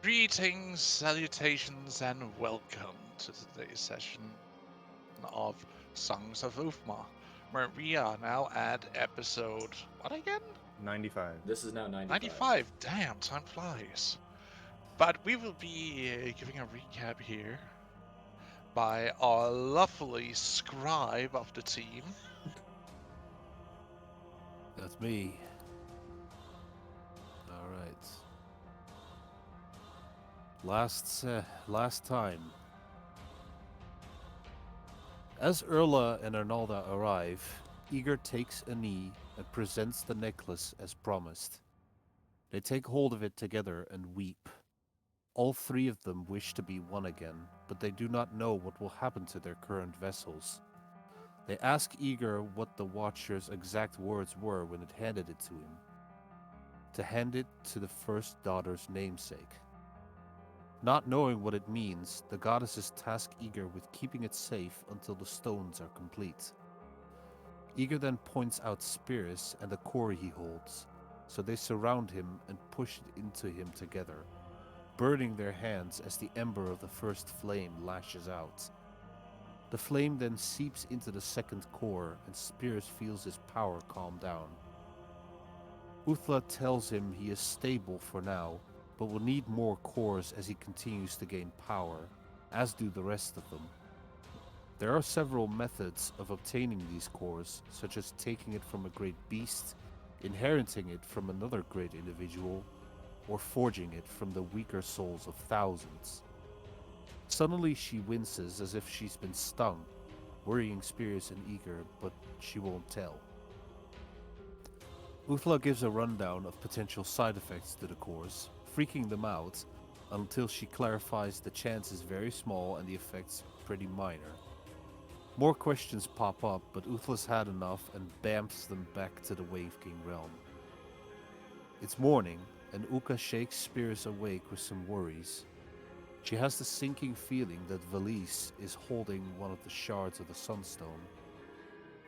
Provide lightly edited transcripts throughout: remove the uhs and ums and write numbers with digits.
Greetings, salutations, and welcome to today's session of Songs of Uthmar, where we are now at episode, what again? 95. This is now 95. 95. Damn, time flies. But we will be giving a recap here by our lovely scribe of the team. That's me. All right. Last time, as Erla and Arnalda arrive, Eager takes a knee and presents the necklace as promised. They take hold of it together and weep. All three of them wish to be one again, but they do not know what will happen to their current vessels. They ask Eager what the Watcher's exact words were when it handed it to him. To hand it to the first daughter's namesake. Not knowing what it means, the goddesses task Eager with keeping it safe until the stones are complete. Eager then points out Spirus and the core he holds, so they surround him and push it into him together, burning their hands as the ember of the first flame lashes out. The flame then seeps into the second core, and Spirus feels his power calm down. Uthla tells him he is stable for now, but will need more cores as he continues to gain power, as do the rest of them. There are several methods of obtaining these cores, such as taking it from a great beast, inheriting it from another great individual, or forging it from the weaker souls of thousands. Suddenly she winces as if she's been stung, worrying Spirus and Eager, but she won't tell. Uthla gives a rundown of potential side effects to the cores, freaking them out until she clarifies the chance is very small and the effects pretty minor. More questions pop up, but Uthla's had enough and bamfs them back to the Wave King realm. It's morning, and Uka shakes Spirus awake with some worries. She has the sinking feeling that Valise is holding one of the shards of the Sunstone.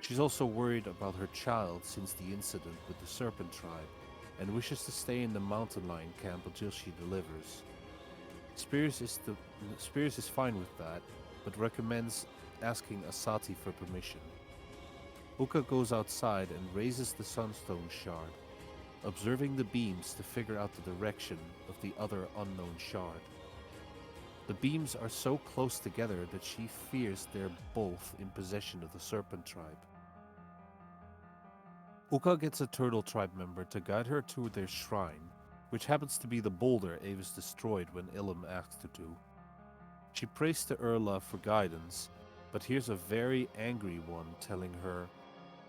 She's also worried about her child since the incident with the Serpent Tribe, and wishes to stay in the Mountain Lion camp until she delivers. Spirus is fine with that, but recommends asking Asati for permission. Uka goes outside and raises the Sunstone shard, observing the beams to figure out the direction of the other unknown shard. The beams are so close together that she fears they're both in possession of the Serpent Tribe. Uka gets a Turtle Tribe member to guide her to their shrine, which happens to be the boulder Avis destroyed when Ilum asked her to. She prays to Erla for guidance, but hears a very angry one telling her,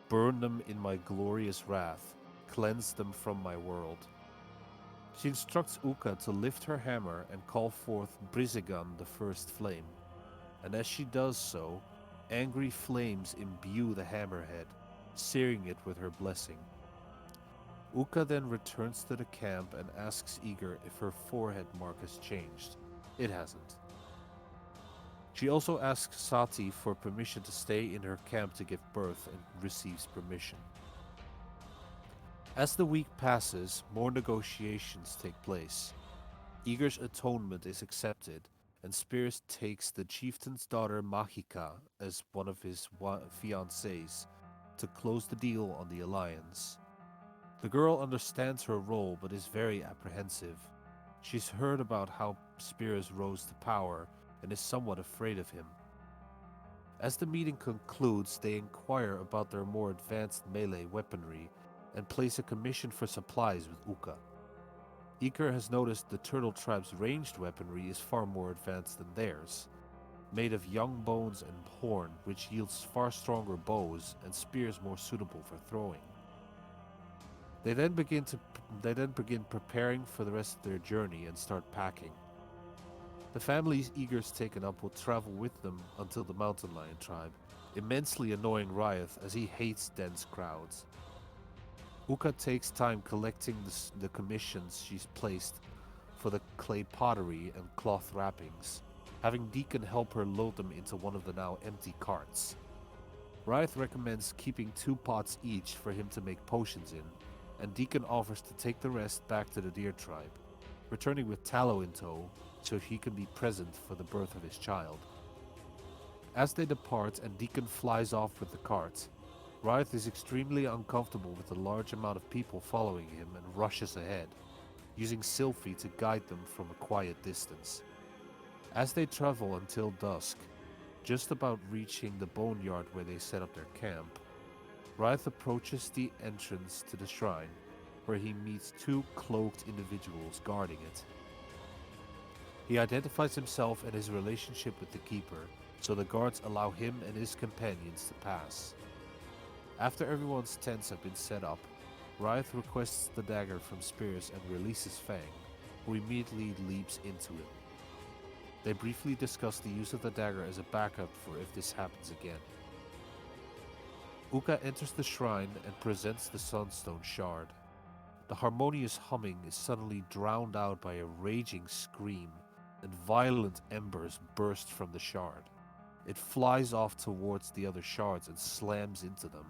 "Burn them in my glorious wrath, cleanse them from my world." She instructs Uka to lift her hammer and call forth Brizigan, the first flame, and as she does so, angry flames imbue the hammerhead, searing it with her blessing. Uka then returns to the camp and asks Eager if her forehead mark has changed. It hasn't. She also asks Sati for permission to stay in her camp to give birth and receives permission. As the week passes, more negotiations take place. Eager's atonement is accepted, and Spirus takes the chieftain's daughter Mahika as one of his fiancées to close the deal on the alliance. The girl understands her role but is very apprehensive. She's heard about how Spirus rose to power and is somewhat afraid of him. As the meeting concludes, they inquire about their more advanced melee weaponry and place a commission for supplies with Uka. Iker has noticed the Turtle Tribe's ranged weaponry is far more advanced than theirs, made of young bones and horn, which yields far stronger bows and spears more suitable for throwing. They then begin preparing for the rest of their journey and start packing. The families Eager's taken up will travel with them until the Mountain Lion tribe, immensely annoying Ryoth as he hates dense crowds. Uka takes time collecting the commissions she's placed for the clay pottery and cloth wrappings, having Deacon help her load them into one of the now empty carts. Ryoth recommends keeping 2 pots each for him to make potions in, and Deacon offers to take the rest back to the deer tribe, returning with Tallow in tow so he can be present for the birth of his child. As they depart and Deacon flies off with the cart, Riot is extremely uncomfortable with the large amount of people following him and rushes ahead, using Sylphie to guide them from a quiet distance. As they travel until dusk, just about reaching the boneyard where they set up their camp, Riot approaches the entrance to the shrine, where he meets two cloaked individuals guarding it. He identifies himself and his relationship with the Keeper, so the guards allow him and his companions to pass. After everyone's tents have been set up, Riot requests the dagger from Spears and releases Fang, who immediately leaps into him. They briefly discuss the use of the dagger as a backup for if this happens again. Uka enters the shrine and presents the Sunstone Shard. The harmonious humming is suddenly drowned out by a raging scream, and violent embers burst from the shard. It flies off towards the other shards and slams into them,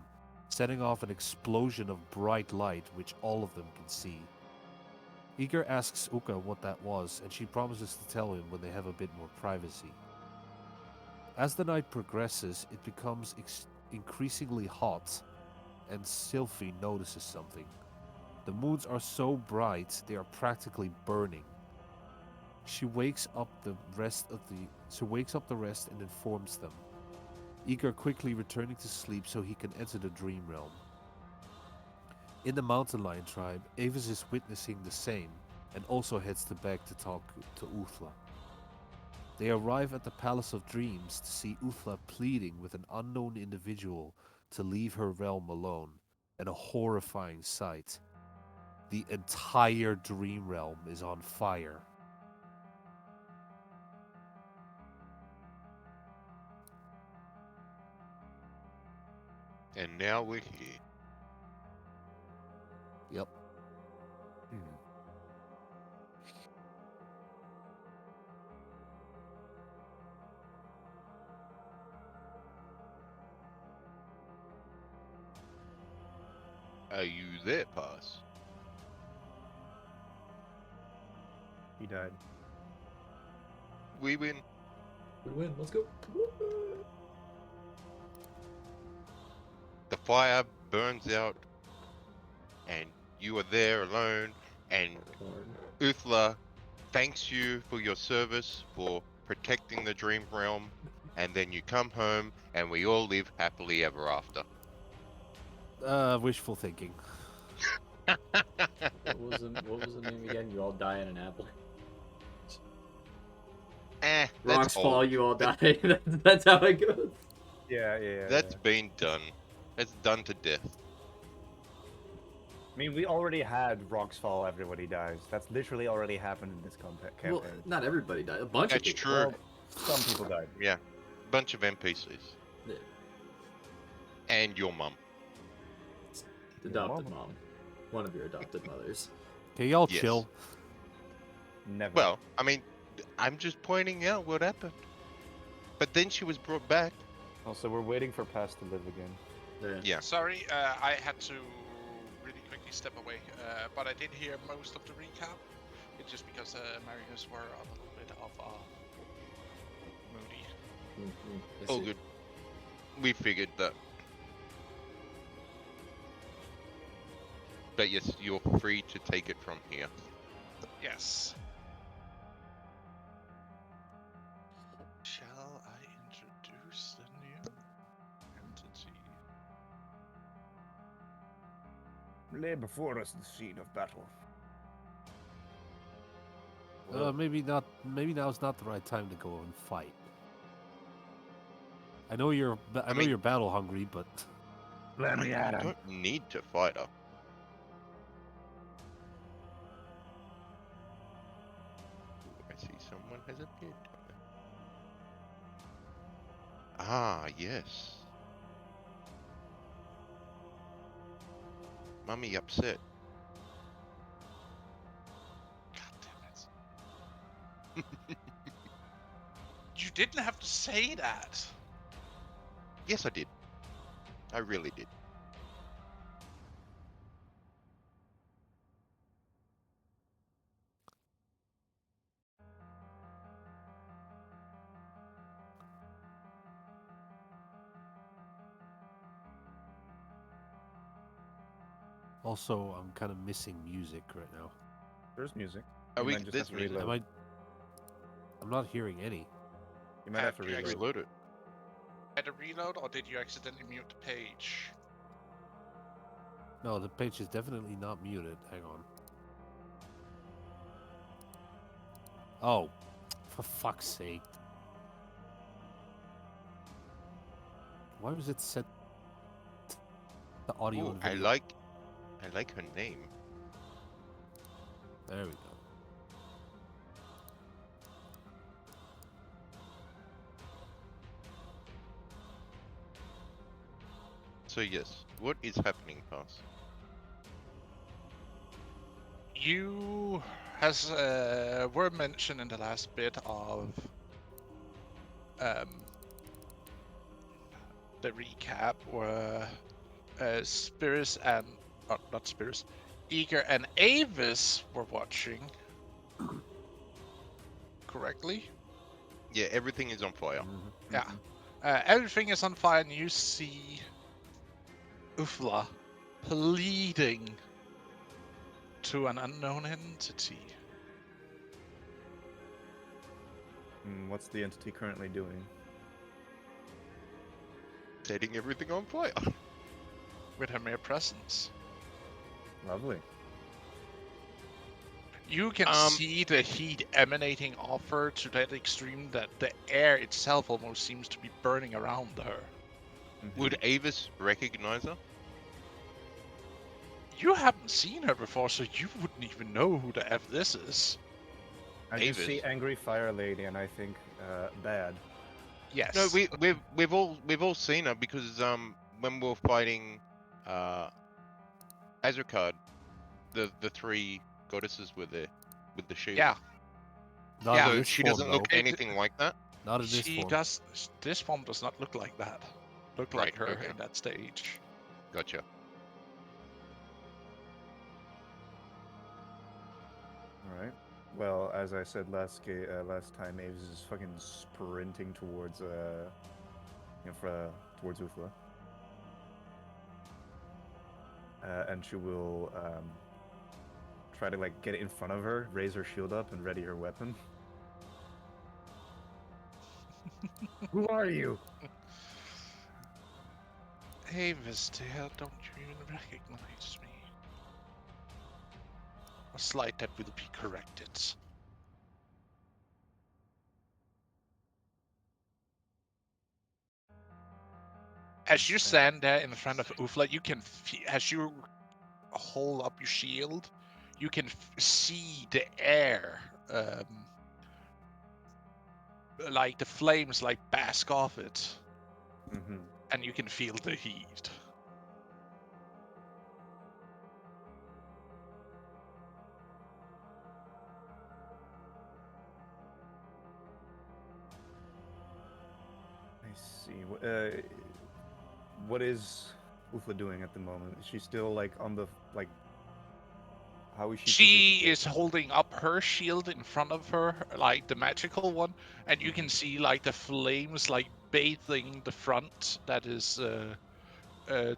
setting off an explosion of bright light which all of them can see. Eager asks Uka what that was, and she promises to tell him when they have a bit more privacy. As the night progresses, it becomes increasingly hot, and Sylphie notices something. The moons are so bright they are practically burning. She wakes up the rest and informs them. Eager quickly returning to sleep so he can enter the dream realm. In the Mountain Lion tribe, Avis is witnessing the same and also heads to beg to talk to Uthla. They arrive at the Palace of Dreams to see Uthla pleading with an unknown individual to leave her realm alone, and a horrifying sight. The entire dream realm is on fire. And now we're here. Yep. Are you there, Pass? He died. We win. We win. Let's go. The fire burns out, and you are there alone, and Uthla thanks you for your service, for protecting the dream realm, and then you come home, and we all live happily ever after. Wishful thinking. What was the name again? You all die in an apple. Rocks Rocks fall, you all die. That's how it goes. Yeah. That's been done. It's done to death. I mean, we already had rocks fall, everybody dies. That's literally already happened in this campaign. Well, not everybody died. A bunch of That's people. true. Well, some people died. Yeah. Bunch of NPCs. Yeah. And your mum. Adopted mom. One of your adopted mothers. Okay, y'all Yes. chill. Never. Well, I mean, I'm just pointing out what happened. But then she was brought back. Also, we're waiting for Past to live again. Yeah. Sorry, I had to really quickly step away, but I did hear most of the recap. It's just because Marius were a little bit of moody. I All see. good. We figured that. But yes, you're free to take it from here. Yes. Shall I introduce the new entity? Lay before us the scene of battle. Maybe not. Maybe now's not the right time to go and fight. I know you're. I know mean- you're battle hungry, but Let me at You don't need to fight her. I see someone has appeared. Ah, yes. Mummy upset. God damn it. You didn't have to say that. Yes, I did. I really did. Also, I'm kind of missing music right now. There's music. Oh, You we might just there's have to music. reload. I'm not hearing any. You might have to Have you reload. Reload it. Had a reload, or did you accidentally mute the page? No, the page is definitely not muted. Hang on. Oh, for fuck's sake. Why was it set the audio Ooh, and I video? like her name. There we go. So yes, what is happening, Pass? You were mentioned in the last bit of um, the recap where Spirits and not Spirits, Eager and Avis were watching. Correctly? Yeah, everything is on fire. Mhm. Yeah. Everything is on fire, and you see Uthla pleading to an unknown entity. What's the entity currently doing? Setting everything on fire. With her mere presence. Lovely. You can Um, see the heat emanating off her to that extreme that the air itself almost seems to be burning around her. Would Avis recognize her? You haven't seen her before, so you wouldn't even know who the F this is. I just see Avis. angry fire lady, and I think bad. Yes. No, we've all seen her because when we were fighting Azrakard, the three goddesses were there with the shield. Yeah. Not Yeah. in So this she form, doesn't though. look anything like that. Not in this She form. does. This form does not look like that. Look like Right, her okay. in that stage. Gotcha. All right. Well, as I said last time, Aves is fucking sprinting towards towards Uthla. And she will try to like get in front of her, raise her shield up, and ready her weapon. Who are you? Avis, dear, don't you even recognize me? A slight that will be corrected. As you stand there in front of Uthla, you can as you hold up your shield, you can see the air, like the flames, like bask off it, Mm-hmm. and you can feel the heat. I see. What is Uthla doing at the moment? Is she still like on the like? How is she? She positioned? is holding up her shield in front of her, like the magical one, and you can see like the flames like bathing the front that is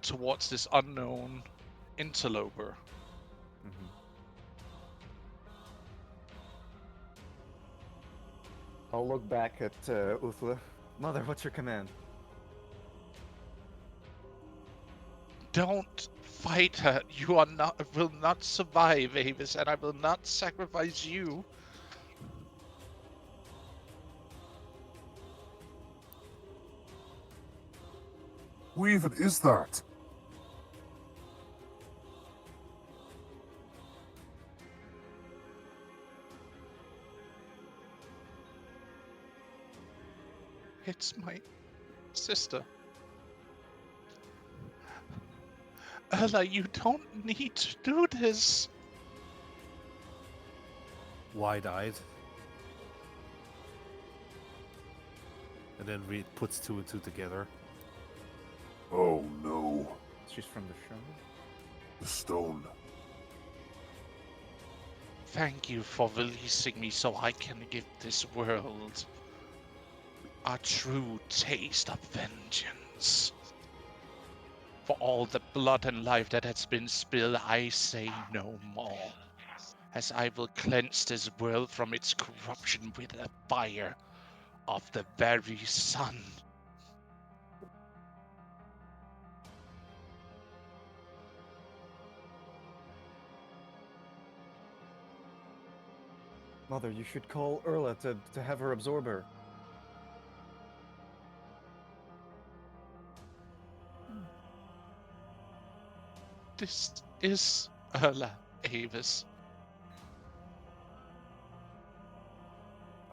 towards this unknown interloper. Mm-hmm. I'll look back at Uthla. Mother, what's your command? Don't fight her. You will not survive, Avis, and I will not sacrifice you. Who even is that? It's my sister. Ella, you don't need to do this. Wide-eyed. And then Reed puts two and two together. Oh no, She's from the show. the stone. Thank you for releasing me so I can give this world a true taste of vengeance. For all the blood and life that has been spilled, I say no more. As I will cleanse this world from its corruption with the fire of the very sun. Mother, you should call Erla to have her absorb her. This is Erla Avis.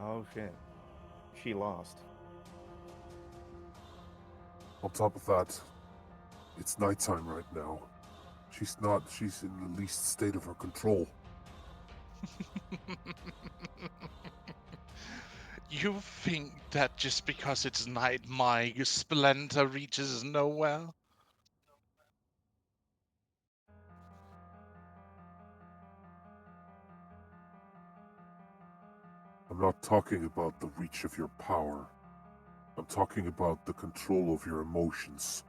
Oh shit. She lost. On top of that, it's nighttime right now. She's in the least state of her control. You think that just because it's night, my splendor reaches nowhere? I'm not talking about the reach of your power. I'm talking about the control of your emotions.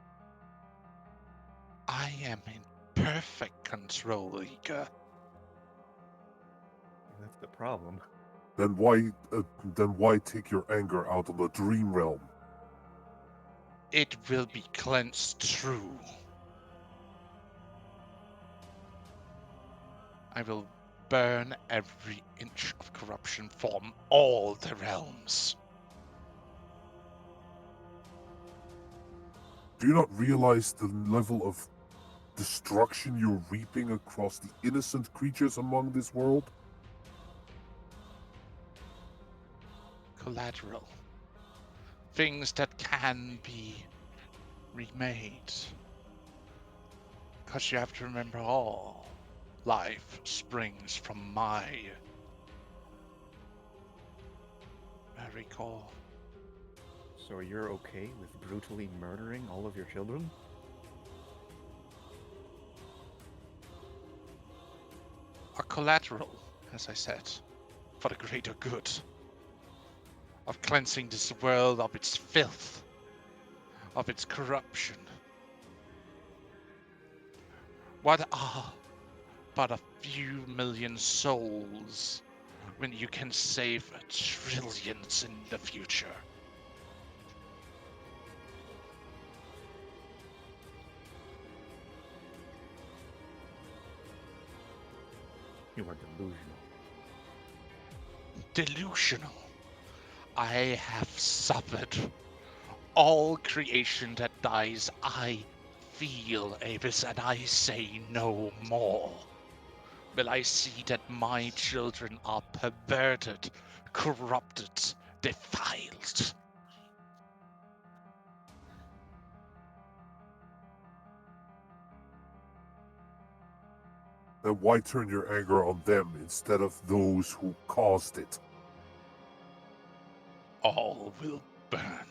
I am in perfect control, Iga. That's the problem. Then why take your anger out on the dream realm? It will be cleansed true. I will burn every inch of corruption from all the realms. Do you not realize the level of destruction you're reaping across the innocent creatures among this world? Collateral. Things that can be remade. Because you have to remember all life springs from my very core. So you're okay with brutally murdering all of your children? A collateral, as I said, for the greater good. Of cleansing this world of its filth, of its corruption. What are but a few million souls when you can save trillions in the future? You are delusional. Delusional. I have suffered. All creation that dies, I feel, Avis, and I say no more. Will I see that my children are perverted, corrupted, defiled? Then why turn your anger on them instead of those who caused it? All will burn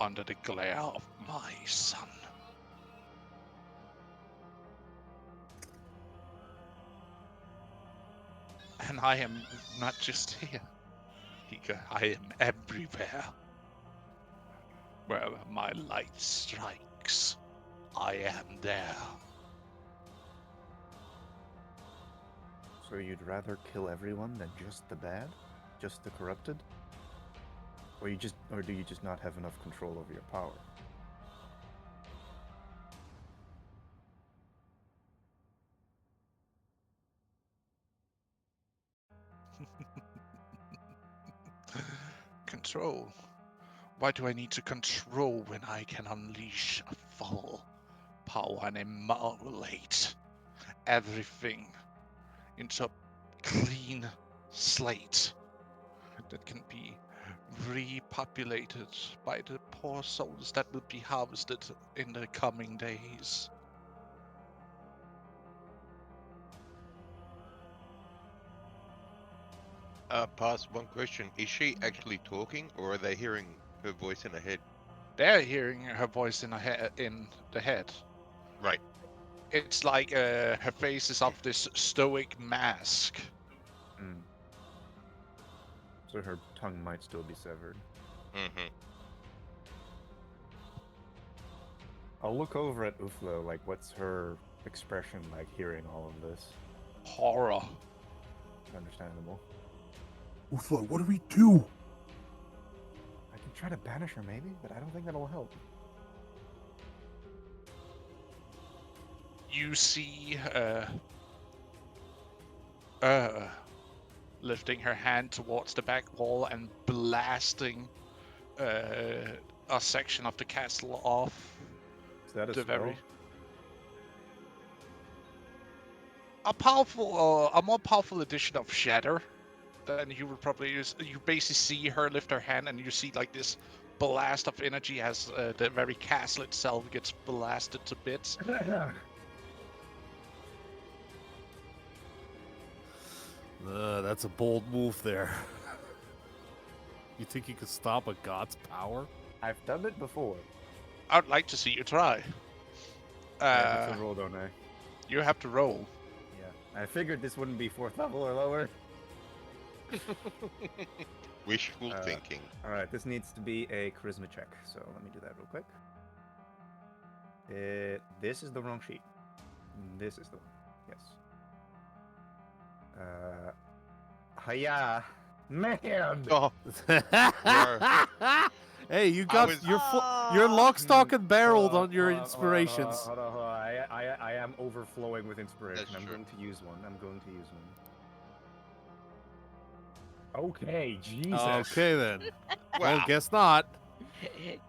under the glare of my sun. And I am not just here, Hika. I am everywhere. Wherever my light strikes, I am there. So you'd rather kill everyone than just the bad? Just the corrupted? Or do you just not have enough control over your power? Control. Why do I need to control when I can unleash a full power and immolate everything into a clean slate that can be repopulated by the poor souls that will be harvested in the coming days? Pass one question. Is she actually talking, or are they hearing her voice in her head? They're hearing her voice in the head. Right. It's like her face is of this stoic mask. Hmm. So her tongue might still be severed. Mm-hmm. I'll look over at Uthla, like, what's her expression like hearing all of this? Horror. Understandable. Uthla, what do we do? I can try to banish her, maybe, but I don't think that'll help. You see lifting her hand towards the back wall and blasting a section of the castle off. Is that a The spell? very a more powerful edition of Shatter than you would probably use. You basically see her lift her hand, and you see like this blast of energy as the very castle itself gets blasted to bits. That's a bold move there. You think you could stop a god's power? I've done it before. I'd like to see you try. I have to roll, don't I? You have to roll. Yeah. I figured this wouldn't be 4th level or lower. Wishful thinking. Alright, this needs to be a charisma check, so let me do that real quick. This is the wrong sheet. This is the one. Yes. Hiya! Man! Oh, Hey, you got was- you're lock, stock, and barreled Hold on your hold on, inspirations. Hold on. I am overflowing with inspiration. That's I'm true. going to use one. Okay, Jesus. Okay then. Well, wow. guess not.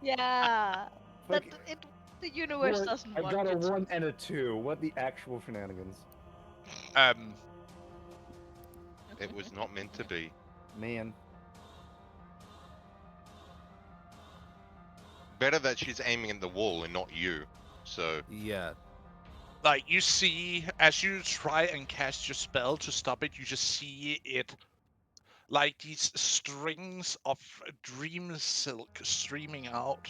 Yeah. Fuck, The universe what? doesn't I want got a it. 1 and a 2. What the actual shenanigans? It was not meant to be. Man. Better that she's aiming at the wall and not you. So, Yeah. Like you see, as you try and cast your spell to stop it, you just see it, like these strings of dream silk streaming out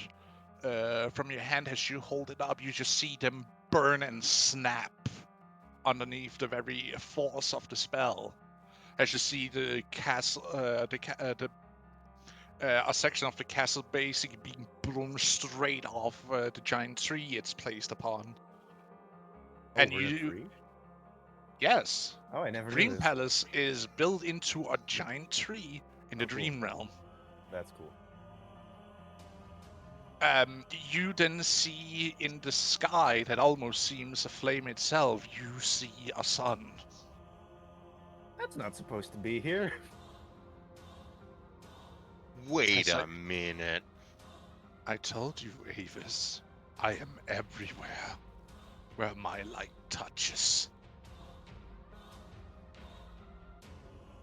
from your hand as you hold it up. You just see them burn and snap underneath the very force of the spell. As you see the castle, a section of the castle basically being blown straight off the giant tree it's placed upon. And we're in you, 3? yes, Oh, I never knew Dream this. Palace is built into a giant tree in the Oh, cool. Dream Realm. That's cool. You then see in the sky that almost seems a flame itself, you see a sun. That's not supposed to be here. wait As a minute. I told you, Avis, I am everywhere where my light touches.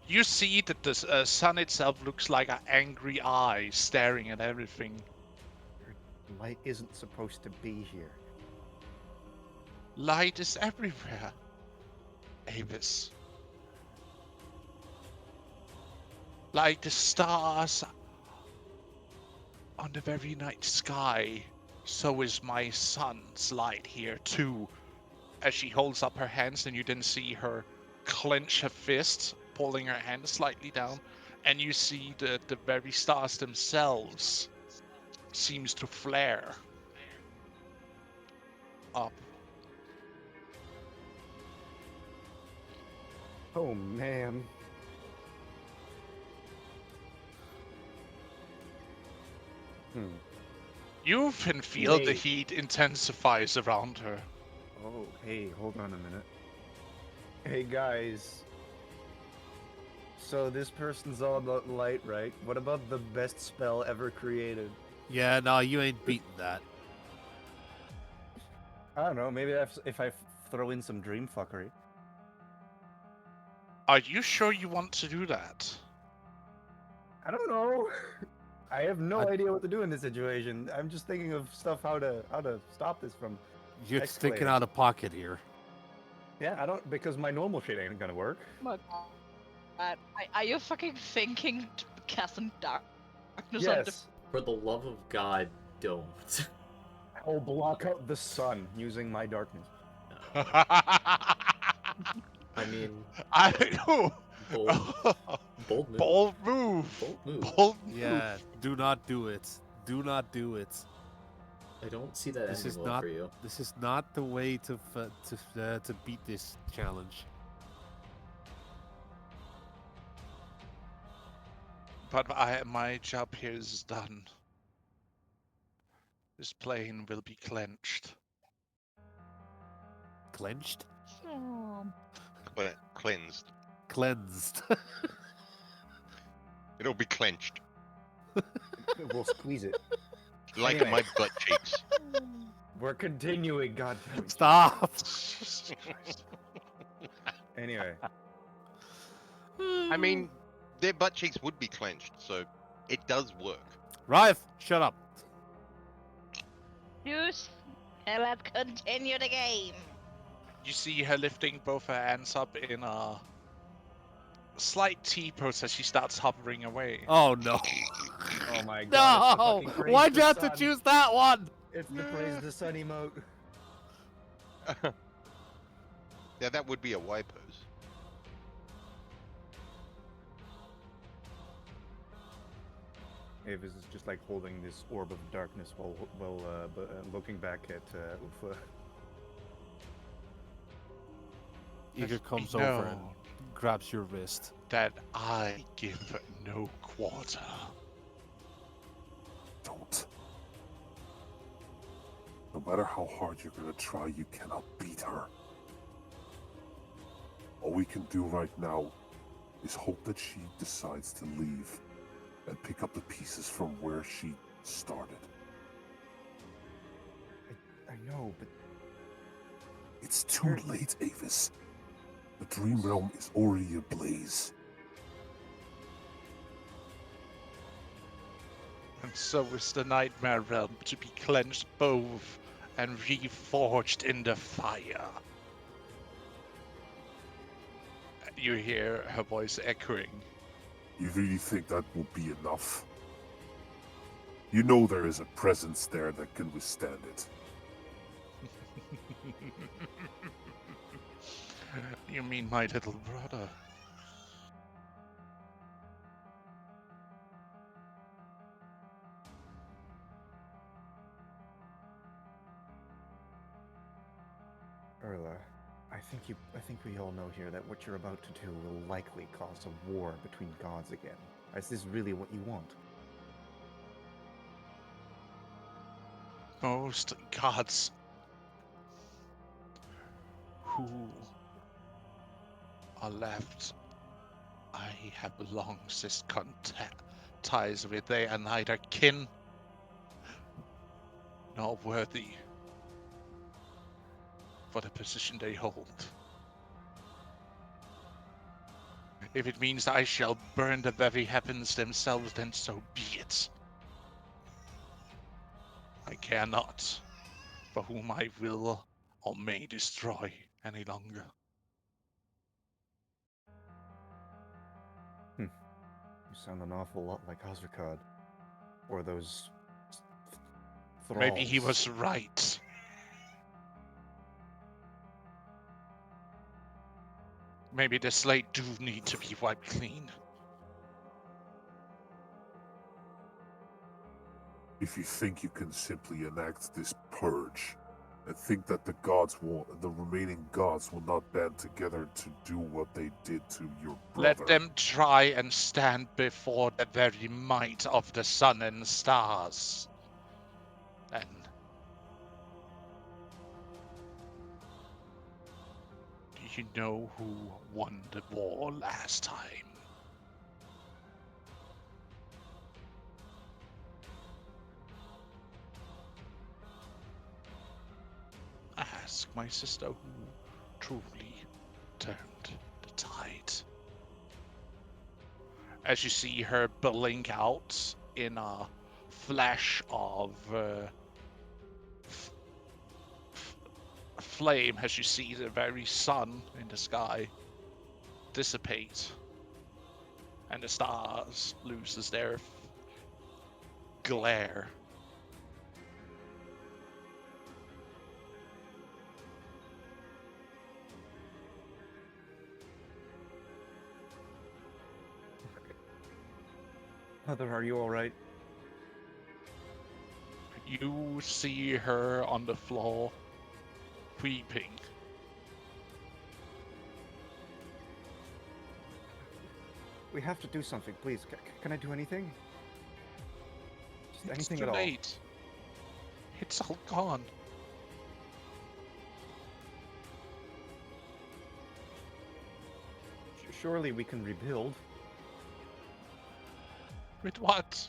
You see that the sun itself looks like an angry eye staring at everything. Light isn't supposed to be here. Light is everywhere, Avis. Like the stars on the very night sky, so is my sun's light here too. As she holds up her hands, and you then see her clench her fist, pulling her hand slightly down, and you see the very stars themselves seems to flare up. Oh, man. You can feel the Wait. heat intensifies around her. Oh, hey, hold on a minute. Hey, guys. So this person's all about light, right? What about the best spell ever created? Yeah, no, you ain't beating that. I don't know, maybe if I throw in some dream fuckery. Are you sure you want to do that? I don't know. I have no I- idea what to do in this situation. I'm just thinking of stuff how to stop this from. You're thinking Escalating. out of pocket here. Yeah, I don't because my normal shit ain't gonna work. Oh my god. Are you fucking thinking to cast some darkness on the Yes, For the love of God, don't. I'll block out the sun using my darkness. I mean, I know. bold move. Bold move. Bold move. Bold move. Yeah, do not do it. Do not do it. I don't see that This ending is well not. for you. This is not the way to beat this challenge. But my job here is done. This plane will be clenched. Clenched, Cleansed. cleansed. It'll be clenched, We'll squeeze it. like Anyway. my butt cheeks. We're continuing, goddamn. Stop. Jesus Christ. Anyway, I mean, their butt cheeks would be clenched, so it does work. Rife, shut up. Juice, let's continue the game. You see her lifting both her hands up in a slight T-pose as she starts hovering away. Oh no. oh my god. No! It's the fucking praise Why'd the you have to sun. choose that one? It's the praise the sun emote. Yeah, that would be a Y pose. Avis is just like holding this orb of darkness while looking back at Ufa. Eager Let comes me over and know grabs your wrist. that I give no quarter. Don't. No matter how hard you're gonna try, you cannot beat her. All we can do right now is hope that she decides to leave and pick up the pieces from where she started. I know, but It's too late, Avis. The Dream Realm is already ablaze. And so is the Nightmare Realm to be cleansed both and reforged in the fire. You hear her voice echoing. You really think that will be enough? You know there is a presence there that can withstand it. You mean my little brother? Erla, I think we all know here that what you're about to do will likely cause a war between gods again. Is this really what you want? Most gods who are left, I have long since contact ties with. They are neither kin nor worthy for the position they hold. If it means I shall burn the very heavens themselves, then so be it. I care not for whom I will or may destroy any longer. You sound an awful lot like Ozrikad. Or those thralls. Maybe he was right. Maybe the slate do need to be wiped clean. If you think you can simply enact this purge, and think that the remaining gods will not band together to do what they did to your brother. Let them try and stand before the very might of the sun and stars. And do you know who won the war last time? Ask my sister who truly turned the tide. As you see her blink out in a flash of flame, as you see the very sun in the sky dissipate, and the stars loses their glare. Mother, are you alright? You see her on the floor, weeping. We have to do something, please. Can I do anything? Just It's anything too at all. late. It's all gone. Surely we can rebuild. With what?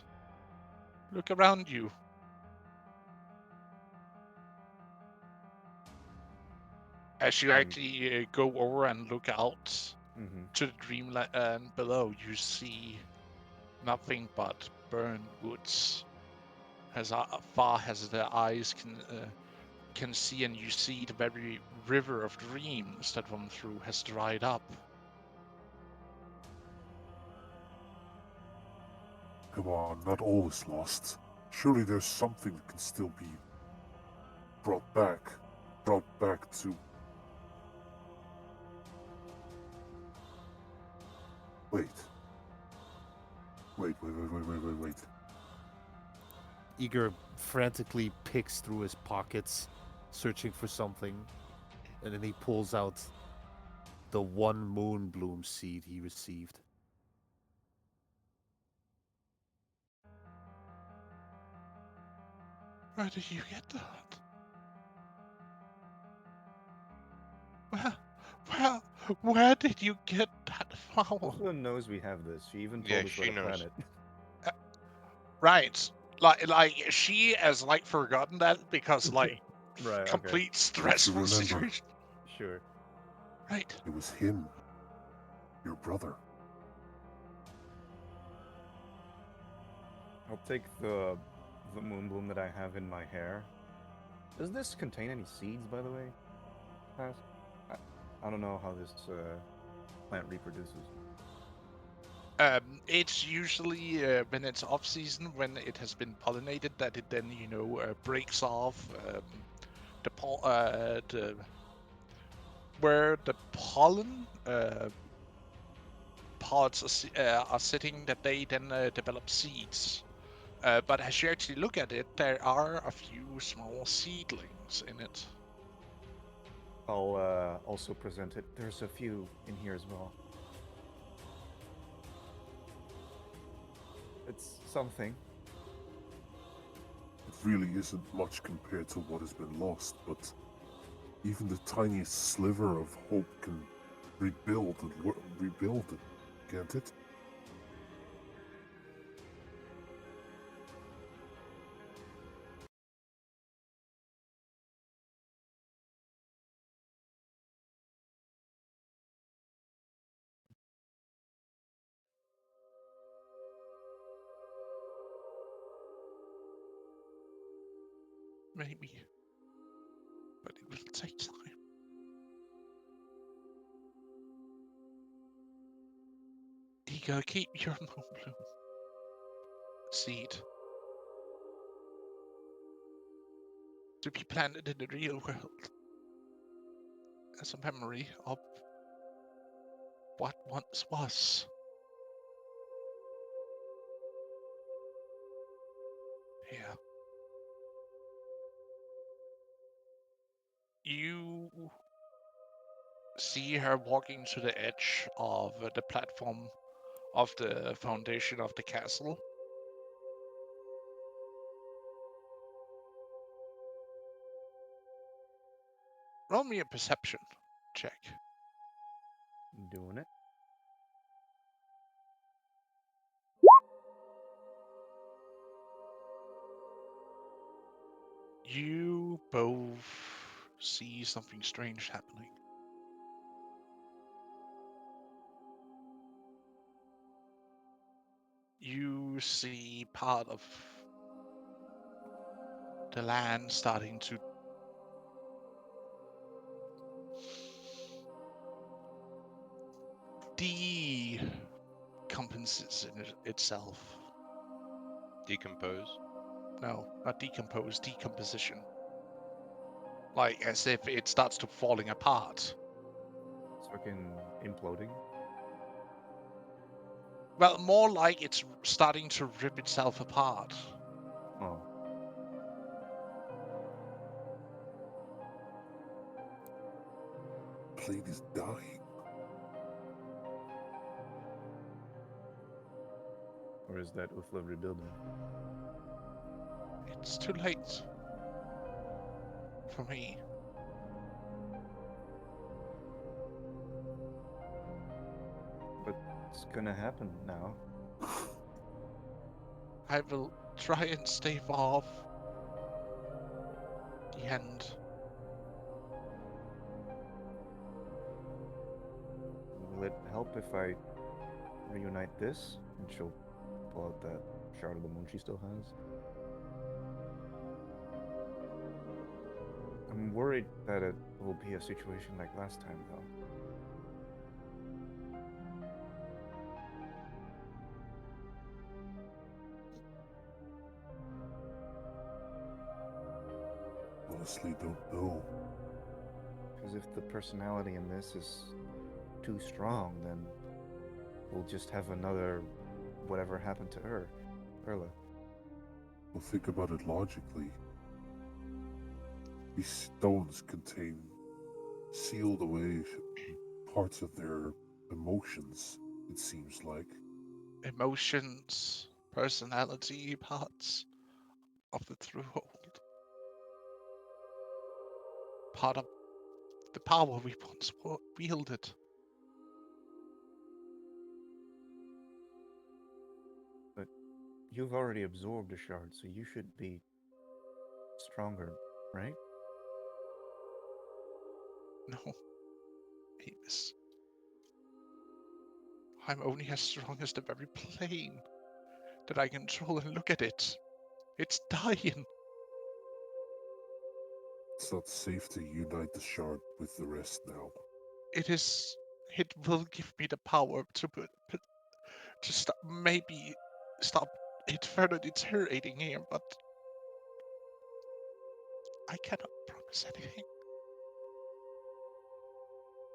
Look around you. As you actually go over and look out to the dreamland below, you see nothing but burned woods. As far as the eyes can see, and you see the very river of dreams that run through has dried up. Come on, not all is lost. Surely there's something that can still be brought back. Brought back to... Wait. Wait. Eager frantically picks through his pockets, searching for something, and then he pulls out the one moonbloom seed he received. Where did you get that? Where did you get that flower? Uthla knows we have this. She even Yeah, told us she where to knows. plant it. Right. Like she has like forgotten that because like Right, okay. complete stressful remember. situation. Sure. Right. It was him. Your brother. I'll take the moonbloom that I have in my hair. Does this contain any seeds, by the way? I don't know how this plant reproduces. It's usually when it's off season, when it has been pollinated, that it then breaks off the where the pollen pods are sitting, that they then develop seeds. But as you actually look at it, there are a few small seedlings in it. I'll also present it. There's a few in here as well. It's something. It really isn't much compared to what has been lost, but even the tiniest sliver of hope can rebuild it, can't it? Maybe. But it will take time. Ego, keep your moonbloom seed to be planted in the real world as a memory of what once was. Here. You see her walking to the edge of the platform of the foundation of the castle. Roll me a perception check. Doing it. You both see something strange happening. You see part of the land starting to decompose itself. Decompose. No, not decompose, decomposition. Like as if it starts to falling apart. It's fucking imploding. Well, more like it's starting to rip itself apart. Oh. plane is dying. Or is that Uthla rebuilding? It's too late. For me. But it's gonna happen now. I will try and stave off the end. Will it help if I reunite this? And she'll pull out that shard of the moon she still has. I'm worried that it will be a situation like last time, though. Honestly, don't know. Because if the personality in this is too strong, then we'll just have another whatever happened to Erla. Well, think about it logically. These stones contain sealed away parts of their emotions, it seems like. Emotions, personality, parts of the Thruhold. Part of the power we once wielded. But you've already absorbed a shard, so you should be stronger, right? No, Amos. I'm only as strong as the very plane that I control, and look at it. It's dying. It's not safe to unite the shard with the rest now. It is. It will give me the power to stop, maybe stop it further deteriorating here, but I cannot promise anything.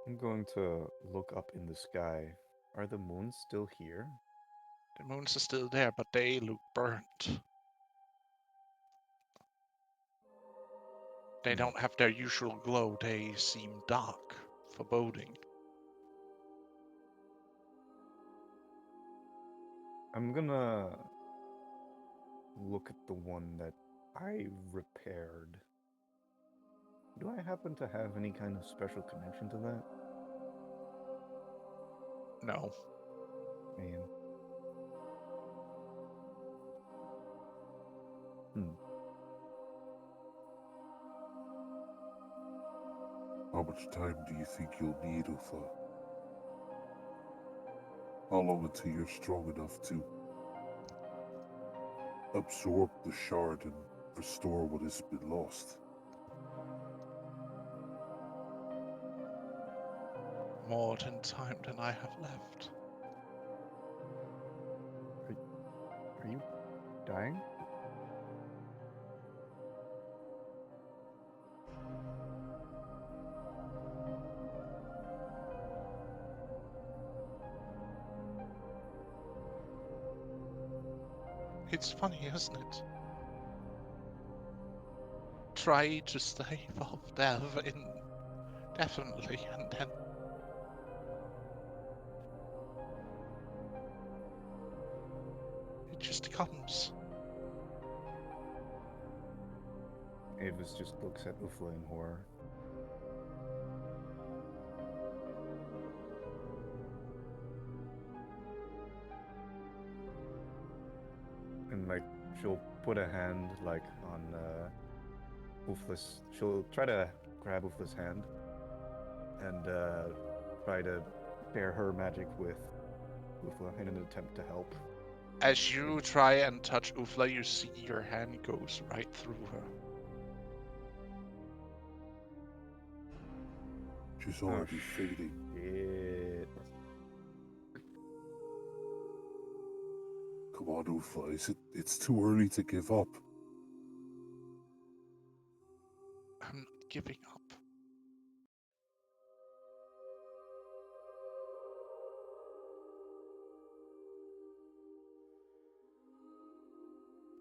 I'm going to look up in the sky. Are the moons still here? The moons are still there, but they look burnt. They don't have their usual glow. They seem dark, foreboding. I'm gonna look at the one that I repaired. Do I happen to have any kind of special connection to that? No. Man. How much time do you think you'll need, Uthla? How long until you're strong enough to absorb the shard and restore what has been lost? More than time than I have left. Are you dying? It's funny, isn't it? Try to stave off death indefinitely, and then it just comes. Avis just looks at Uthla in horror. And like she'll put a hand like on Uthla's. She'll try to grab Uthla's hand and try to pair her magic with Uthla in an attempt to help. As you try and touch Uthla, you see your hand goes right through her. She's already fading. Shit. Come on, Uthla, it's too early to give up. I'm not giving up.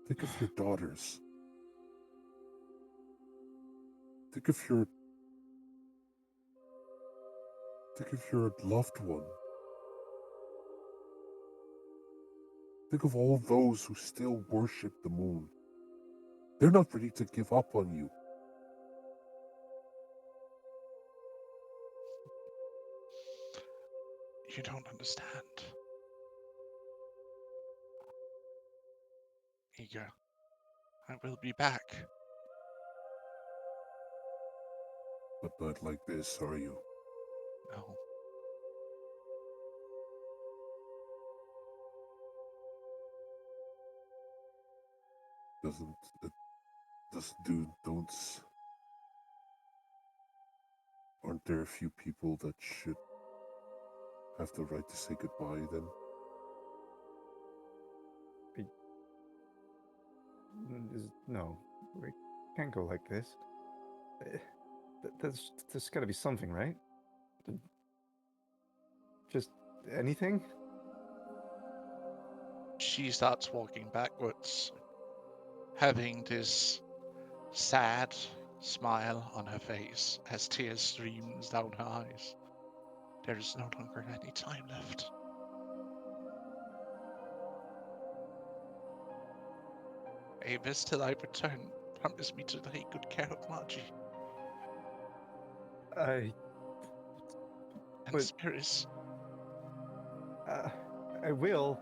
Think of your daughters. Think of your Think of your loved one. Think of all those who still worship the moon. They're not ready to give up on you. You don't understand. Eager, I will be back. But not like this, are you? No. Doesn't don't. Aren't there a few people that should have the right to say goodbye then? No, we can't go like this. There's got to be something, right? Just anything? She starts walking backwards, having this sad smile on her face as tears streams down her eyes. There is no longer any time left. Avis, till I return, promise me to take good care of Margie I and But- Spiris. I will.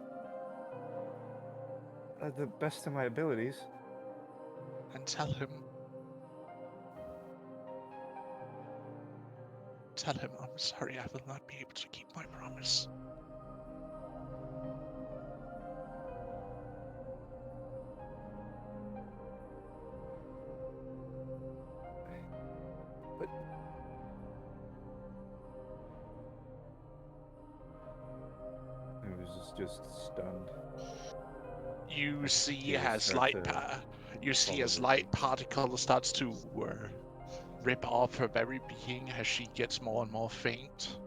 At the best of my abilities. And tell him I'm sorry I will not be able to keep my promise. But I was just stunned. You see tears as start light to you see follow as the light cheeks. particle starts to rip off her very being as she gets more and more faint.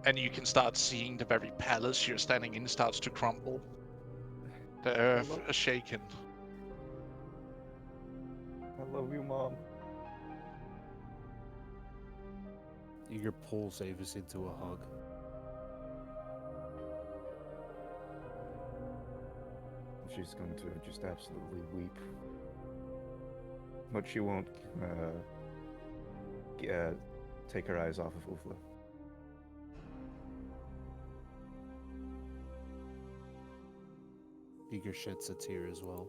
And you can start seeing the very palace you're standing in starts to crumble. The earth is shaken. I love you, Mom. Eager pulls Avis into a hug. She's going to just absolutely weep. But she won't take her eyes off of Uthla. Eager sheds a tear as well.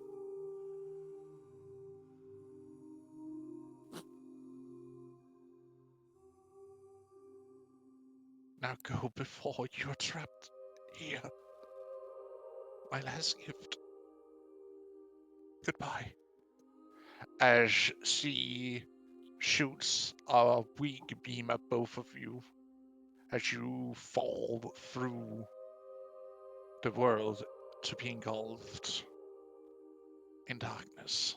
Now go before you're trapped here. My last gift. Goodbye. As she shoots a weak beam at both of you, as you fall through the world to be engulfed in darkness.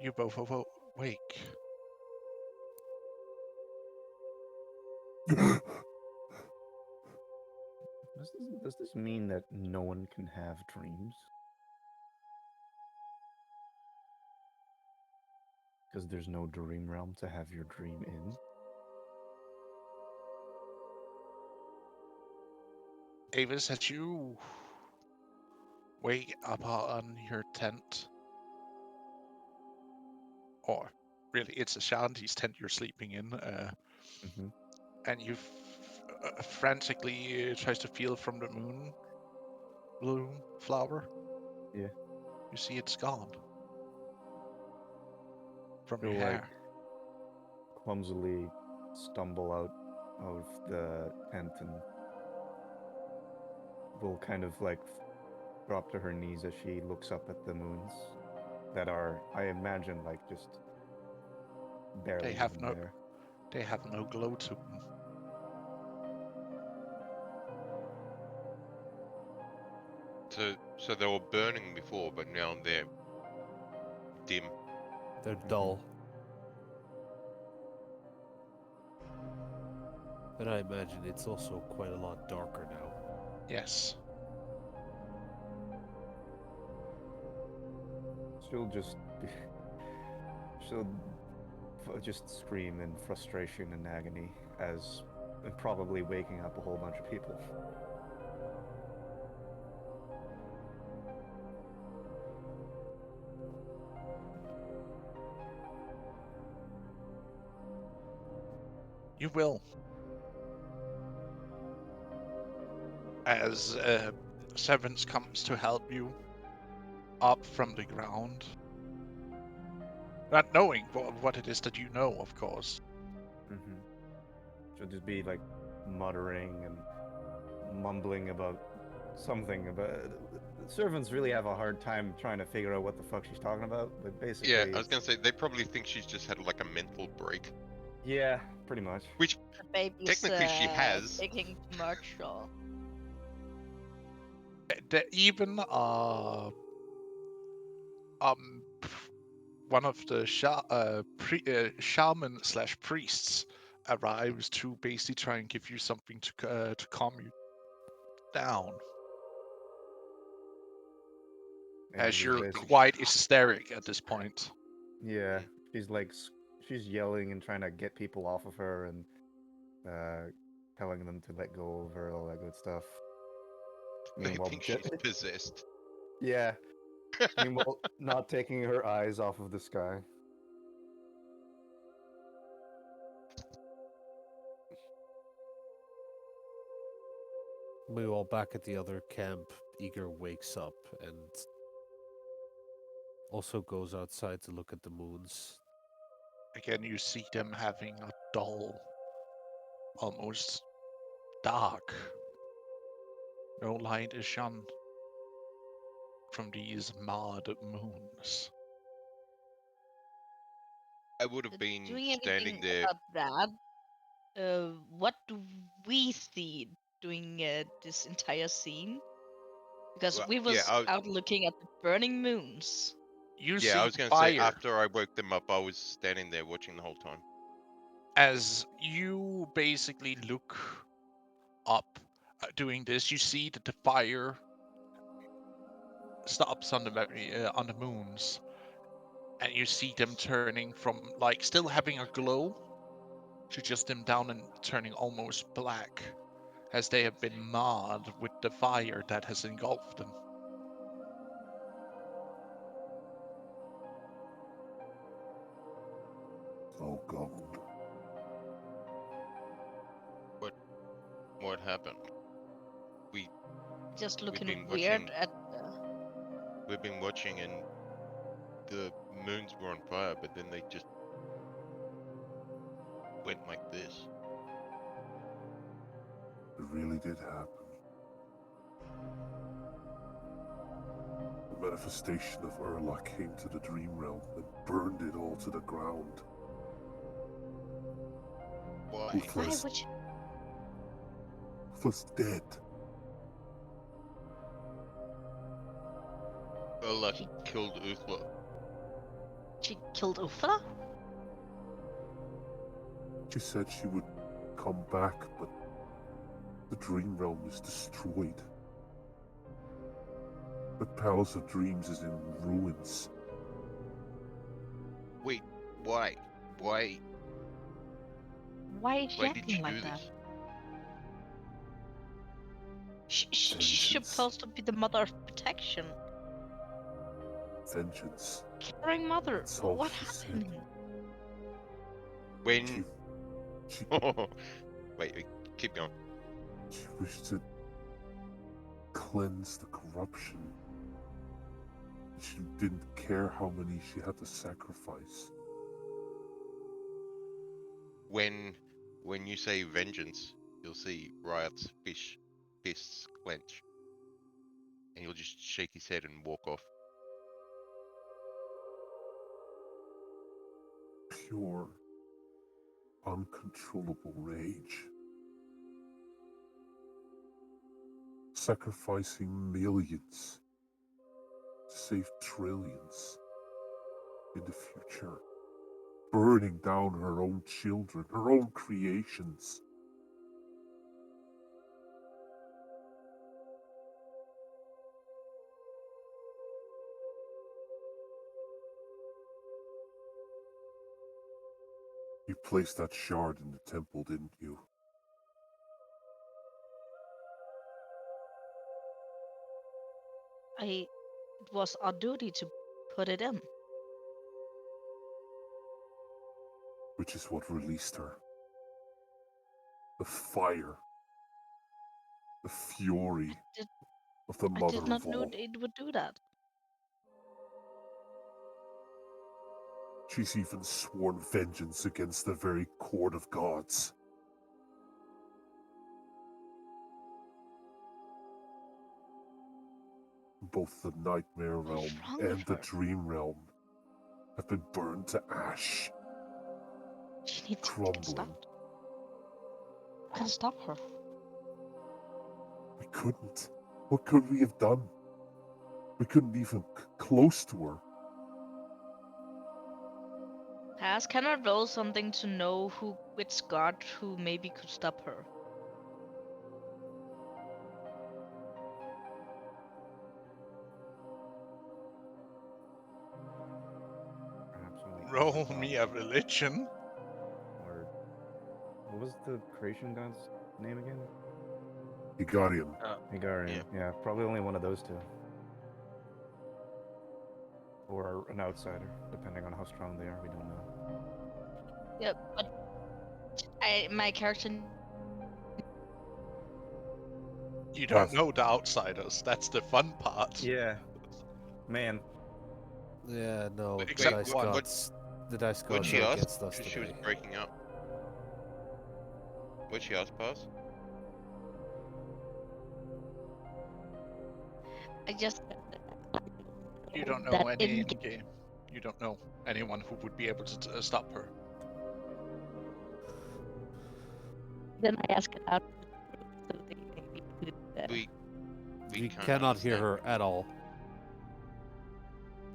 You both awake. Does this mean that no one can have dreams? Because there's no dream realm to have your dream in? Avis, as you wake up on your tent, or really it's a shanty's tent you're sleeping in, Mm-hmm. and you frantically tries to feel from the moon bloom flower. Yeah. You see it's gone from your She'll hair. clumsily stumble out of the tent and will kind of drop to her knees as she looks up at the moons that are, I imagine, just barely have even no- there. They have no glow to them. So they were burning before, but now they're dim. They're dull. And I imagine it's also quite a lot darker now. Yes. She'll just just scream in frustration and agony as and probably waking up a whole bunch of people. You will. As Severance comes to help you up from the ground. Not knowing what it is that you know, of course. Mm-hmm. She'll just be like muttering and mumbling about something about. Servants really have a hard time trying to figure out what the fuck she's talking about, but basically, Yeah, I was gonna say they probably think she's just had like a mental break, yeah, pretty much. which The baby's technically she has. taking too much, or Even one of the shaman slash priests arrives to basically try and give you something to calm you down, And as she's you're basically, quite hysteric at this point. yeah, she's like she's yelling and trying to get people off of her and telling them to let go of her, all that good stuff. They Meanwhile, think she's possessed. yeah. Meanwhile, not taking her eyes off of the sky. Meanwhile, back at the other camp, Eager wakes up and also goes outside to look at the moons. Again, you see them having a dull, almost dark. No light is shone from these marred moons. I would have been doing standing anything there. about that? What do we see during this entire scene? Because Well, we was out looking at the burning moons. You I see was gonna say fire after I woke them up, I was standing there watching the whole time. as you basically look up doing this. You see that the fire stops on the moons, and you see them turning from like still having a glow to just dim down and turning almost black, as they have been marred with the fire that has engulfed them. Oh god. What happened? Just We've looking been weird watching. at. We've been watching, and the moons were on fire, but then they just went like this. It really did happen. The manifestation of Urla came to the dream realm and burned it all to the ground. Why? Why Uthlar's, would you? Uthlar's dead. Urla killed Uthla. She killed Uthra? She said she would come back, but the dream realm is destroyed. The Palace of Dreams is in ruins. Wait, why? Why? Why is she Why did acting you like do that? this? She's supposed to be the mother of protection. Vengeance. Caring mother. That's all What she said. happened? When? She Wait, keep going. She wished to cleanse the corruption. She didn't care how many she had to sacrifice. When you say vengeance, you'll see Riot's fists clench, and he'll just shake his head and walk off. Pure, uncontrollable rage. Sacrificing millions to save trillions. in the future, burning down her own children, her own creations. You placed that shard in the temple, didn't you? It was our duty to put it in. Which is what released her. The fire, the fury of the I mother did not of know all. it would do that. She's even sworn vengeance against the very court of gods. Both the nightmare What's realm wrong with and the her? dream realm have been burned to ash, She needs to get crumbling. stopped. Can stop her. We couldn't. What could we have done? We couldn't even close to her. Has can I roll something to know which god who maybe could stop her? Perhaps only Roll God, me a religion. or what was the creation god's name again? Hegarian. Hegarian. Yeah, probably only one of those two. Or an outsider, depending on how strong they are. We don't know. Yep, but my character You don't Yes. know the outsiders. That's the fun part. Yeah, man. Yeah, no, Except Wait, one. the dice What'd gods she are ask? against us She was today. breaking up. What'd she ask, Pass? I just You don't know that any in in game. You don't know anyone who would be able to stop her. then I ask it out so they maybe could We You can't cannot hear understand. her at all.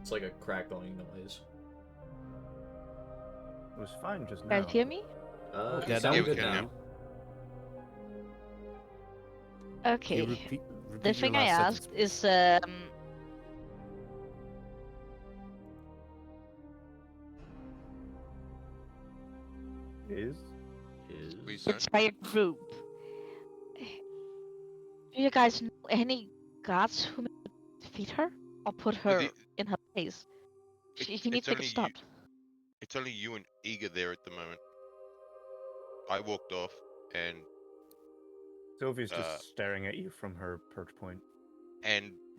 It's like a crackling noise. It was fine just you now. guys hear me? You Yeah, now sound we good can now. now. Okay. You repeat The your thing I last asked sentence, is Is? We son? entire group. Do you guys know any gods who may defeat her or put Well, her in her place? She needs it's to only get you. stopped. It's only you and Eager there at the moment. I walked off, and Sophie's just staring at you from her perch point.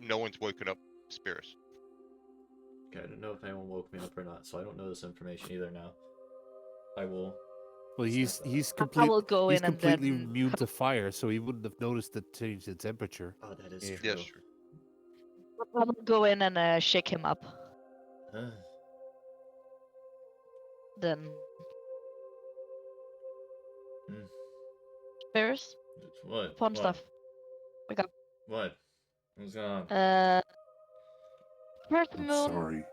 no one's woken up Spirits. Okay, I don't know if anyone woke me up or not, so I don't know this information either now. I will. well, he's Step I will go he's in and completely then immune to fire, so he wouldn't have noticed the change in temperature. Oh, that is Yeah. true. Yes, true. I will go in and shake him up. Then Hmm. Ferris, What? fun What? stuff. Wake up. What? What's going on? First I'm moon sorry.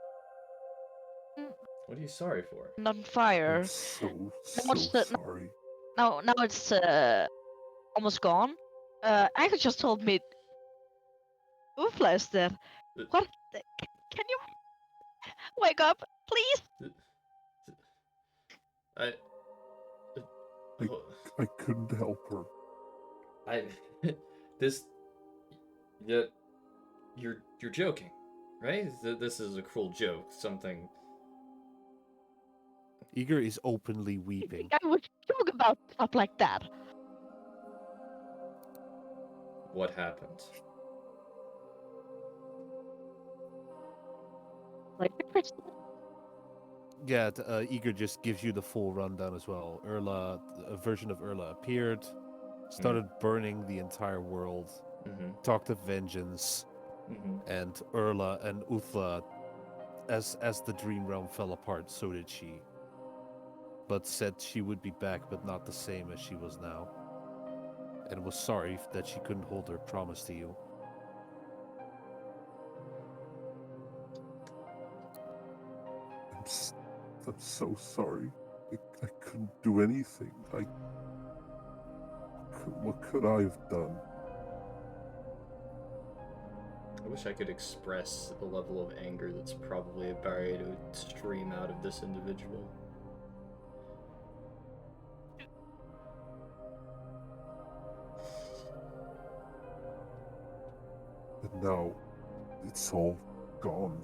What are you sorry for? on fire. I'm so it's the- sorry. Now it's almost gone. Iko just told me Uthmar is dead. Uh, What? Can you wake up, please? I. I- I couldn't help her. I. This. Yeah. You're joking, right? This is a cruel joke. Something. Eager is openly weeping. I would joke about stuff like that. What happened? Like Yeah, Eager just gives you the full rundown as well. A version of Urla appeared, started burning the entire world, talked of vengeance, and Urla and Uthla, as the dream realm fell apart, so did she. But said she would be back, but not the same as she was now. And was sorry that she couldn't hold her promise to you. I'm I'm so sorry. I couldn't do anything. What could I have done? I wish I could express the level of anger that's probably about to stream out of this individual. And now, it's all gone.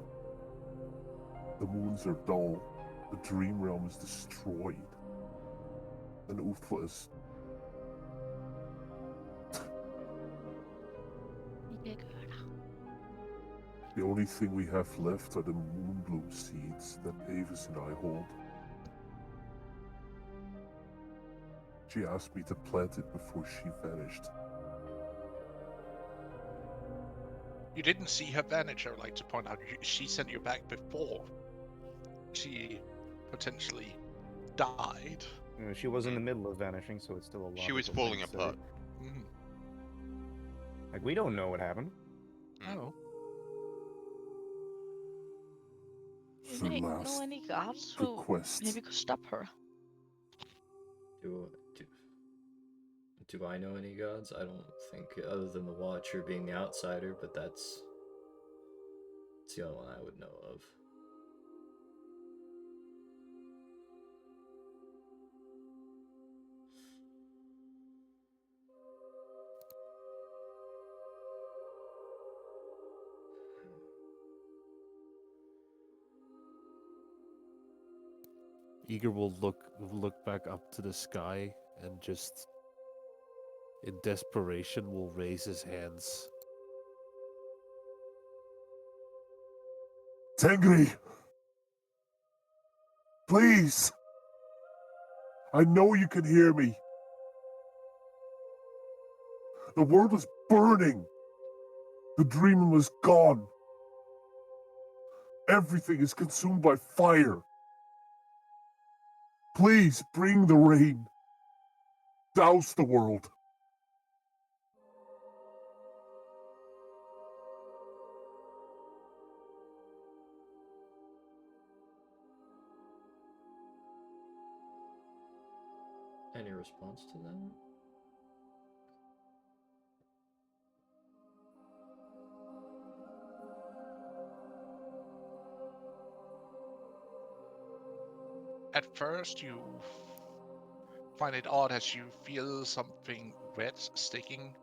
The moons are dull. The dream realm is destroyed. And Uthla is... The only thing we have left are the moonbloom seeds that Avis and I hold. She asked me to plant it before she vanished. You didn't see her vanish, I would like to point out. She sent you back before she potentially died. She was in the middle of vanishing, so it's still a logical She was thing falling to say. apart. Mm. Like, we don't know what happened. Oh. You The may know last any guards who request. maybe could stop her. Do I know any gods? I don't think, other than the Watcher being the outsider, but that's the only one I would know of. Eager will look back up to the sky and just, in desperation, will raise his hands. Tengri! Please! I know you can hear me. The world is burning. The dream was gone. Everything is consumed by fire. Please bring the rain. Douse the world. Any response to that? At first, you find it odd as you feel something wet sticking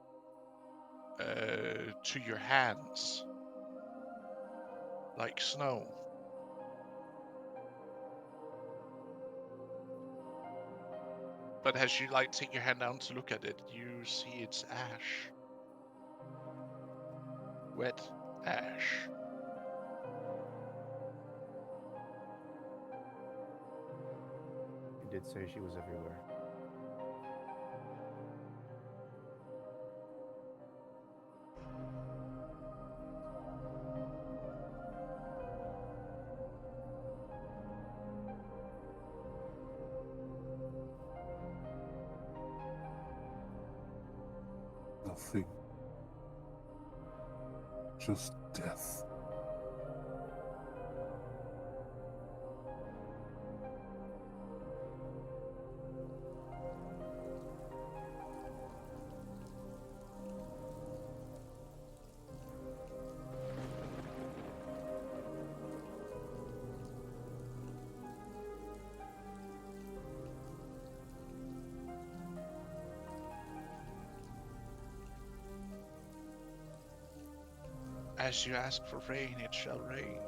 to your hands, like snow. But as you take your hand down to look at it, you see it's ash. Wet ash. She did say she was everywhere. Nothing. Just death. As you ask for rain, it shall rain.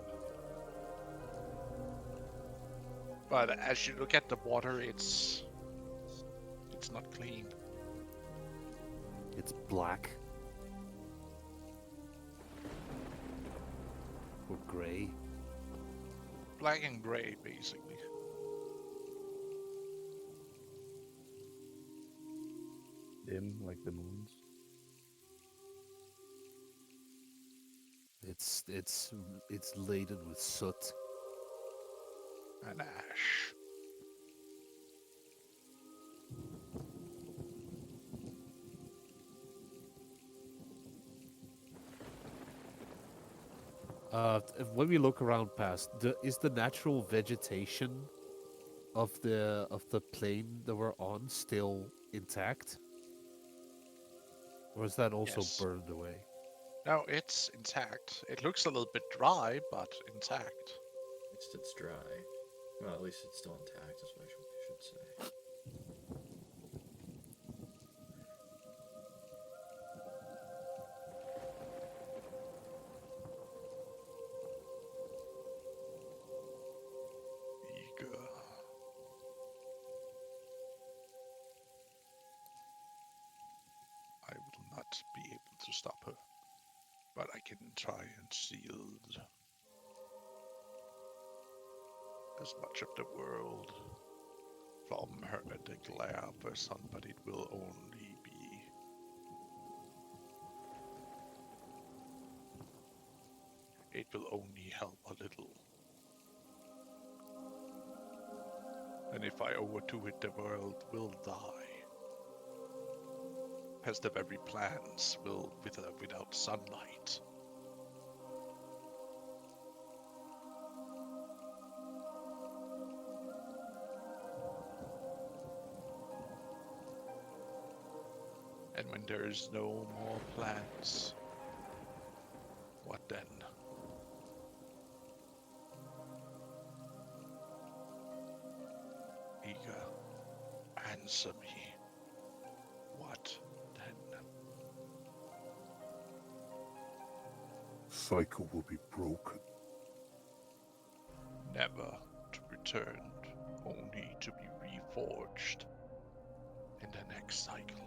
But as you look at the water, it's not clean. It's black. Or gray. Black and gray, basically. Dim like the moons. It's laden with soot. And ash. When we look around past, is the natural vegetation of the plane that we're on still intact, or is that also Yes. burned away? No, it's intact. It looks a little bit dry, but intact. At least it's dry. Well, at least it's still intact, is what I should say. Eager. I will not be able to stop her, but I can try and shield as much of the world from her the glare of her sun, but it will only be it will only help a little. And if I overdo it, the world will die. As the very plants will wither without sunlight. And when there is no more plants, what then? Eager, answer me. What then? Cycle will be broken. Never to return, only to be reforged in the next cycle.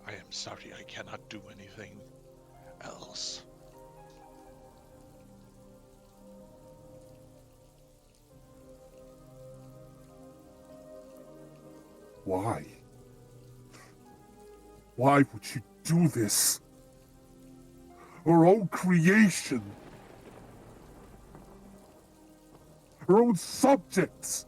I am sorry I cannot do anything else. Why? Why would you do this? Her own creation. Her own subjects.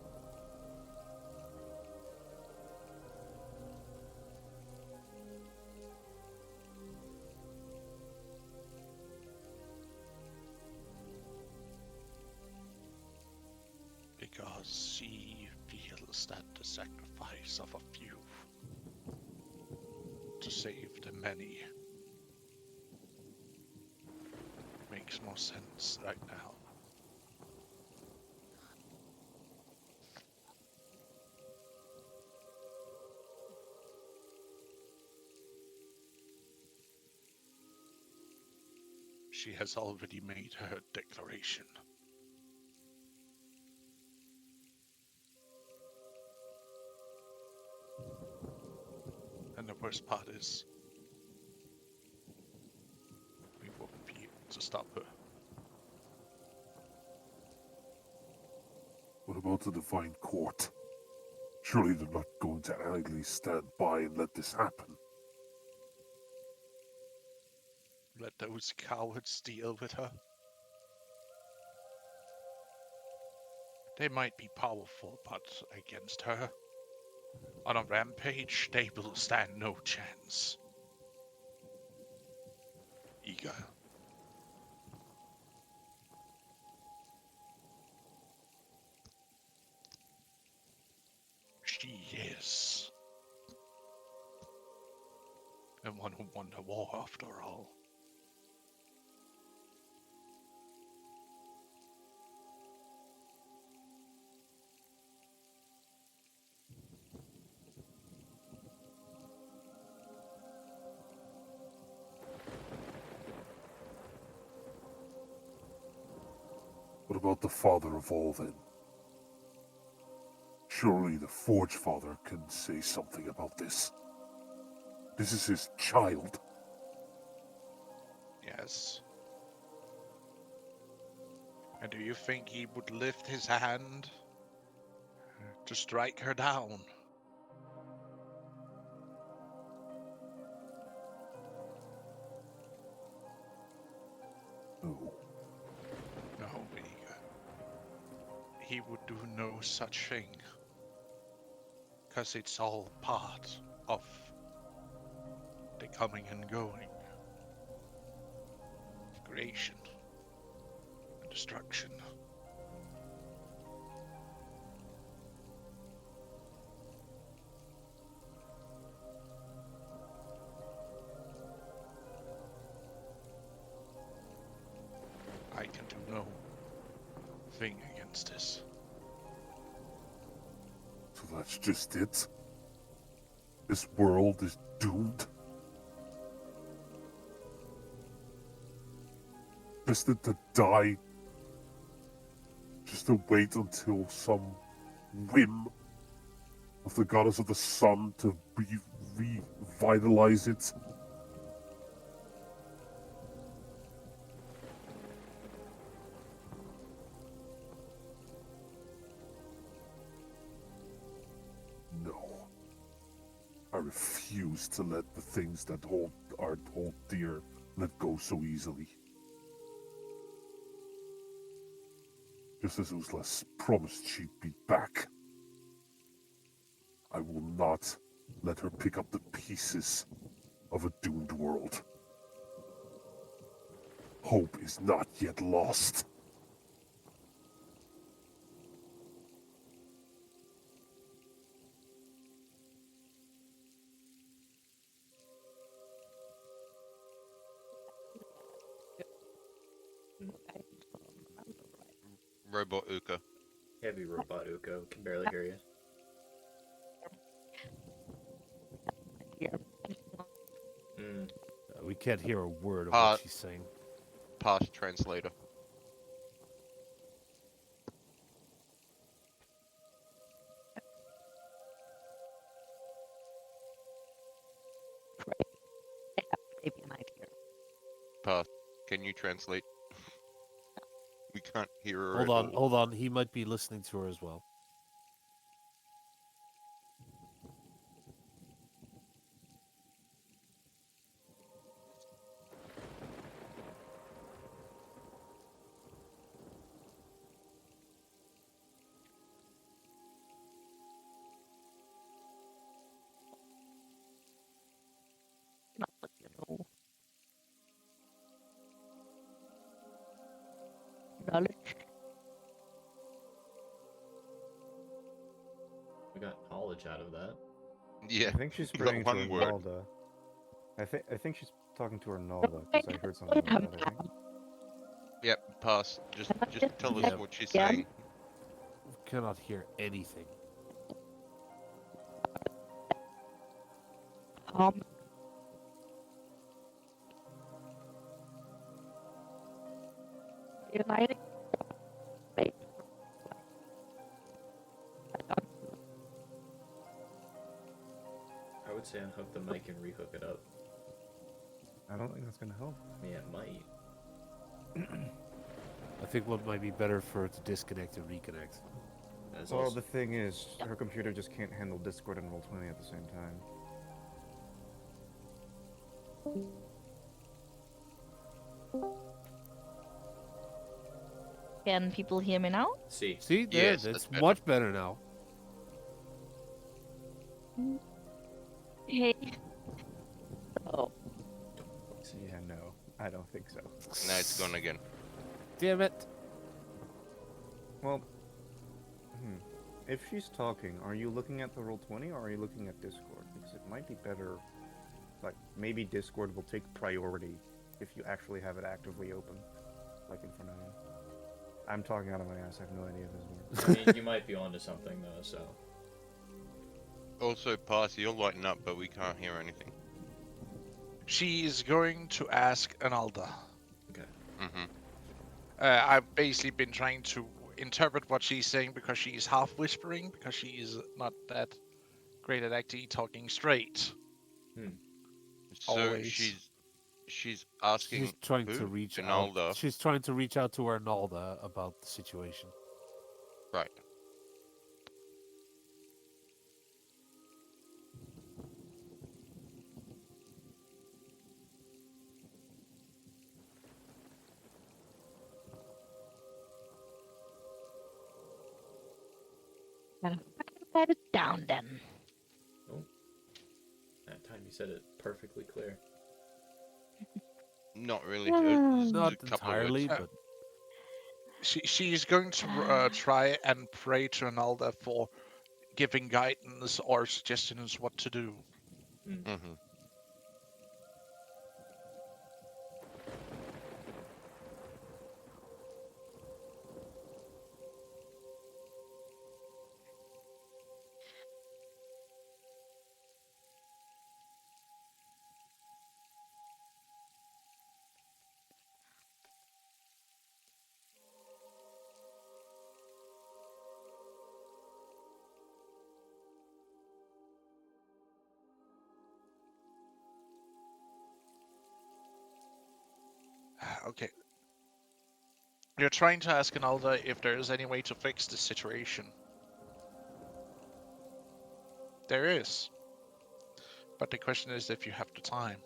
Because she feels that the sacrifice of a few to save the many makes more sense right now. She has already made her declaration. And the worst part is, we won't be able to stop her. What about the Divine Court? Surely they're not going to idly stand by and let this happen. Let those cowards deal with her. They might be powerful, but against her, on a rampage, they will stand no chance. Eager. She is. And one who won the war after all. What about the father of all then? Surely the Forge Father can say something about this. This is his child. Yes. And do you think he would lift his hand to strike her down? No. no such thing. Because it's all part of the coming and going, creation and destruction. I can do no thing against this. So that's just it? This world is doomed? Destined to die? Just to wait until some whim of the goddess of the sun to revitalize it? No. I refuse to let the things that hold dear let go so easily. Just as Uthmar promised she'd be back. I will not let her pick up the pieces of a doomed world. Hope is not yet lost. Robot Uka. Heavy robot Uko. Can barely hear you. Here. Mm. We can't hear a word of Uh, what she's saying. Past translator. Maybe an idea. Past. Can you translate? We can't hear her Hold at on, all. hold on. He might be listening to her as well. Not what you know. Knowledge. We got knowledge out of that. Yeah. I think she's you got praying to her one word. Nalda. I think she's talking to her Nalda because I heard something like that. I think. Yep, pass. Just tell us Yeah. what she's Yeah. saying. We cannot hear anything. United. Wait. I would say unhook the mic and rehook it up. I don't think that's gonna help. Yeah, it might. I think what might be better for her to disconnect and reconnect. That's Well, also... the thing is, her computer just can't handle Discord and Roll20 at the same time. Can people hear me now? See. See, there, Yes, that's that's better. much better now. Hey. Oh. Yeah, no, I don't think so. Now it's gone again. Damn it. Well, if she's talking, are you looking at the Roll20 or are you looking at Discord? Because it might be better, like, maybe Discord will take priority if you actually have it actively open, like in front of you. I'm talking out of my ass, I have no idea if this works. I mean, you might be onto something, though, so... Also, pass. You'll lighten up, but we can't hear anything. She is going to ask Analda. Okay. Mm-hmm. I've basically been trying to interpret what she's saying because she is half whispering, because she is not that great at actually talking straight. So Always. she's asking She's trying who? to reach Ronaldo. out. She's trying to reach out to Arnalda about the situation. Right. Gonna fucking write it down then. Oh, that time you said it perfectly clear. Not really. Just Not a couple of words. entirely, Uh, but She's going to try and pray to Ronaldo for giving guidance or suggestions what to do. Mm-hmm. Okay. You're trying to ask Ronaldo if there is any way to fix the situation. There is. But the question is if you have the time.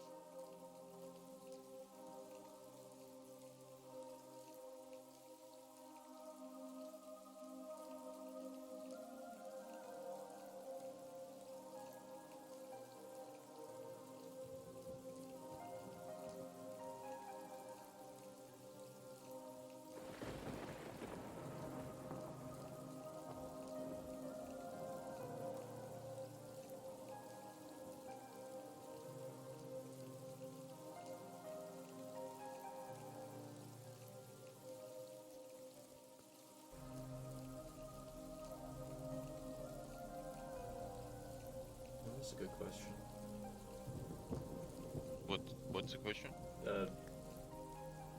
That's a good question. What's the question?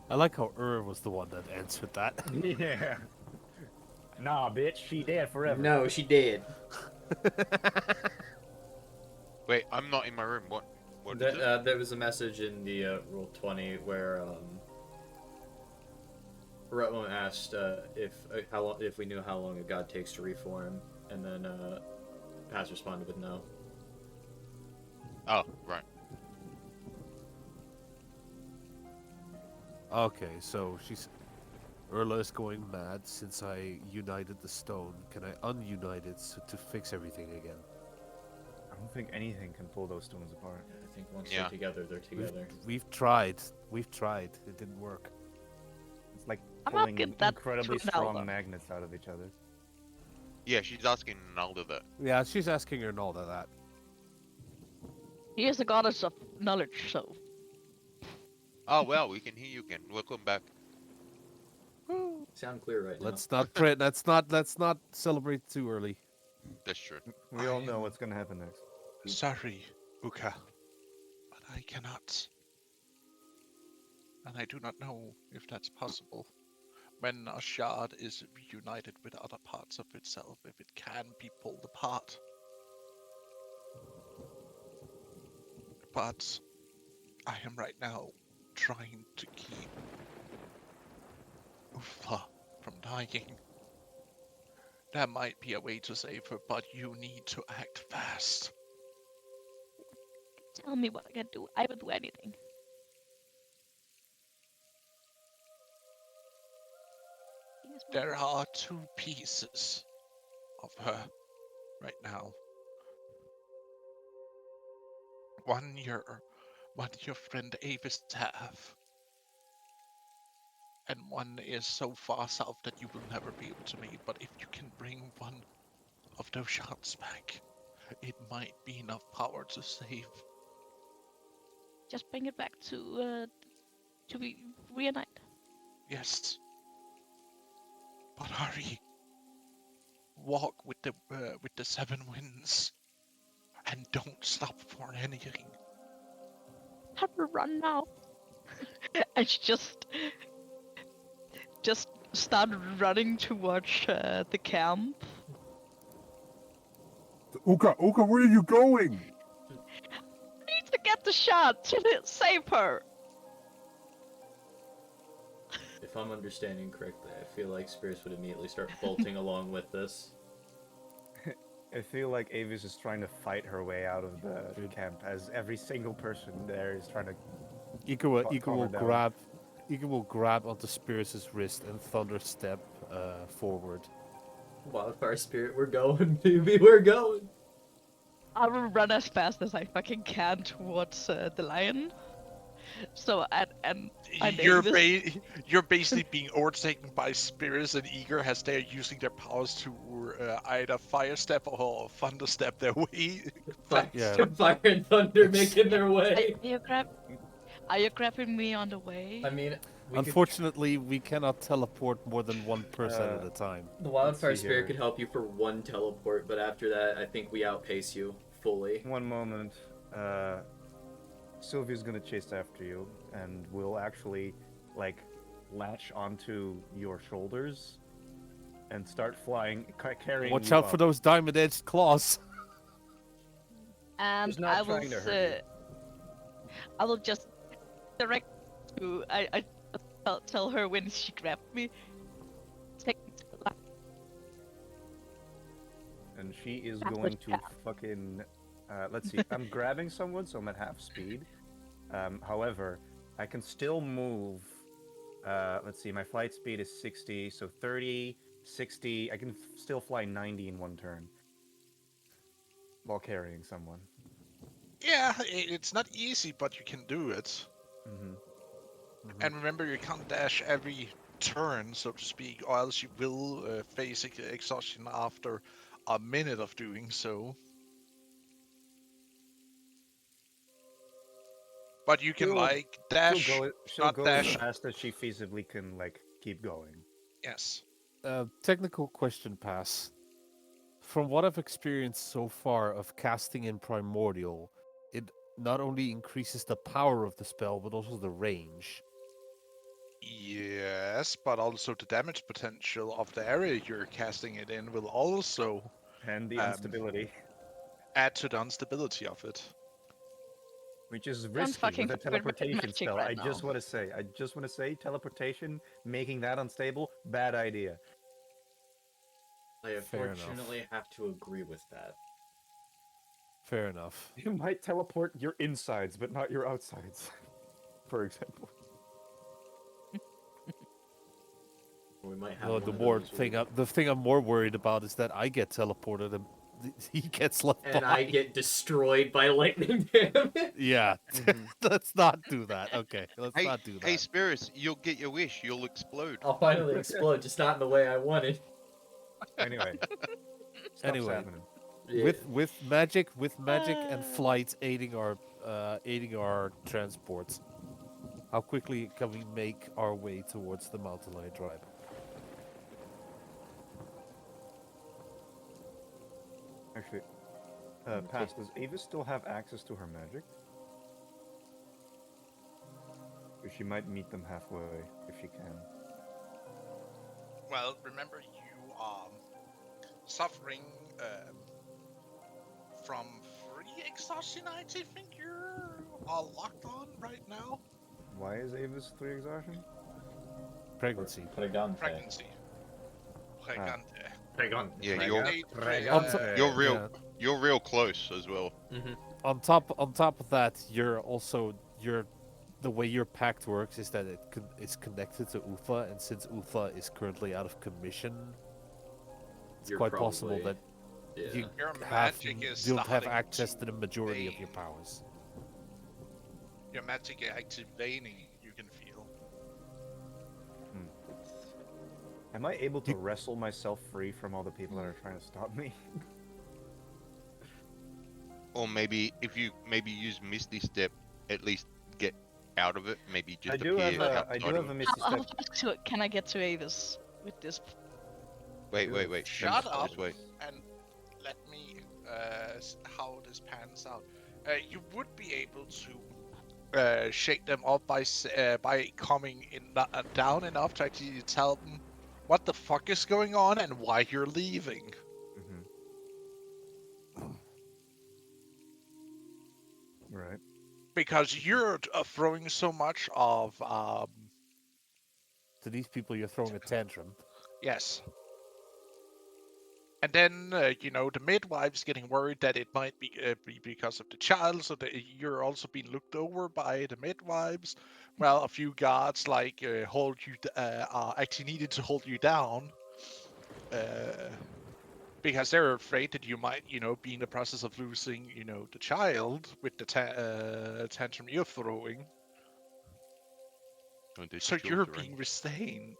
I like how was the one that answered that. Yeah. Nah, bitch, she dead forever. No, she did. Wait, I'm not in my room. What is it? There was a message in the Rule 20 where Rutland asked if we knew how long a god takes to reform, and then Paz responded with no. Oh, right. Okay, so Urla is going mad since I united the stone. Can I ununite it to fix everything again? I don't think anything can pull those stones apart. I think once Yeah. they're together, they're together. We've tried. We've tried. It didn't work. It's like I'm pulling asking that incredibly to strong Ronaldo. magnets out of each other. Yeah, she's asking Ronaldo that. Yeah, she's asking Ronaldo that. He is a goddess of knowledge, so Oh well, we can hear you again. Welcome back. Sound clear right now. Let's not pray. Let's not celebrate too early. That's true. We all I know am what's gonna happen next. sorry, Uka, but I cannot. And I do not know if that's possible. When a shard is reunited with other parts of itself, if it can be pulled apart. But I am right now trying to keep Ufa from dying. There might be a way to save her, but you need to act fast. tell me what I can do. I will do anything. There are two pieces of her right now. One your friend Avis have, and one is so far south that you will never be able to meet. But if you can bring one of those shards back, it might be enough power to save. Just bring it back to be reunited. Yes, but hurry. Walk with the seven winds, and don't stop for anything. Have her run now. And she just started running towards the camp. Uka, where are you going? I need to get the shot to save her. If I'm understanding correctly, I feel like spirits would immediately start bolting along with this. I feel like Avis is trying to fight her way out of the camp, as every single person there is trying to. Ika will, Calm her down. Ika will grab onto Spirits' wrist and thunder step forward. Wildfire spirit, we're going, baby, we're going. I will run as fast as I fucking can towards the lion. So and You're Avis. you're basically being overtaken by spirits, and Eager has they're using their powers to either fire step or thunder step their way. Fire, Yeah. fire and thunder It's- making their way. Are you grabbing me on the way? I mean, we could. Unfortunately, we cannot teleport more than one person at a time. The Let's wildfire see spirit here. could help you for one teleport, but after that, I think we outpace you fully. One moment. Sylvia's gonna chase after you, and will actually, like, latch onto your shoulders and start flying, carrying Watch you out for up. those diamond-edged claws. And She's not I will trying to hurt I will just direct to tell her when she grabbed me. Take And she is That going was to bad. fucking. Let's see. I'm grabbing someone, so I'm at half speed. However, I can still move. Let's see. My flight speed is 60, so 30, 60. I can still fly 90 in one turn while carrying someone. Yeah, it's not easy, but you can do it. Mm-hmm. And remember, you can't dash every turn, so to speak, or else you will face exhaustion after a minute of doing so. But you can like dash, She'll not go dash. as fast as she feasibly can, like, keep going. Yes. Technical question pass. From what I've experienced so far of casting in Primordial, it not only increases the power of the spell, but also the range. Yes, but also the damage potential of the area you're casting it in will also And the Um, instability, add to the instability of it. which is Don't risky fucking with a fuck with teleportation magic spell. right I just now. want to say, teleportation, making that unstable, bad idea. I Fair enough. unfortunately have to agree with that. Fair enough. You might teleport your insides, but not your outsides, for example. We might have Well, one the of more those thing, where- the thing I'm more worried about is that I get teleported and he gets left and behind. I get destroyed by lightning damage. Yeah, Mhm. let's not do that. Okay, let's Hey, not do that. hey, spirits, you'll get your wish. You'll explode. I'll finally explode, just not in the way I wanted. Anyway, stuff's Anyway, happening. Yeah. with magic and flight aiding our transports, how quickly can we make our way towards the Mountain Lion tribe? Actually, Okay. Pass, does Ava still have access to her magic? Or she might meet them halfway, if she can. Well, remember you are suffering from 3 exhaustion. I think you are locked on right now. Why is Ava's 3 exhaustion? Pregnancy. Pregante. Pregnancy. Pregante. Yeah, you're real close as well. Mm-hmm. On top of that, the way your pact works is that it's connected to Uthla, and since Uthla is currently out of commission, it's You're quite possible that Yeah. you Your have magic is you'll have starting access to to the majority of your wane. powers. Your magic is active waning, you can feel. Am I able to wrestle myself free from all the people that are trying to stop me? Or maybe if you use Misty Step, at least get out of it. Maybe just I do appear have outside a of it. Misty How Step. fast can I get to Avis with this? Wait. Shut up Just wait. and let me how this pans out. You would be able to shake them up by coming in down enough to actually tell them what the fuck is going on and why you're leaving. Right. Because you're throwing so much of To these people, you're throwing a tantrum. yes. And then, the midwife's getting worried that it might be because of the child, so that you're also being looked over by the midwives. Well, a few guards, hold you, actually needed to hold you down. because they're afraid that you might, be in the process of losing, the child with the tantrum you're throwing. Or the So you're children. being restrained.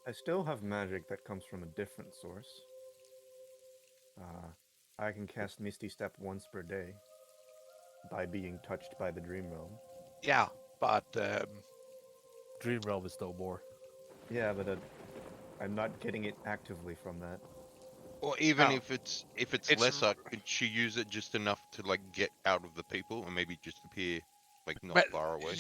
I still have magic that comes from a different source. I can cast Misty Step once per day by being touched by the Dream Realm. Yeah, but Dream Realm is no more. Yeah, but I'm not getting it actively from that. Or even No. if it's It's lesser, could she use it just enough to like get out of the people and maybe just appear like not but far away?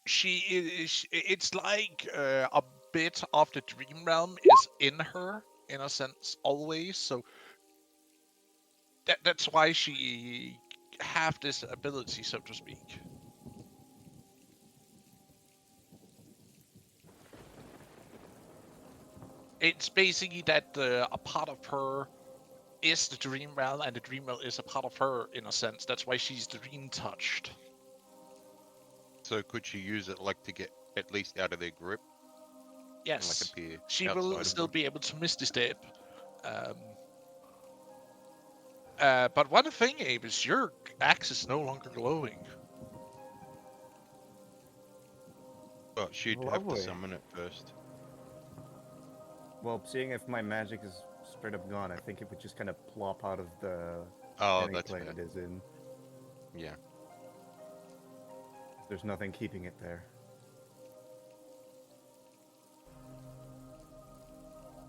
she is. It's like a bit of the dream realm is in her, in a sense, always. So that's why she have this ability, so to speak. It's basically that a part of her is the dream realm, and the dream realm is a part of her in a sense. That's why she's dream touched. So could she use it like to get at least out of their grip and like Yes, appear she will outside of still them? be able to misty step. But one thing, Abe, is your axe is no longer glowing. Well, she'd have to Lovely. summon it first. Well, seeing if my magic is straight up gone, I think it would just kind of plop out of the Oh, enemy that's plane fair. it is in. Yeah. There's nothing keeping it there.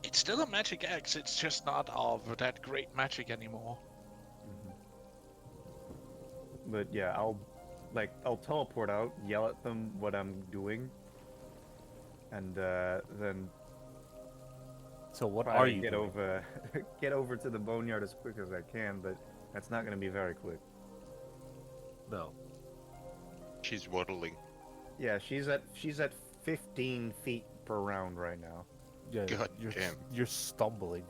It's still a magic axe, it's just not of that great magic anymore. Mm-hmm. But yeah, I'll teleport out, yell at them what I'm doing, and then So what try are to you get doing? over get over to the boneyard as quick as I can. But that's not going to be very quick. No. She's waddling. Yeah, she's at 15 feet per round right now. Yeah, God you're damn. you're stumbling.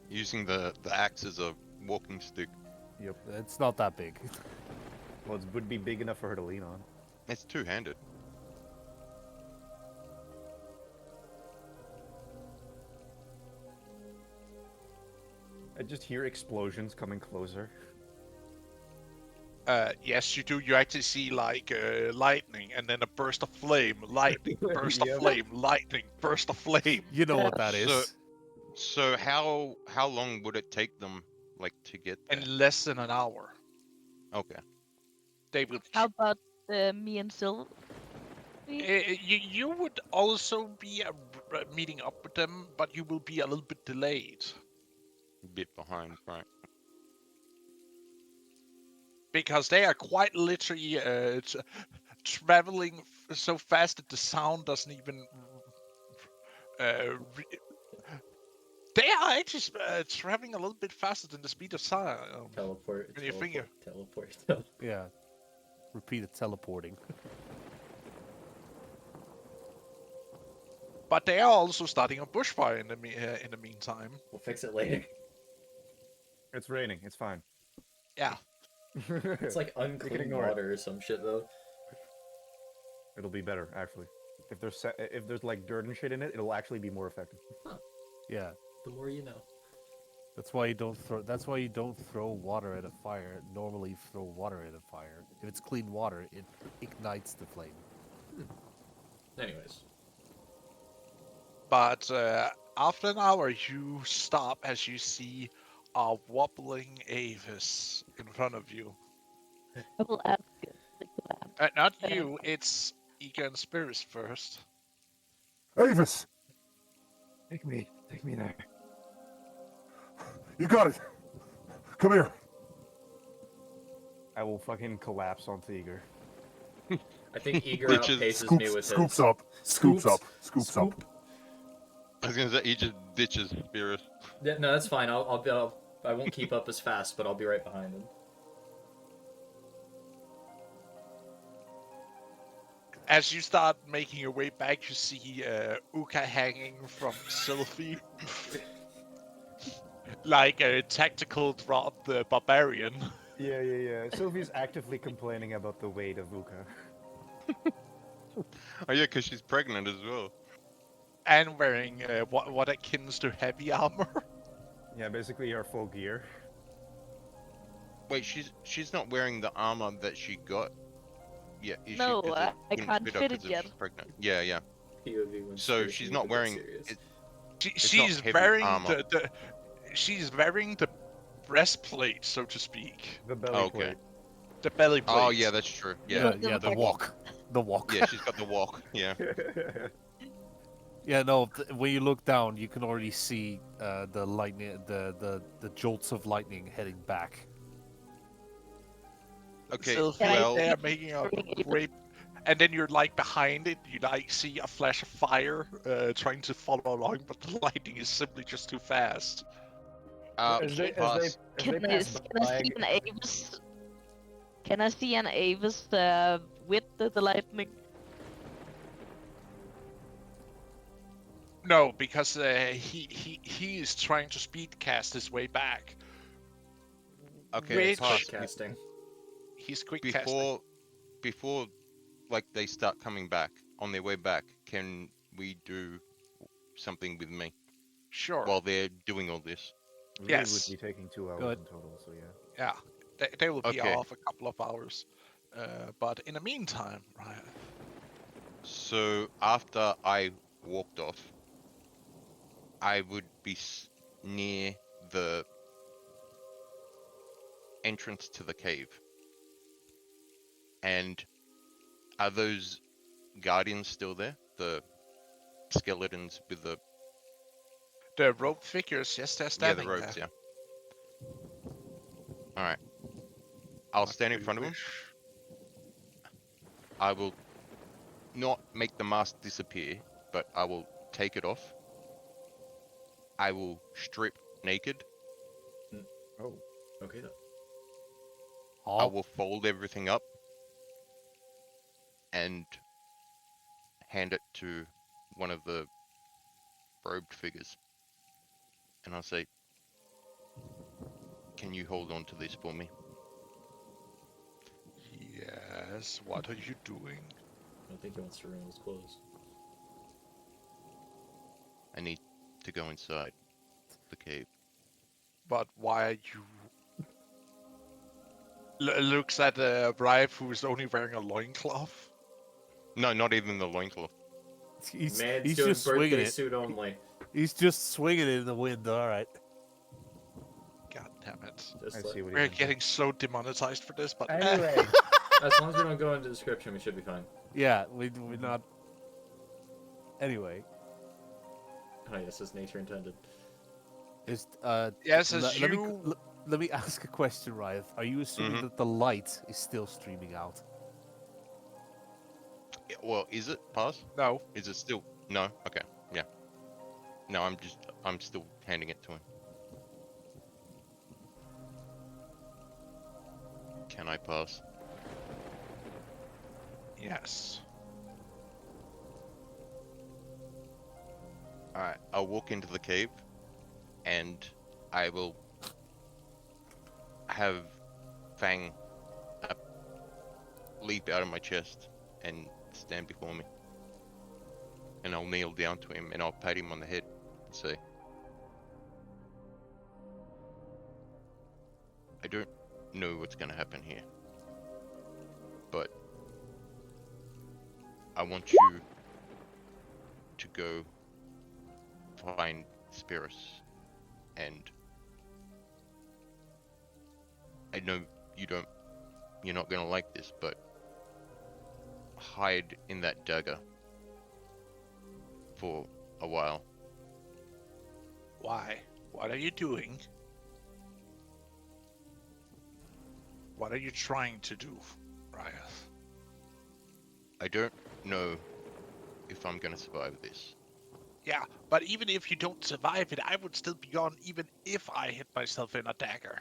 Using the axe as a walking stick. Yep. It's not that big. Well, it would be big enough for her to lean on. It's two-handed. I just hear explosions coming closer. Yes, you do. You actually see like lightning, and then a burst of flame, lightning, burst of Yep. flame, lightning, burst of flame. You know what that is. So how long would it take them like to get there? In less than an hour, Okay. they will. How about me and Sylvie? You would also be meeting up with them, but you will be a little bit delayed. A bit behind, right? Because they are quite literally traveling so fast that the sound doesn't even. They are actually traveling a little bit faster than the speed of sound. Teleport, When you finger. teleport. Yeah. Repeated teleporting. But they are also starting a bushfire in the meantime. We'll fix it later. It's raining. It's fine. Yeah. It's like unclean ignore it. water or some shit though. It'll be better actually. If there's like dirt and shit in it, it'll actually be more effective. Yeah. The more you know. That's why you don't throw water at a fire. Normally you throw water at a fire. If it's clean water, it ignites the flame. Anyways. But after an hour, you stop as you see a wobbling Avis in front of you. I will ask the lab. Not you, it's Ika and Spirits first. Avis, Take me there. you got it. Come here. I will fucking collapse onto Eager. I think Eager Ditches, outpaces me with Scoops his... up. Scoops Scoops. up. Scoops up. I was gonna say he just ditches Spirit. Yeah, no, that's fine. I won't keep up as fast, but I'll be right behind him. As you start making your way back, you see Uka hanging from Sylvie. Like a tactical drop the barbarian. Yeah. Sylvie's actively complaining about the weight of Uka. Oh yeah, because she's pregnant as well. And wearing what akins to heavy armor. Yeah, basically our full gear. Wait, she's not wearing the armor that she got. Yeah, is she? No, Because it I wouldn't can't fit her fit because it yet. she's pregnant. Yeah, yeah. POV when So spirits she's need to not get wearing serious. it. She's not heavy wearing armor. she's wearing the breastplate, so to speak. The belly Oh, okay. plate. The belly plate. Oh yeah, that's true. Yeah. Look yeah, at the that. walk. The walk. Yeah, she's got the walk. Yeah. Yeah, no. When you look down, you can already see the lightning, the jolts of lightning heading back. Okay. Sylphie Can I Well, there see making a during April? great, and then you're like behind it, you like see a flash of fire trying to follow along, but the lightning is simply just too fast. As they pass. Can I, pass can I by, see an Avis? Can I see an Avis with the lightning? No, because he is trying to speed cast his way back. Okay, Which pass. Casting. he's quick casting. Before like they start coming back on their way back, can we do something with me Sure. while they're doing all this? we Yes. would be taking 2 hours Good. in total, so yeah. Yeah, they will be Okay. off a couple of hours. But in the meantime, right? So after I walked off, I would be near the entrance to the cave. And are those guardians still there? The skeletons with the The rope figures, yes, they're the standing ropes, there. yeah. All right. I'll stand in front of them. Wish. I will not make the mask disappear, but I will take it off. I will strip naked. Oh. Okay then. I Oh, will fold everything up and hand it to one of the robed figures. And I'll say, can you hold on to this for me? Yes, what are you doing? I don't think he wants to ruin his clothes. I need to go inside the cave. But why are you... looks at Bribe, who is only wearing a loincloth. No, not even the loincloth. he's Man's he's doing just swinging birthday it. suit only. He's just swinging it in the wind. All right. God damn it. Just I like, see what We're he's getting so demonetized for this, but... Anyway, as long as we don't go into description, we should be fine. Yeah, we're not. Anyway, Oh yes, as nature intended. is Yes, as let me you... let me ask a question, Ryeth. Are you assuming Mhm. that the light is still streaming out? Well, is it pass? No. Is it still? No. Okay. Yeah. No, I'm still handing it to him. Can I pass? Yes. Alright, I'll walk into the cave and I will have Fang leap out of my chest and stand before me. And I'll kneel down to him and I'll pat him on the head and say, I don't know what's going to happen here, but I want you to go find Spirus, and I know you're not gonna like this, but hide in that dagger for a while. Why? What are you doing? What are you trying to do, Ryeth? I don't know if I'm gonna survive this. Yeah, but even if you don't survive it, I would still be gone even if I hit myself in a dagger.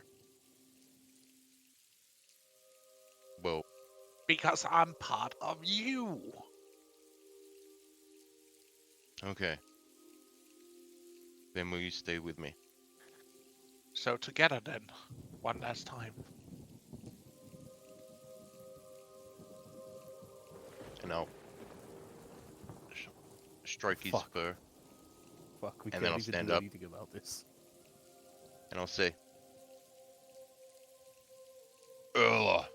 Well, Because I'm part of you. okay. Then will you stay with me? So together then, one last time. And I'll stroke his Fuck. fur, Fuck, we And then can't I'll even stand do up. anything about this. and I'll say, Erla,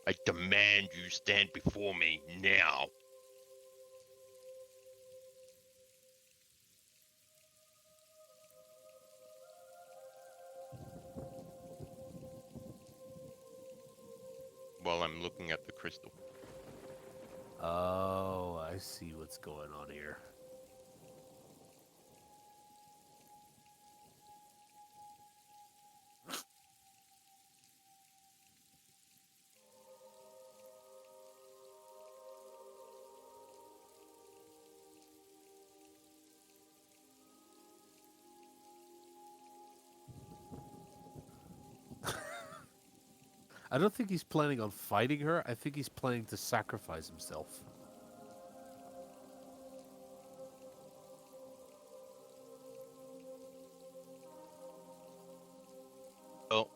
I demand you stand before me now. While I'm looking at the crystal. Oh, I see what's going on here. I don't think he's planning on fighting her. I think he's planning to sacrifice himself. Well,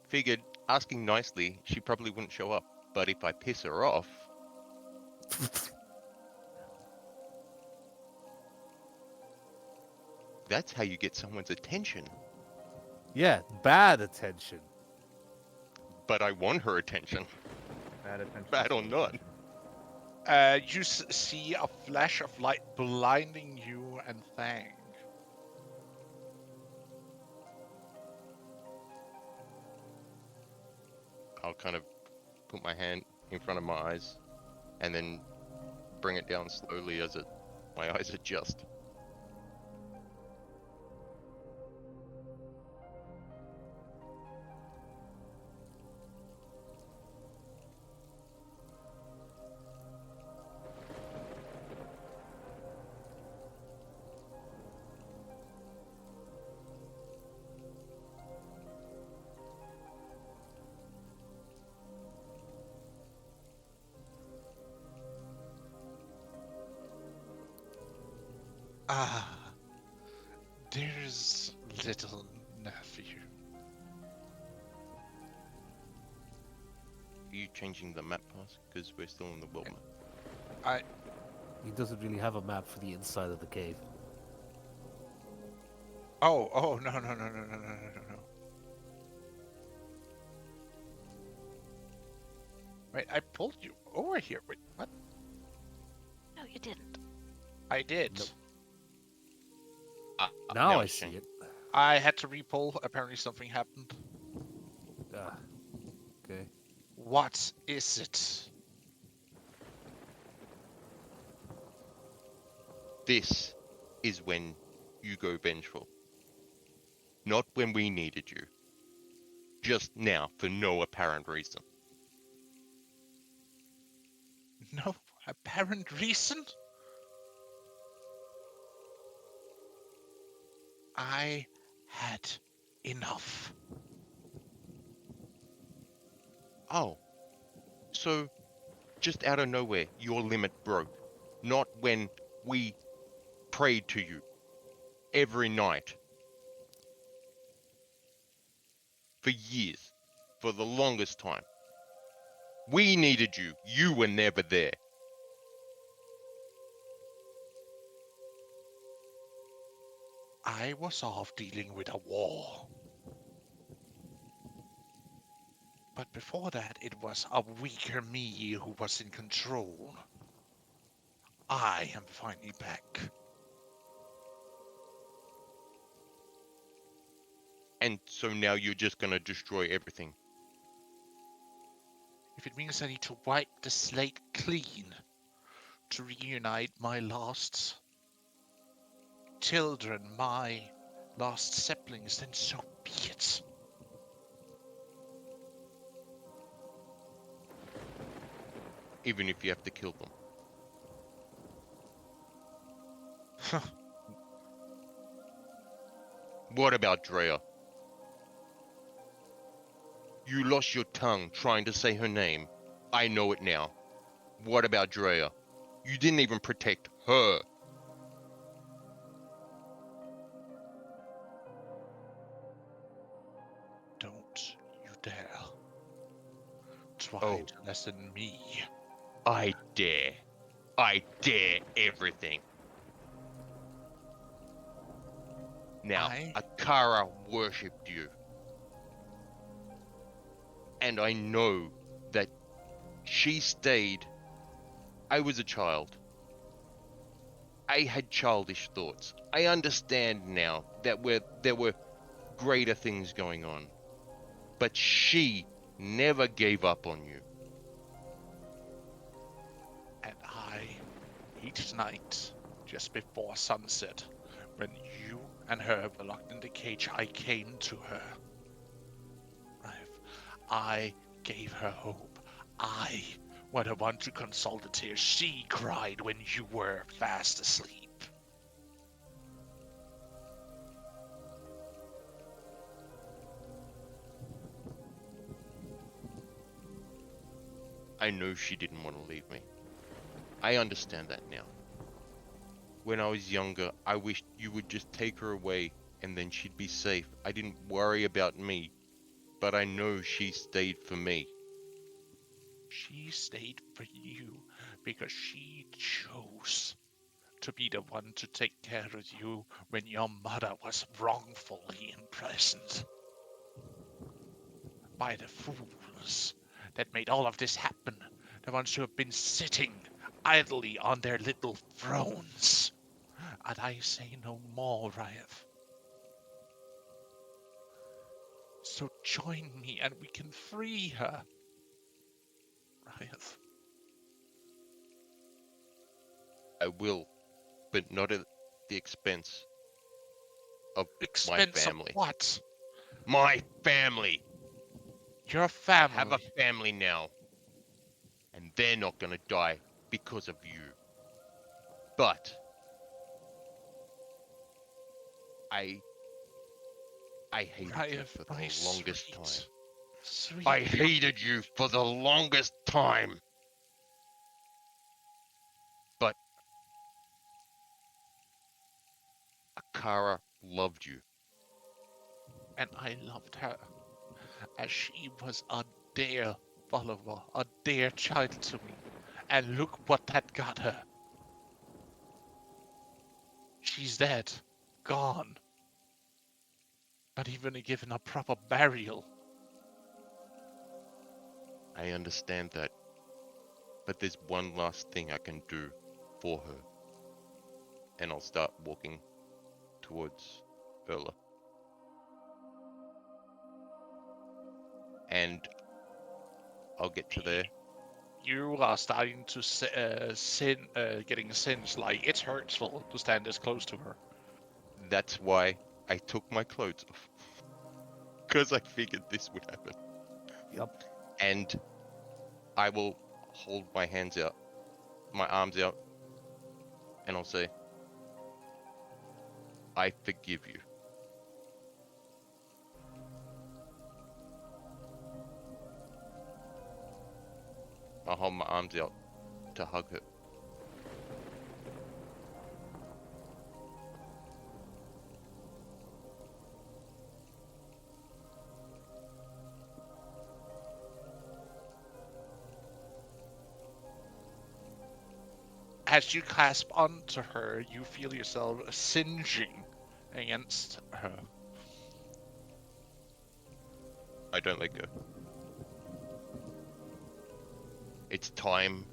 figured asking nicely, she probably wouldn't show up. But if I piss her off, that's how you get someone's attention. Yeah, bad attention. But I want her attention. Bad attention. Bad or not. You see a flash of light blinding you and Thang. I'll kind of put my hand in front of my eyes and then bring it down slowly as my eyes adjust. Ah, dear's little nephew. Are you changing the map pass? Because we're still in the world map. He doesn't really have a map for the inside of the cave. Oh, no. Wait, I pulled you over here. Wait, what? No, you didn't. I did. Nope. Now Now I it's see changed. it. I had to repull. Apparently something happened. Ah, okay. What is it? This is when you go vengeful. Not when we needed you. Just now, for no apparent reason. No apparent reason? I had enough. Oh, so just out of nowhere, your limit broke. Not when we prayed to you every night. For years. For the longest time. We needed you. You were never there. I was off dealing with a war. But before that, it was a weaker me who was in control. I am finally back. And so now you're just gonna destroy everything. If it means I need to wipe the slate clean to reunite my lost children, my lost siblings, then so be it. Even if you have to kill them. What about Drea? You lost your tongue trying to say her name. I know it now. What about Drea? You didn't even protect her. Don't you dare try Oh. to lessen me. I dare. I dare everything. Now, Akara worshipped you. And I know that she stayed. I was a child. I had childish thoughts. I understand now that there were greater things going on. But she never gave up on you. And each night, just before sunset, when you and her were locked in the cage, I came to her. I gave her hope. I were the one to console the tears she cried when you were fast asleep. I know she didn't want to leave me. I understand that now. When I was younger, I wished you would just take her away and then she'd be safe. I didn't worry about me, but I know she stayed for me. She stayed for you because she chose to be the one to take care of you when your mother was wrongfully imprisoned by the fools that made all of this happen, the ones who have been sitting idly on their little thrones. And I say no more, Ryeth. So join me and we can free her. Ryeth. I will, but not at the expense of my Expense of family. what? My family! Your I family. have a family now, and they're not gonna die because of you. But I hated you Ryeth, for my the longest time. sweet. I hated you for the longest time. But Akara loved you. And I loved her as she was a dear follower, a dear child to me. And look what that got her. She's dead. Gone. Not even given a proper burial. I understand that. But there's one last thing I can do for her. And I'll start walking towards Erla. And I'll get to there. You are starting to getting singed. Like, it's hurtful to stand this close to her. That's why I took my clothes off. Because I figured this would happen. Yep. And I will hold my hands out, my arms out, and I'll say, I forgive you. I'll hold my arms out to hug her. As you clasp onto her, you feel yourself singeing against her. I don't let go. It's time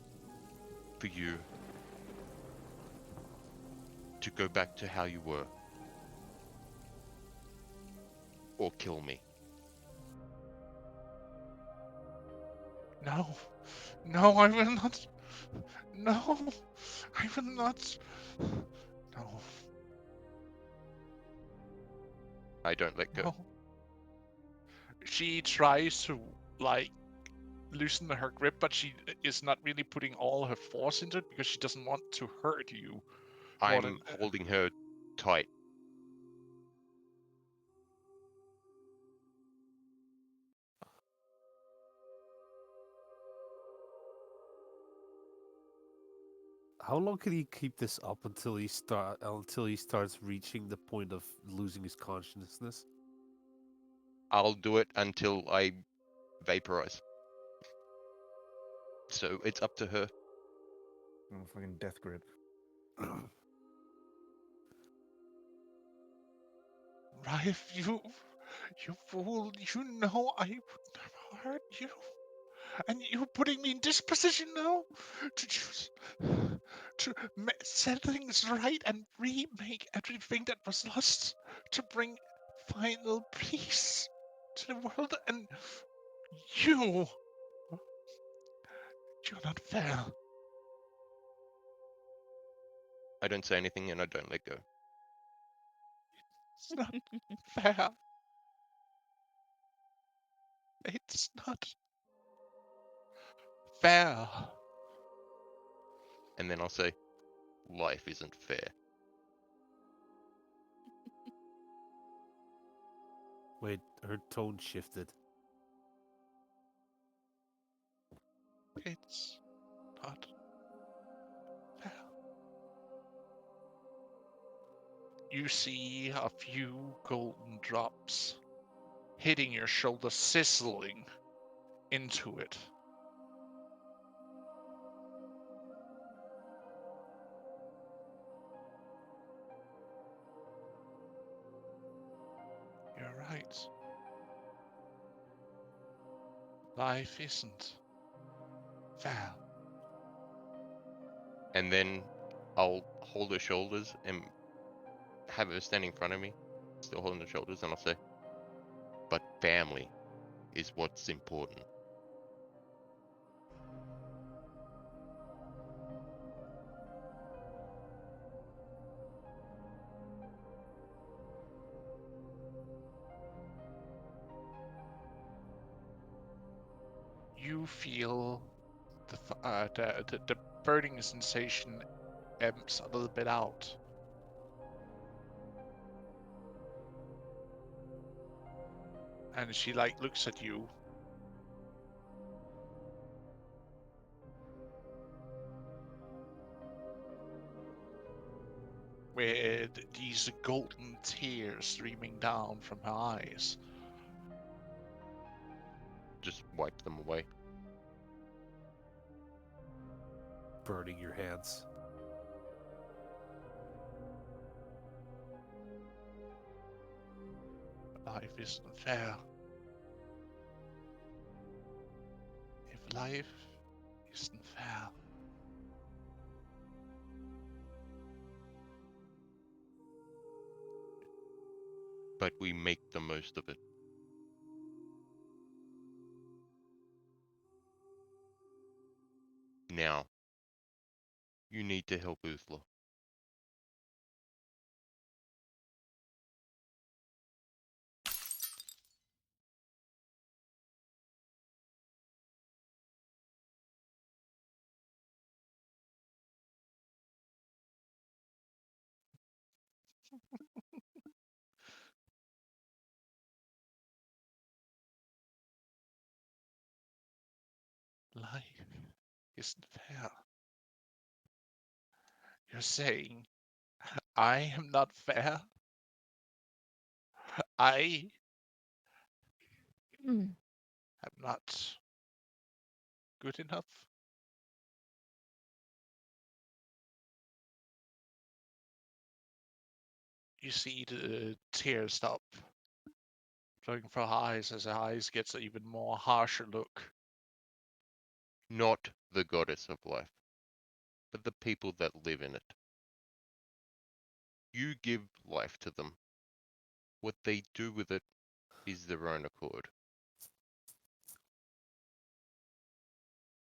for you to go back to how you were. Or kill me. No. No, I will not. No. I will not. No. I don't let go. No. She tries to, like, loosen her grip, but she is not really putting all her force into it because she doesn't want to hurt you. I'm holding her tight. How long can he keep this up until he starts reaching the point of losing his consciousness? I'll do it until I vaporize. So it's up to her. fucking death grip. Rife, you fool, you know I would never hurt you. And you putting me in this position now to choose to set things right and remake everything that was lost to bring final peace to the world. And you, you're not fair. I don't say anything and I don't let go. It's not fair. It's not fair. And then I'll say, life isn't fair. Wait, her tone shifted. It's not fair. You see a few golden drops hitting your shoulder, sizzling into it. You're right. Life isn't fair. And then I'll hold her shoulders and have her standing in front of me, still holding her shoulders, and I'll say, but family is what's important. You feel the burning sensation empts a little bit out. And she like looks at you. With these golden tears streaming down from her eyes. Just wipe them away. Burning your hands. Life isn't fair. If life isn't fair, But we make the most of it. Now, you need to help Uthla. life isn't fair. You're saying I am not fair? I Mm. am not good enough? You see the tears stop flowing from her eyes as her eyes gets an even more harsher look. Not the goddess of life, but the people that live in it. You give life to them. What they do with it is their own accord.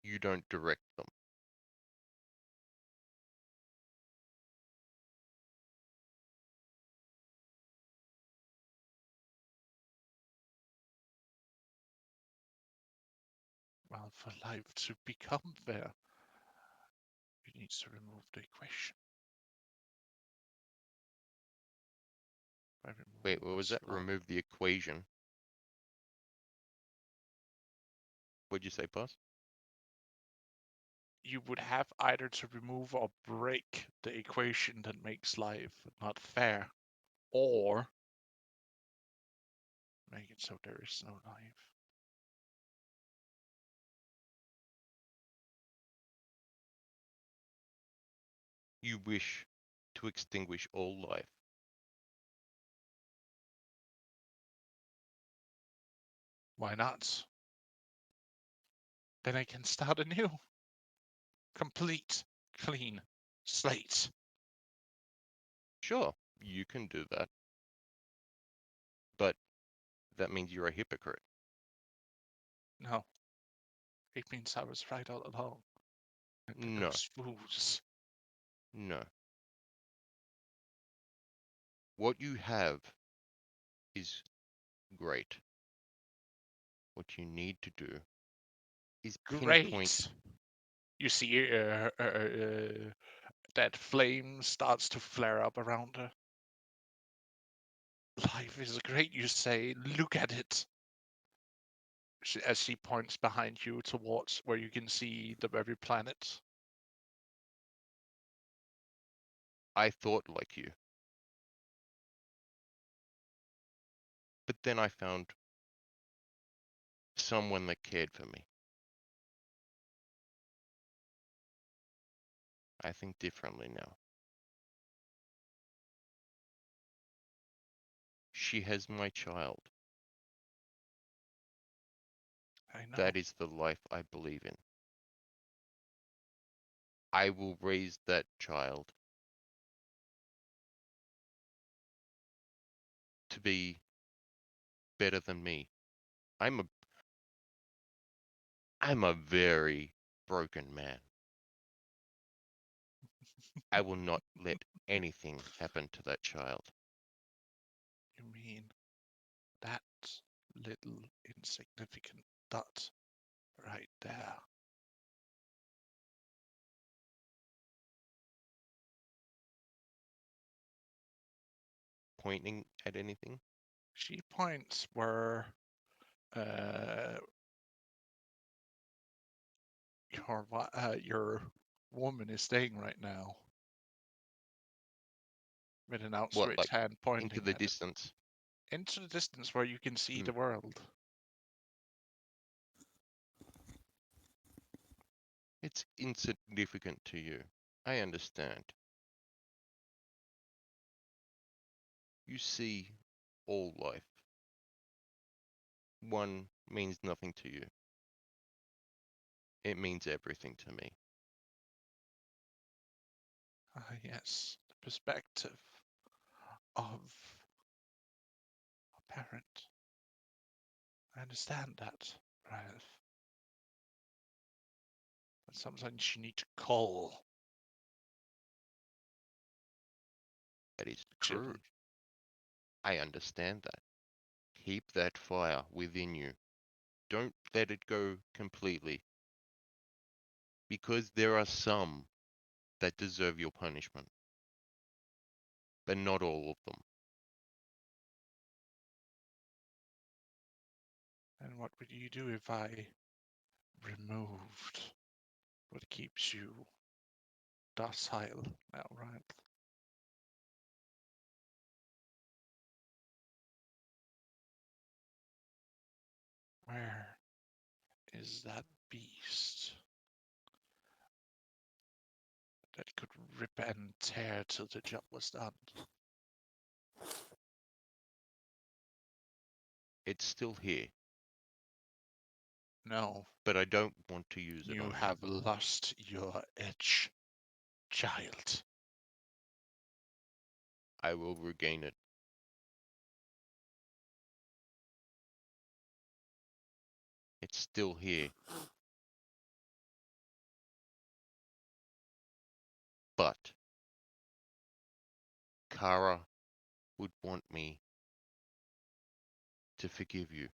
You don't direct them. Well, for life to become fair, you need to remove the equation. By Wait, removing what was what's that? not. Remove the equation. What'd you say, boss? You would have either to remove or break the equation that makes life not fair, or make it so there is no life. You wish to extinguish all life. Why not? Then I can start anew. Complete, clean slate. Sure, you can do that. But that means you're a hypocrite. No. It means I was right all along. And No, those fools. no. What you have is great. What you need to do is pinpoint. Great. You see that flame starts to flare up around her. Life is great, you say. Look at it. As she points behind you towards where you can see the very planet. I thought like you. But then I found someone that cared for me. I think differently now. She has my child. I know. That is the life I believe in. I will raise that child to be better than me. I'm a I'm a very broken man. I will not let anything happen to that child. You mean that little insignificant dot right there? Pointing at anything? She points where your woman is staying right now, with an What, outstretched like hand into pointing the at it. distance? Into the distance where you can see Hmm. the world. It's insignificant to you. I understand. You see all life. One means nothing to you. It means everything to me. Ah, yes, the perspective of a parent. I understand that, Ralph. But sometimes you need to call That is the true. children. I understand that. Keep that fire within you. Don't let it go completely. Because there are some that deserve your punishment. But not all of them. And what would you do if I removed what keeps you docile now, Ralph? Where is that beast that could rip and tear till the job was done? It's still here. No, But I don't want to use it you on you. have lost your edge, child. I will regain it. It's still here. But Kara would want me to forgive you.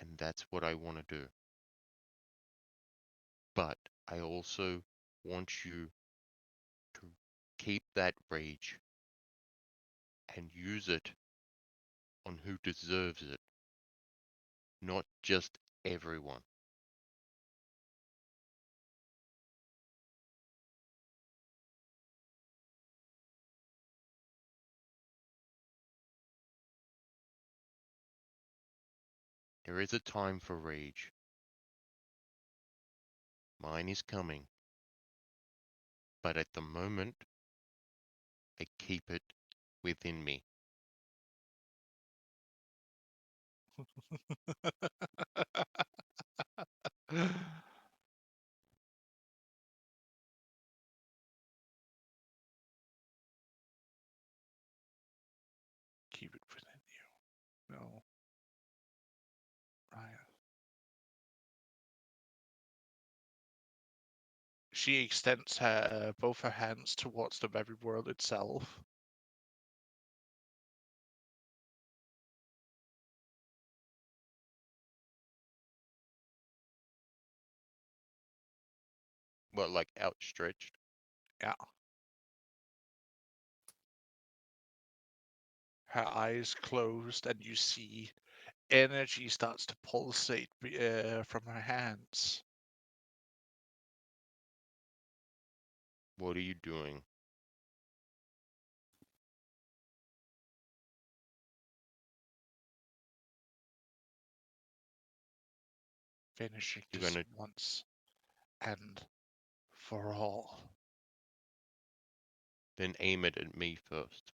And that's what I want to do. But I also want you to keep that rage and use it on who deserves it, not just everyone. There is a time for rage. Mine is coming. but at the moment, I keep it within me. Keep it within you. No. Ryan. She extends both her hands towards the very world itself. Well, like outstretched. Yeah. Her eyes closed, and you see energy starts to pulsate from her hands. What are you doing? Finishing You're this gonna once and for all. then aim it at me first.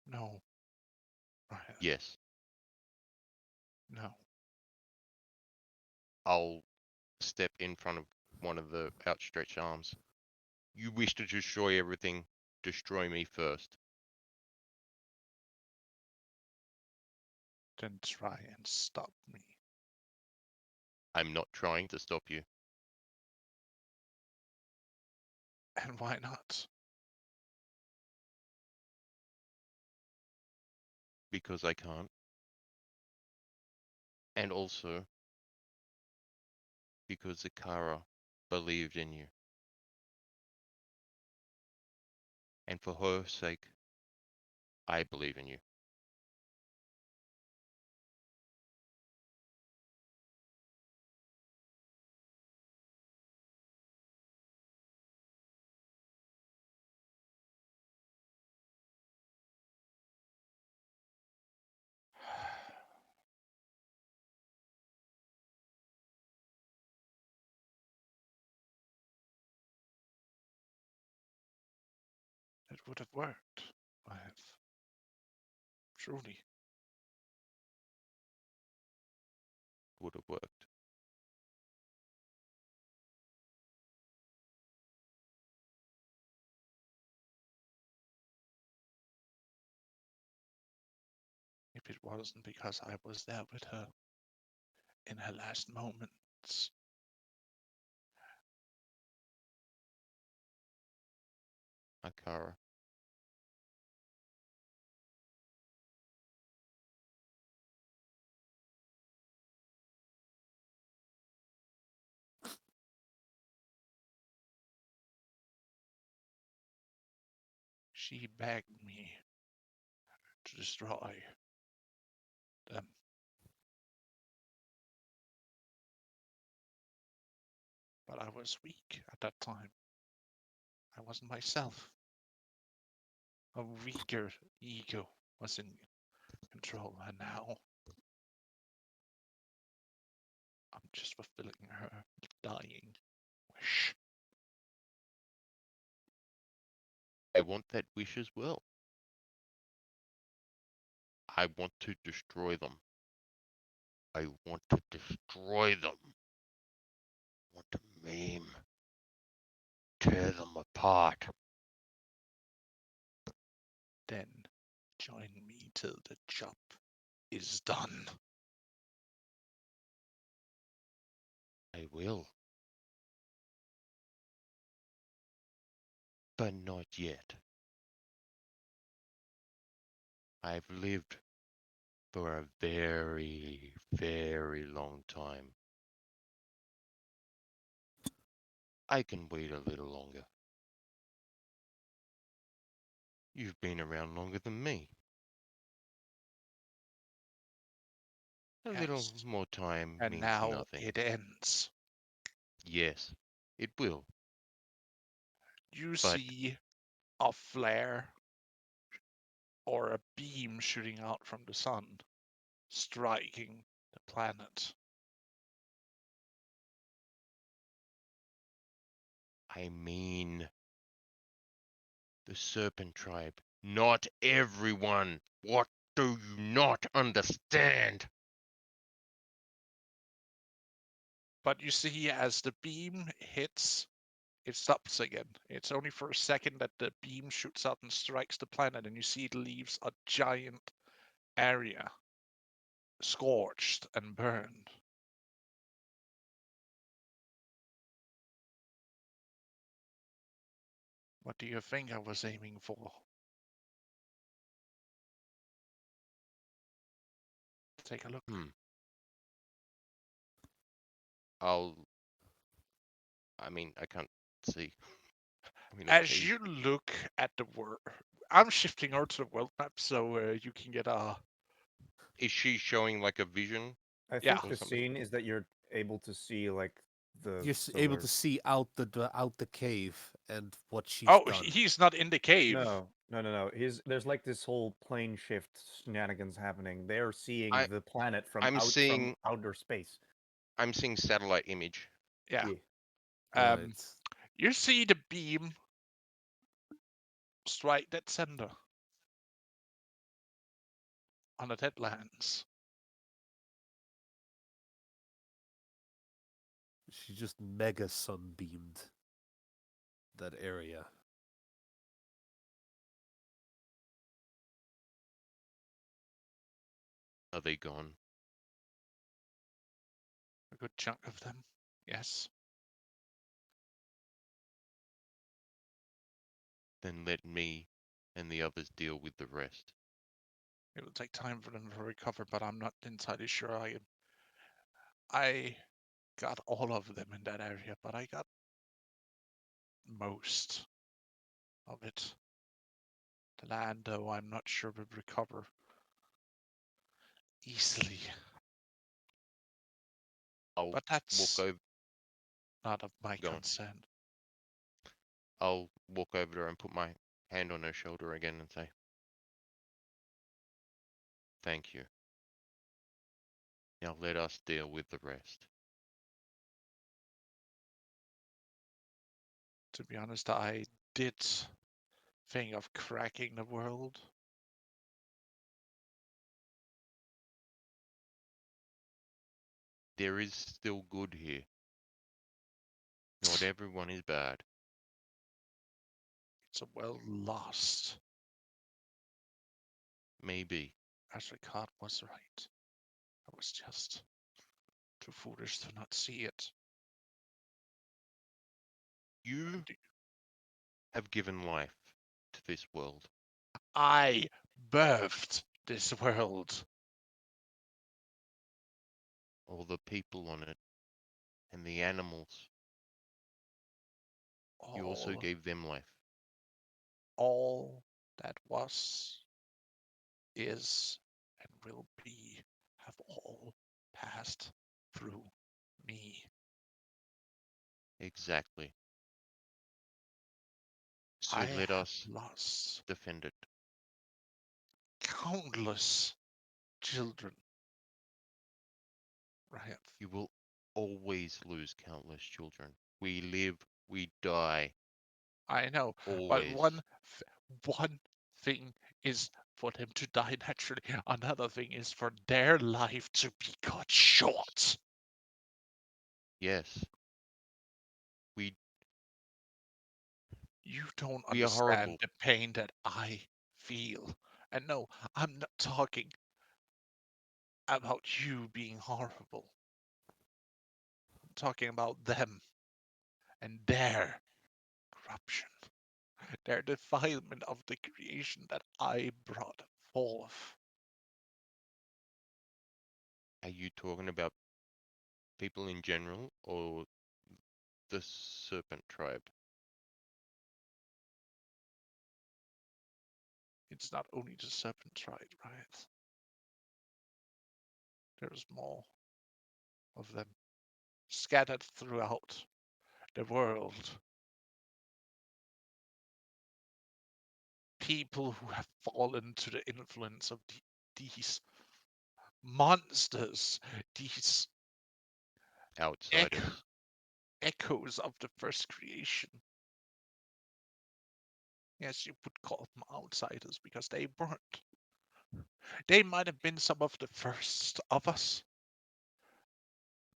No, Ryan. Yes. No. I'll step in front of one of the outstretched arms. You wish to destroy everything, destroy me first. Then try and stop me. I'm not trying to stop you. And why not? Because I can't. And also because Zakara believed in you. And for her sake, I believe in you. It would have worked. I have. Truly. Would have worked. If it wasn't because I was there with her in her last moments. Akara. She begged me to destroy them. But I was weak at that time. I wasn't myself. A weaker ego was in control, and now I'm just fulfilling her dying wish. I want that wish as well. I want to destroy them. I want to destroy them. I want to maim, tear them apart. Then join me till the job is done. I will. But not yet. I've lived for a very, very long time. I can wait a little longer. You've been around longer than me. A little Yes. more time And means now nothing. it ends. Yes, it will. You But see a flare or a beam shooting out from the sun, striking the planet. I mean the Serpent Tribe. Not everyone. What do you not understand? But you see, as the beam hits, it stops again. It's only for a second that the beam shoots out and strikes the planet, and you see it leaves a giant area scorched and burned. What do you think I was aiming for? Take a look. I mean, I can't see. I mean, As you look at the world, I'm shifting over to the world map so you can get a. Is she showing like a vision? I Yeah. think or the something? scene is that you're able to see like the You're able to solar. see out the cave and what she's Oh, done. he's not in the cave. No. There's like this whole plane shift shenanigans happening. They're seeing I- the planet from I'm from seeing outer space. I'm seeing satellite image. Yeah. Yeah. Um, Right. you see the beam strike that center on the Deadlands. She just mega sunbeamed that area. Are they gone? A good chunk of them. Yes. Then let me and the others deal with the rest. It will take time for them to recover, but I'm not entirely sure I got all of them in that area, but I got most of it. The land, though, I'm not sure will recover easily. I'll But walk that's over. not of my Go on. concern. I'll walk over to her and put my hand on her shoulder again and say, "Thank you. Now let us deal with the rest." To be honest, I did think of cracking the world. There is still good here. Not everyone is bad. It's a world lost. Maybe. As Ricard was right. I was just too foolish to not see it. You have given life to this world. I birthed this world. All the people on it and the animals. You also All, gave them life. all that was, is, and will be have all passed through me. Exactly. So I let have us lost defend it. countless children. Right. You will always lose countless children. We live, we die. I know, but Always. one thing is for them to die naturally. Another thing is for their life to be cut short. Yes. We You don't we are understand horrible. the pain that I feel. And no, I'm not talking about you being horrible. I'm talking about them and their corruption, their defilement of the creation that I brought forth. Are you talking about people in general or the serpent tribe? It's not only the serpent tribe, right? There's more of them scattered throughout the world. People who have fallen to the influence of these monsters, these Outsiders. echoes of the first creation. Yes, you would call them outsiders because they weren't. They might have been some of the first of us,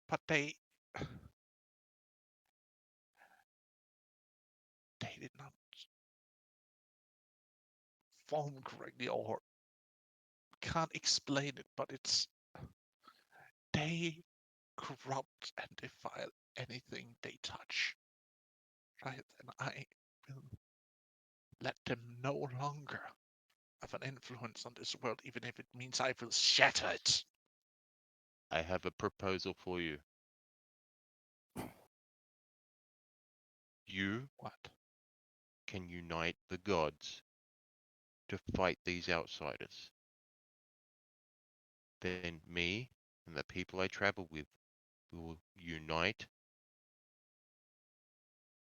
but they did not form correctly, or can't explain it, but it's they corrupt and defile anything they touch. Right? And I will let them no longer have an influence on this world, even if it means I will shatter it. I have a proposal for you. You What? can unite the gods to fight these outsiders. Then me and the people I travel with will unite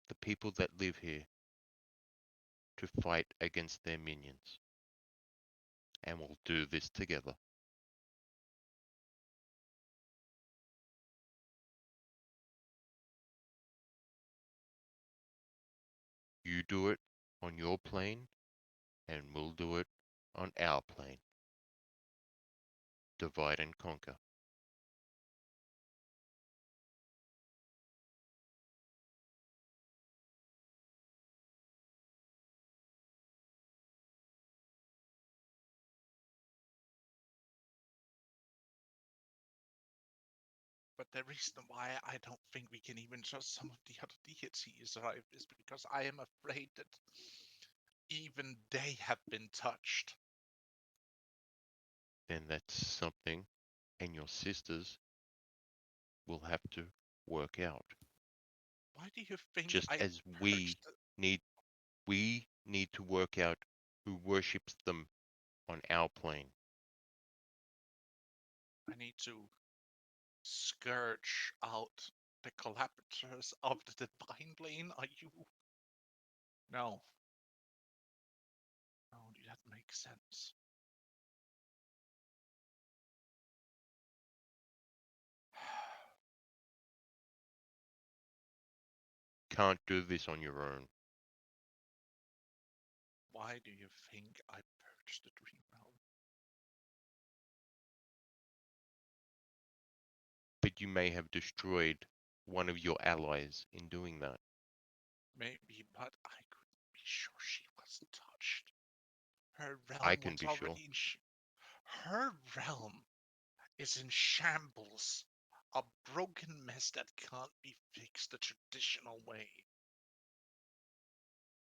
the people that live here to fight against their minions. And we'll do this together. You do it on your plane, and we'll do it on our plane. Divide and conquer. But the reason why I don't think we can even trust some of the other deities, right, is because I am afraid that even they have been touched. Then that's something, and your sisters will have to work out. Why do you think Just I as purged we need to work out who worships them on our plane. I need to scourge out the collaborators of the divine plane? Are you? No. No, that makes sense. Can't do this on your own. Why do you think I purged the dream realm? But you may have destroyed one of your allies in doing that. Maybe, but I couldn't be sure she wasn't touched. Her I realm can was be sure. already her realm is in shambles. A broken mess that can't be fixed the traditional way.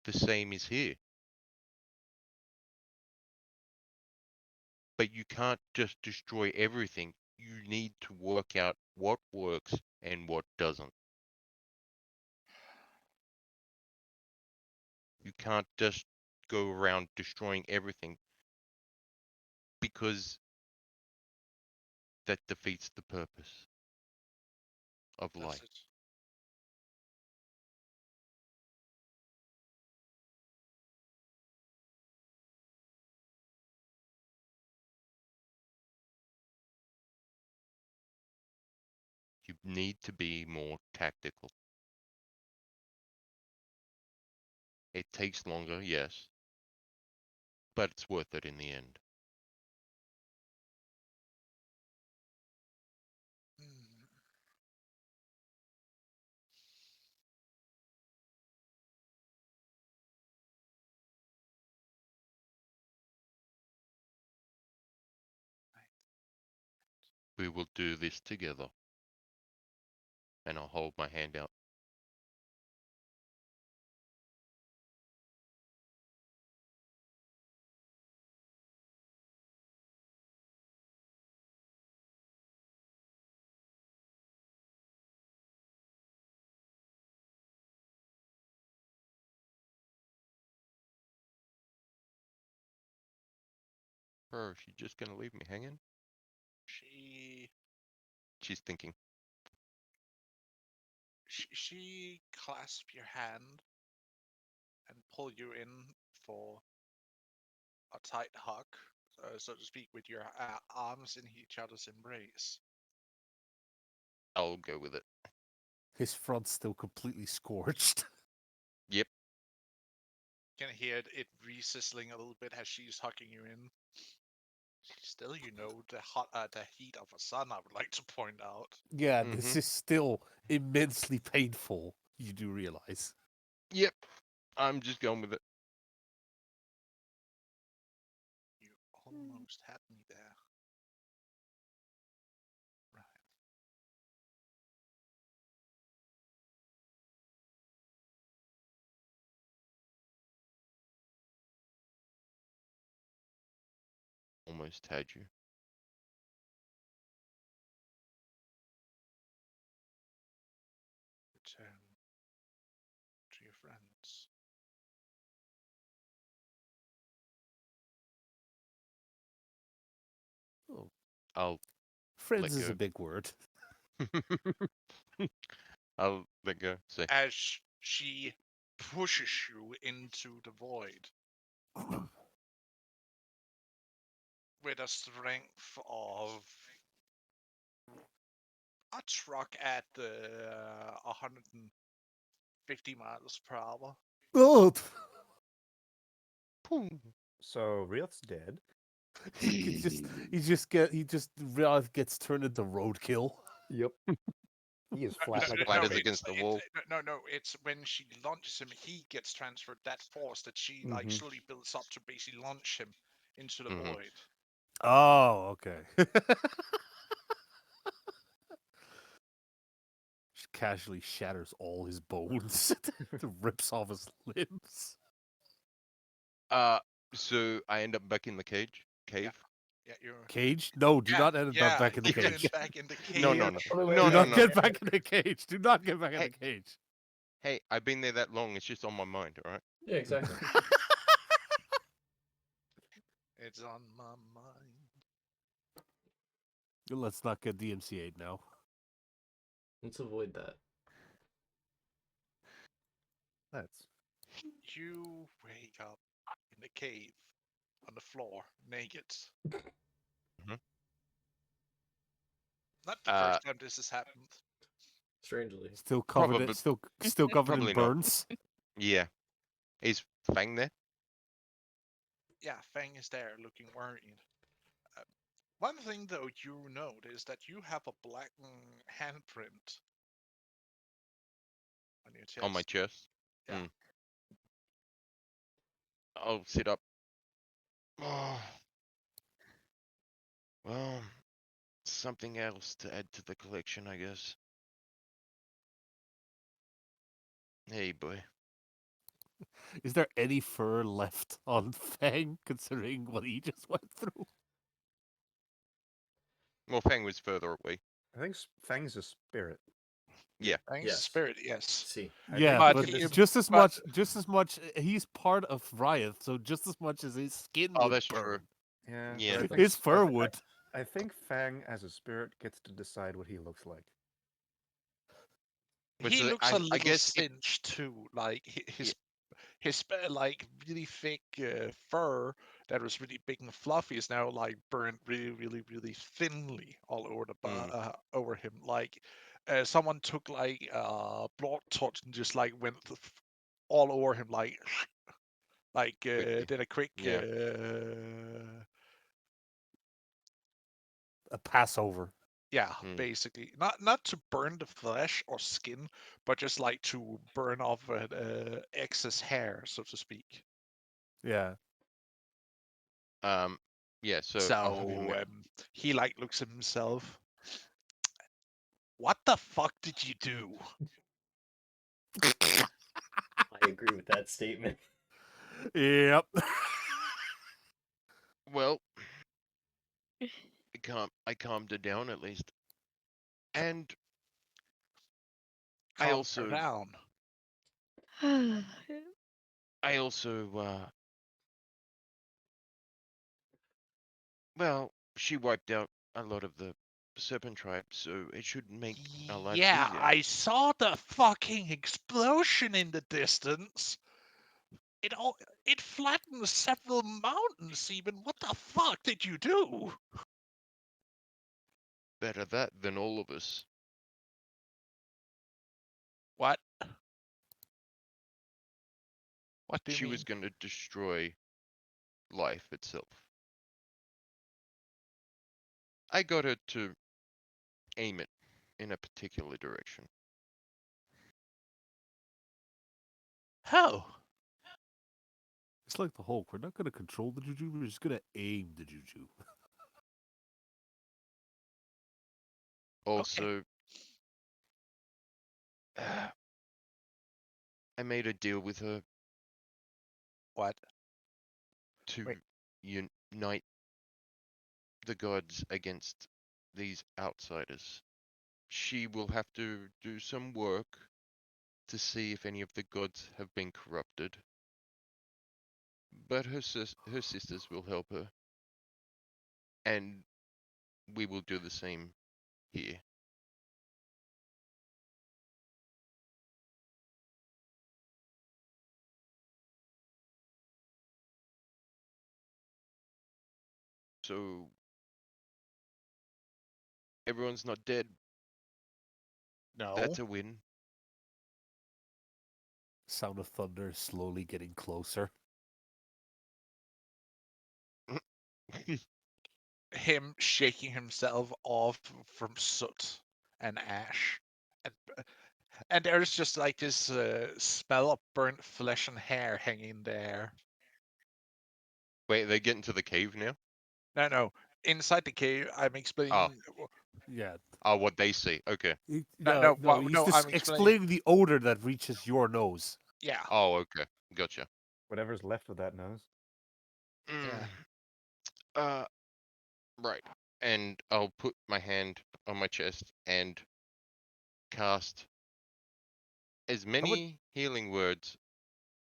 The same is here. But you can't just destroy everything. You need to work out what works and what doesn't. You can't just go around destroying everything because that defeats the purpose of Does life. it? You need to be more tactical. It takes longer, yes, but it's worth it in the end. Hmm. We will do this together. And I'll hold my hand out. Is she just gonna leave me hanging? She She's thinking. she clasp your hand and pull you in for a tight hug, so to speak, with your arms in each other's embrace. I'll go with it. His front's still completely scorched. Yep. You can hear it re-sizzling a little bit as she's hugging you in. Still, the heat of a sun, I would like to point out. Yeah, this is still immensely painful, you do realize. Yep. I'm just going with it. You almost had me there. Right. Almost had you. Return to your friends. Oh, I'll friends let is a go. big word. I'll let go. Say, As she pushes you into the void with a strength of a truck at 150 miles per hour. Oh, So Rioth's dead. he just Ralph gets turned into roadkill. Yep. He is flat like a Flat as pancake. against the wall. No, it's when she launches him, he gets transferred that force that she like Mhm. slowly builds up to basically launch him into the Mhm. void. Oh, okay. She casually shatters all his bones, rips off his limbs. So I end up back in the cave. Yeah, you're. Cage? No, do not end up back in the you cage. end back in the cage. No, no, no, Do not no. get back in the cage. Do not get back in Hey. the cage. Hey, I've been there that long. It's just on my mind, all right? Yeah, exactly. It's on my mind. Let's not get DMCA'd now. Let's avoid that. That's You wake up in the cave on the floor, naked. Mhm. Not the Uh, first time this has happened. Strangely. Still covered Probably- still covered in probably not. burns. Yeah. Is Fang there? Yeah, Fang is there looking worried. One thing though you note is that you have a black handprint on your chest. On my chest. Yeah. I'll sit up. Oh. Well, something else to add to the collection, I guess. Hey, boy. Is there any fur left on Fang, considering what he just went through? Well, Fang was further away. I think Fang's a spirit. Yeah. Fang's Yes. spirit, yes. See. I Yeah, think but he he- can just as but- much he's part of Riot, so just as much as his skin Oh, would that's true. burn. Yeah. Yeah. but I think, His fur would. I think Fang as a spirit gets to decide what he looks like. But he so looks I a little guess if- singed too. Like his like really thick fur that was really big and fluffy is now like burnt really thinly all over over him. Like someone took like blood torch and just like went all over him like Quickly. did a quick Yeah. A Passover. yeah, Mm. basically not to burn the flesh or skin, but just like to burn off excess hair, so to speak. Yeah. Yeah, so I'll have him. So he like looks at himself. What the fuck did you do? I agree with that statement. Yep. Well, I calmed her down at least. And I Calm also her down. I also well, she wiped out a lot of the serpent tribe, so it should make our lives Yeah, easier. I saw the fucking explosion in the distance. It flattened several mountains even. What the fuck did you do? Better that than all of us. What? What do you She mean? was going to destroy life itself. I got her to aim it in a particular direction. How? It's like the Hulk. We're not going to control the juju. We're just going to aim the juju. Also, I made a deal with her What? to Wait. unite the gods against these outsiders. She will have to do some work to see if any of the gods have been corrupted. But her sisters will help her. And we will do the same here. So everyone's not dead. No. That's a win. Sound of thunder is slowly getting closer. Him shaking himself off from soot and ash. And there's just like this smell of burnt flesh and hair hanging there. Wait, they get into the cave now? No. Inside the cave, I'm explaining. Yeah. Oh, what they see. Okay. No, He's no, just I'm explaining the odor that reaches your nose. Yeah. Oh, okay. Gotcha. Whatever's left of that nose. Yeah. Uh, right. And I'll put my hand on my chest and cast as many healing words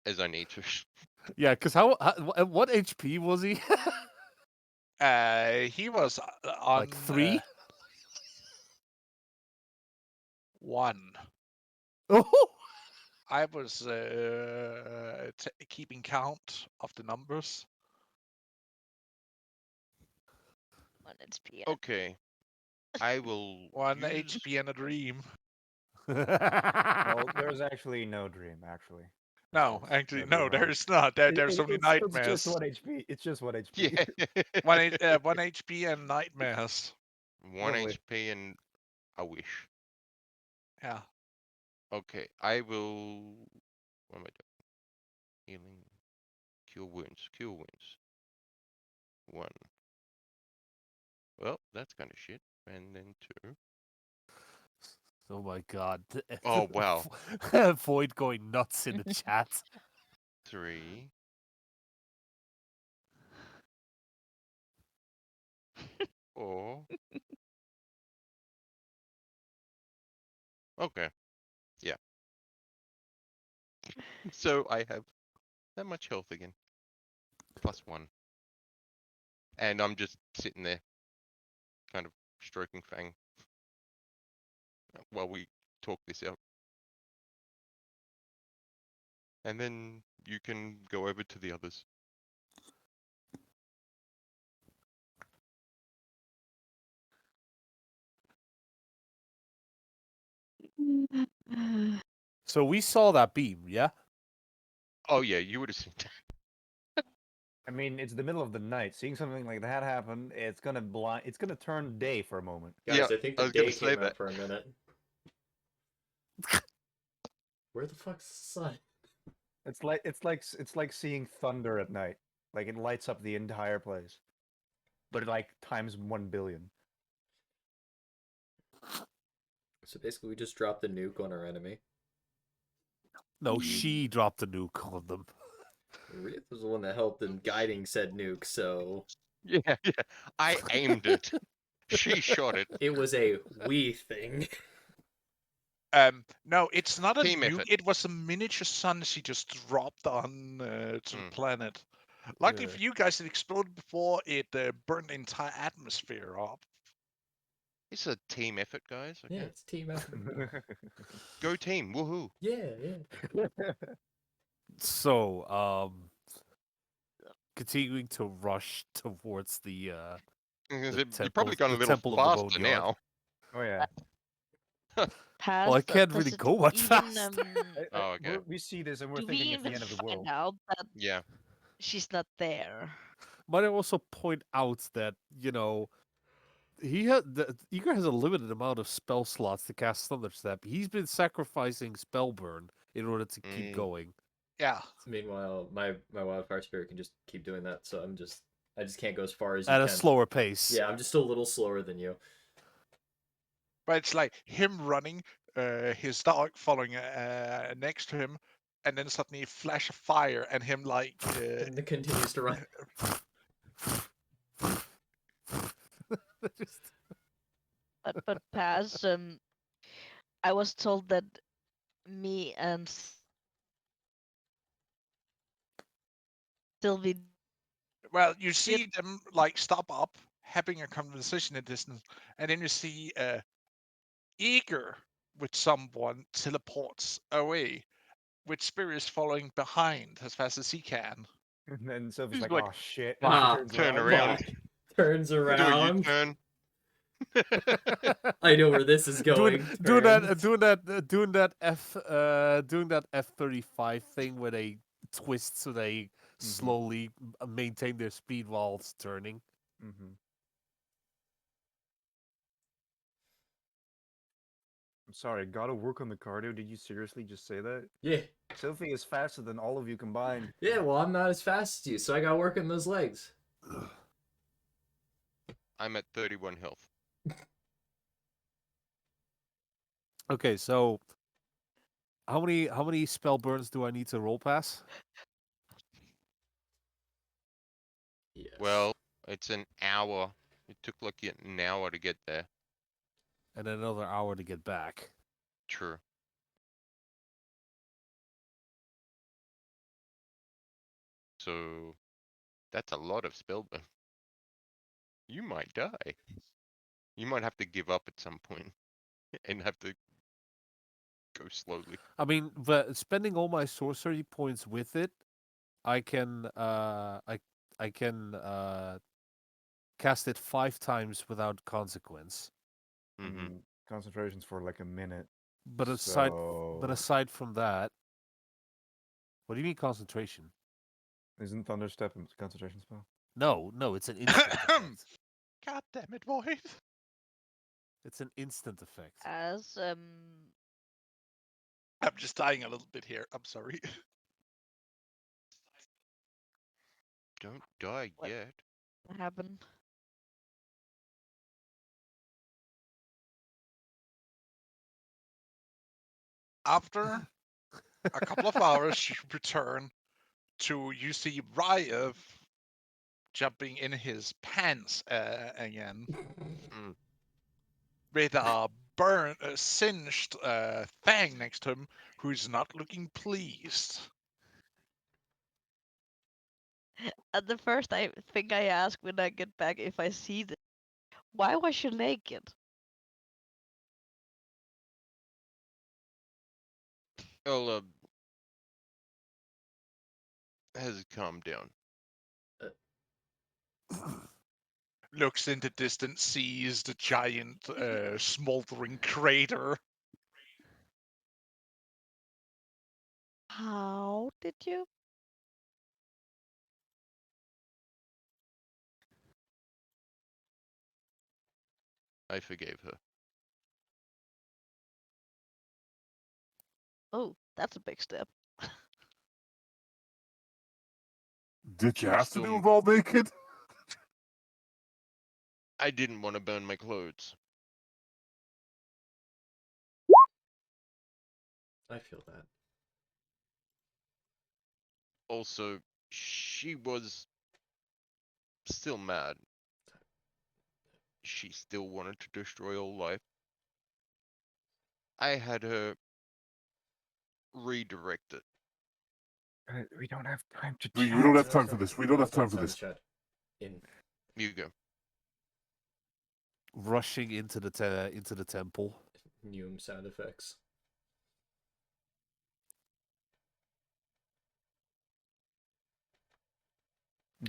as I need to. Yeah, because what HP was he? He was on Like 3? 1. Oh! I was keeping count of the numbers. 1 HP. Okay. I will 1 use... HP and a dream. Well, there's actually no dream, actually. No, Because actually, that'd be no, wrong. there's not. There's only It's nightmares. just 1 HP. It's just 1 HP. Yeah. 1 HP and nightmares. 1 Lovely. HP and a wish. Yeah. Okay, I will... What am I doing? Healing. Cure wounds. Cure wounds. 1. Well, that's kind of shit. And then 2. Oh my god. Oh, wow. Void going nuts in the chat. 3. 4. Okay. Yeah. So I have that much health again. +1. And I'm just sitting there, kind of stroking Fang while we talk this out. And then you can go over to the others. So we saw that beam, yeah? Oh yeah, you would have seen that. I mean, it's the middle of the night. Seeing something like that happen, it's gonna blind. It's gonna turn day for a moment. Guys, Yeah, I think I the was gonna day say came that. out for a minute. Where the fuck's the sun? It's like seeing thunder at night. Like it lights up the entire place, but it like times 1 billion. So basically, we just dropped the nuke on our enemy. No, she dropped a nuke on them. Wreath was the one that helped in guiding said nuke, so Yeah. I aimed it. She shot it. it was a we thing. No, it's not a Team nuke. effort. It was a miniature sun she just dropped on to the planet. Like if you guys had exploded before, it burned the entire atmosphere up. It's a team effort, guys. Okay. Yeah, it's team effort. Go team! Woohoo! Yeah. So, continuing to rush towards the You've temple, probably gone a the little temple of the faster boneyard. now. Oh yeah. Past. Well, I can't does really it go much even, faster. Oh, okay. We see this and we're do thinking we it's the even end of the find world. out that Yeah. she's not there? Might I also point out that Eager has a limited amount of spell slots to cast Thunderstep. He's been sacrificing Spellburn in order to keep Mm. going. Yeah. Meanwhile, my wildfire spirit can just keep doing that, so I just can't go as far as you At a can. slower pace. Yeah, I'm just a little slower than you. But it's like him running, his dog following next to him, and then suddenly a flash of fire, and him like. And it continues to run. Just- But Paz, I was told that me and Sylvie. Well, you see them like stop up, having a conversation at distance, and then you see Eager with someone teleports away, with spirits following behind as fast as he can. And then Sophie's like, Like, oh shit. Ah, Turns turn around. around. Turns Do a around. U-turn. I know where this is going. doing that, Turns. doing that F-35 thing where they twist so they slowly maintain their speed while it's turning. Mm-hmm. I'm sorry, gotta work on the cardio. Did you seriously just say that? Yeah. Sophie is faster than all of you combined. Yeah, well, I'm not as fast as you, so I gotta work on those legs. I'm at 31 health. Okay, so how many spell burns do I need to roll pass? Yes. Well, it's an hour. It took like an hour to get there. And then another hour to get back. True. So that's a lot of spellburn. You might die. You might have to give up at some point and have to go slowly. I mean, but spending all my sorcery points with it, I can I can cast it 5 times without consequence. Mm-hmm. Concentrations for like a minute. But So aside from that, what do you mean concentration? isn't Thunderstep a concentration spell? No, it's an instant effect. God damn it, boy! It's an instant effect. As I'm just dying a little bit here. I'm sorry. Don't die What? yet. happened. After a couple of hours, you return to you see Ryev jumping in his pants again Mm. with a burn, singed Fang next to him, who's not looking pleased. At the first thing I ask when I get back if I see this, why was you naked? Ella has calmed down. Looks into distance, sees the giant smoldering crater. How did you? I forgave her. Oh, that's a big step. Did She you was have to still do it all naked? I didn't want to burn my clothes. I feel that. Also, she was still mad. She still wanted to destroy all life. I had her redirect it. We don't have time to We chat. don't have time for this. We don't have time for Time this. to chat. In. You go. Rushing into the temple. Neum sound effects.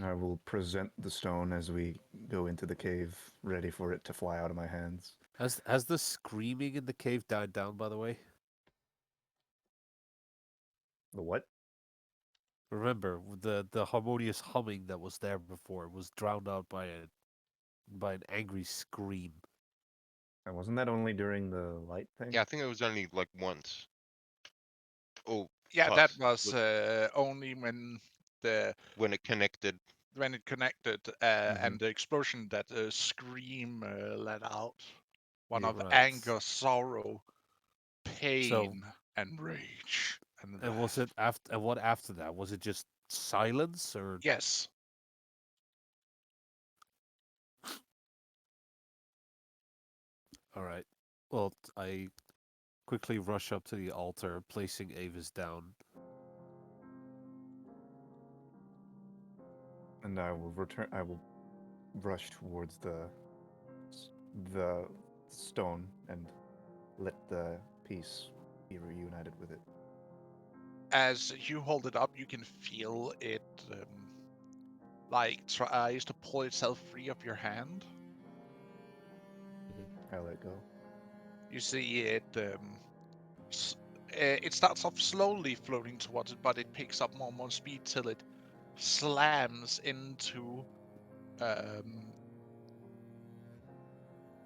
I will present the stone as we go into the cave, ready for it to fly out of my hands. Has the screaming in the cave died down, by the way? The what? Remember, the harmonious humming that was there before was drowned out by an angry scream. And wasn't that only during the light thing? Yeah, I think it was only like once. Oh, Yeah, that twice. was only when When it connected. it connected and the explosion that scream let out. One Yeah. of Right. anger, sorrow, So, pain, and rage. and was it after? And what after that? Was it just silence or? Yes. All right. Well, I quickly rush up to the altar, placing Avis down. And I will return. I will rush towards the stone and let the piece be reunited with it. As you hold it up, you can feel it like tries to pull itself free of your hand. I let go. You see it. It starts off slowly floating towards it, but it picks up more and more speed till it slams into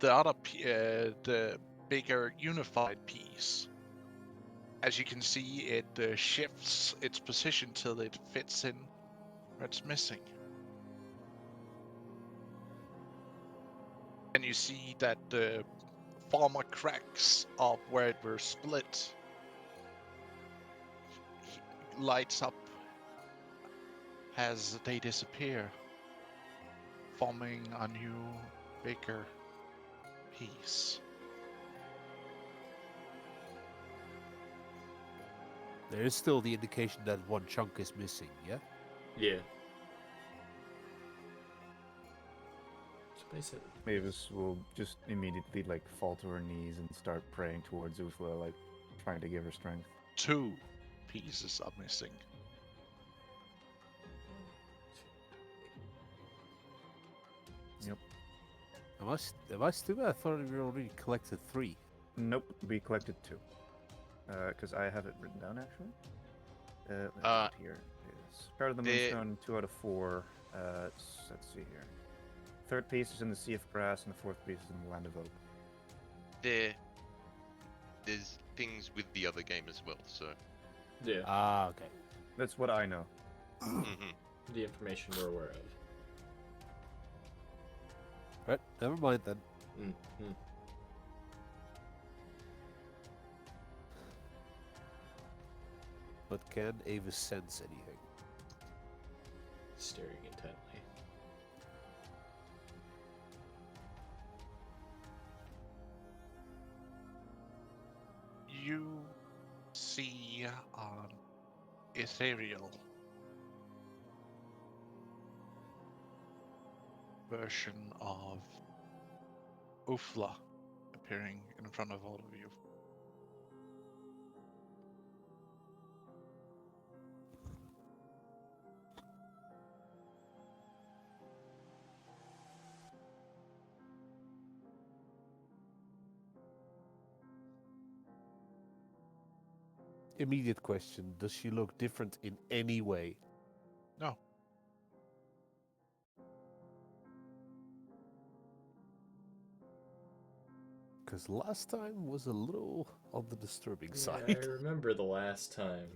the bigger unified piece. As you can see, it shifts its position till it fits in where it's missing. And you see that the former cracks of where it were split lights up as they disappear, forming a new, bigger piece. There is still the indication that one chunk is missing. Yeah. Yeah. So basically, Mavis will just immediately like fall to her knees and start praying towards Uthla, like trying to give her strength. 2 pieces are missing. Yep. Am I stupid? I thought we already collected 3. Nope, we collected 2. Because I have it written down actually. Let's see here. It's Shard of the Moonstone, 2 out of 4. Let's see here. Third piece is in the Sea of Brass, and the fourth piece is in the Land of Oak. There's things with the other game as well, so. yeah, Ah, okay. That's what I know. the information we're aware of. Right. Never mind then. Mm-hmm. But can Avis sense anything? Staring intently. You see an ethereal version of Uthla appearing in front of all of you. Immediate question: does she look different in any way? No. Because last time was a little on the disturbing Yeah, side. I remember the last time.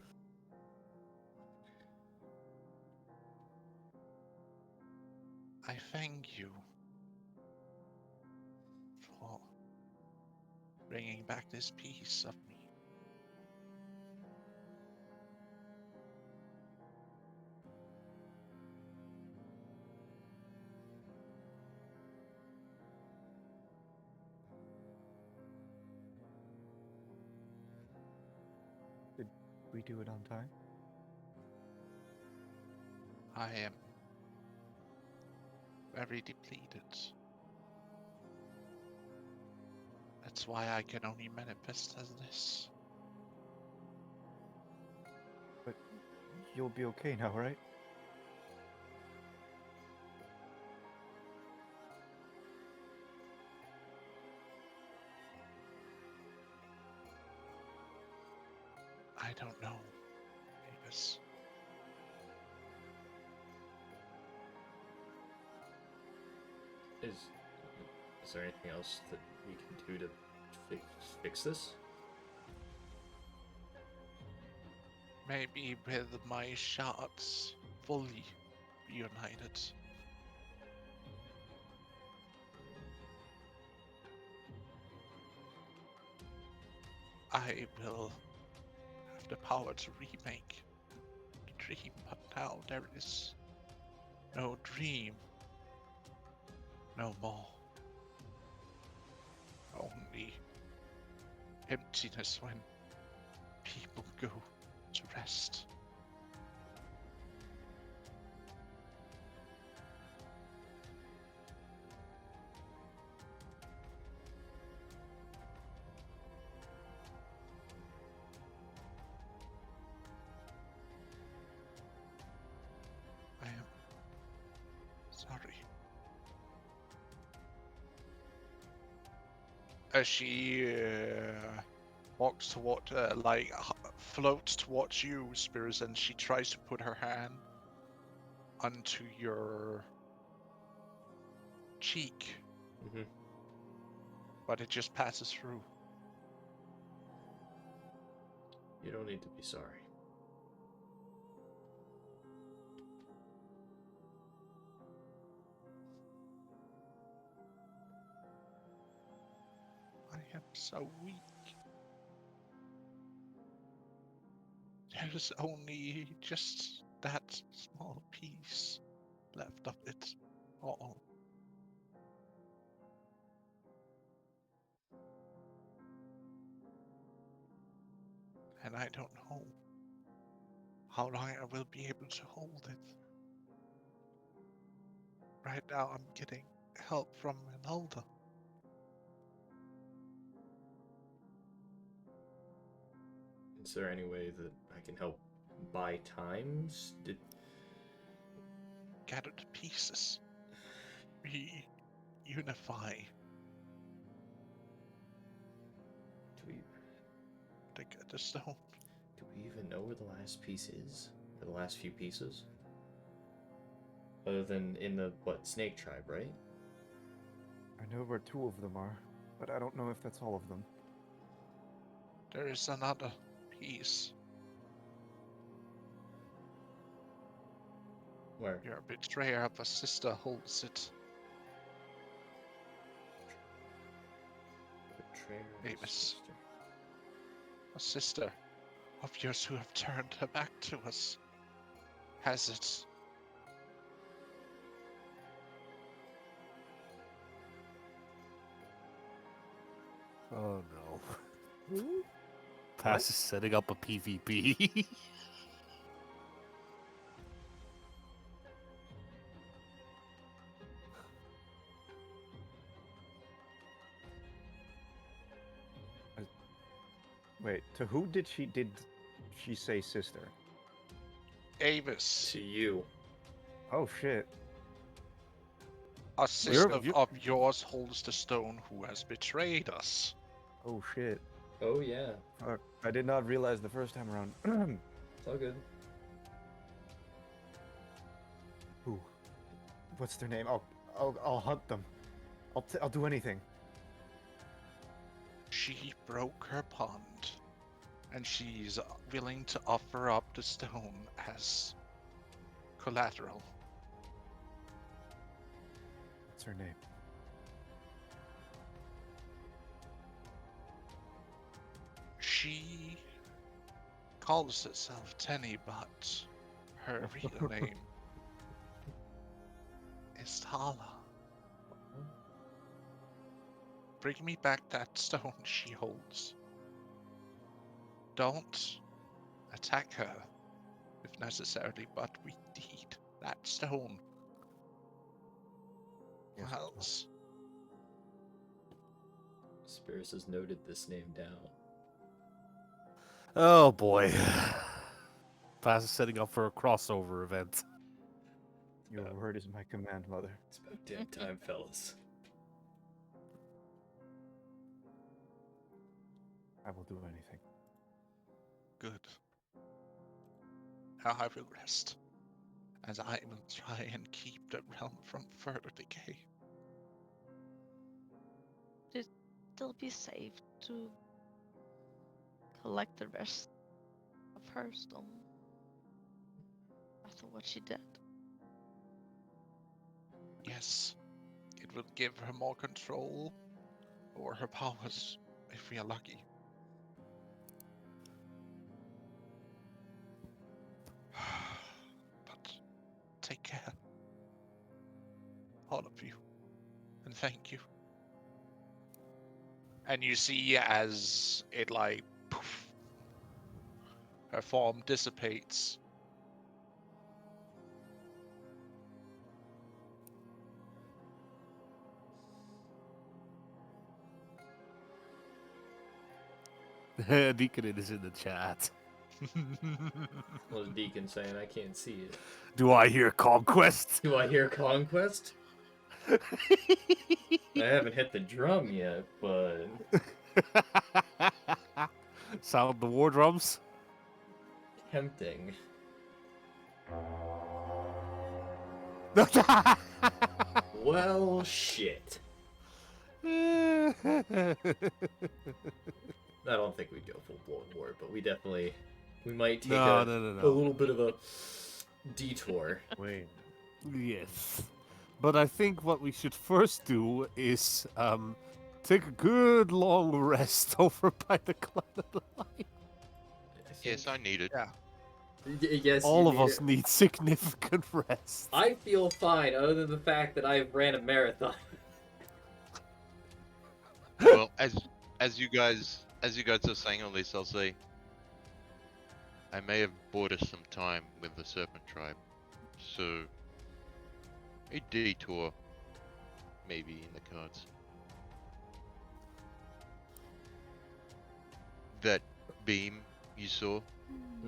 I thank you for bringing back this piece of me. Did we do it on time? I am very depleted. That's why I can only manifest as this. But you'll be okay now, right? I don't know, Avis. Is there anything else that we can do to fix this? Maybe with my shards fully reunited. I will have the power to remake the dream, but now there is no dream, no more. Only emptiness when people go to rest. I am sorry. As she walks toward, floats towards you, Spirits, and she tries to put her hand onto your cheek, Mm-hmm. but it just passes through. You don't need to be sorry. I am so weak. There's only just that small piece left of it all. And I don't know how long I will be able to hold it. Right now I'm getting help from Ronaldo. Is there any way that I can help buy times? Gather the pieces. Reunify Do we the stone. do we even know where the last piece is? Or the last few pieces? Other than in the snake tribe, right? I know where 2 of them are, but I don't know if that's all of them. There is another piece. Where? Your betrayer of a sister holds it. Betrayer of Avis. sister. A sister of yours who have turned her back to us has it. Oh no. Pass is setting up a PvP. Wait, to who did she say sister? Avis, To you. Oh shit. a sister you- of yours holds the stone who has betrayed us. Oh shit. Oh yeah. Fuck. I did not realize the first time around. It's all good. Who? What's their name? I'll hunt them. I'll do anything. She broke her bond, and she's willing to offer up the stone as collateral. What's her name? She calls herself Tenny, but her real name is Tala. Bring me back that stone she holds. Don't attack her, if necessary, but we need that stone. Yes. Else, Spirits has noted this name down. Oh boy. Pass is setting up for a crossover event. Your word is my command, mother. It's about damn time, fellas. I will do anything. good. Now I will rest, as I will try and keep the realm from further decay. It'd still be safe to collect the rest of her stone after what she did. Yes, it will give her more control over her powers if we are lucky. But take care, all of you, and thank you. And you see as it like poof, her form dissipates. Deacon is in the chat. What was Deacon saying? I can't see it. Do I hear conquest? Do I hear conquest? I haven't hit the drum yet, but Sound the war drums? tempting. Well, shit. I don't think we'd go full-blown war, but we might take No. a little bit of a detour. Wait. Yes. But I think what we should first do is take a good long rest over by the Clan of the Light. Yes, I need it. Yeah. Yes, All you of need us it. need significant rest. I feel fine, other than the fact that I ran a marathon. Well, as you guys are saying all this, I'll say I may have bought us some time with the Serpent Tribe, so a detour maybe in the cards. That beam you saw,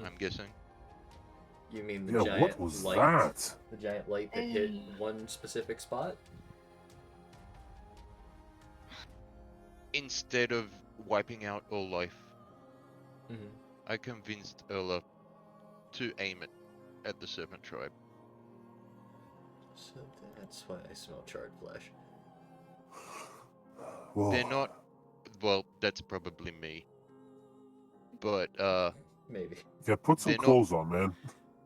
I'm guessing. You mean the Yeah, giant what was light? that? The giant light that hit Hey. one specific spot? Instead of wiping out all life, Mm-hmm. I convinced Erla to aim it at the Serpent Tribe. So that's why I smell charred flesh. Well, They're not. Well, that's probably me. But Maybe. yeah, put some they're not- clothes on, man.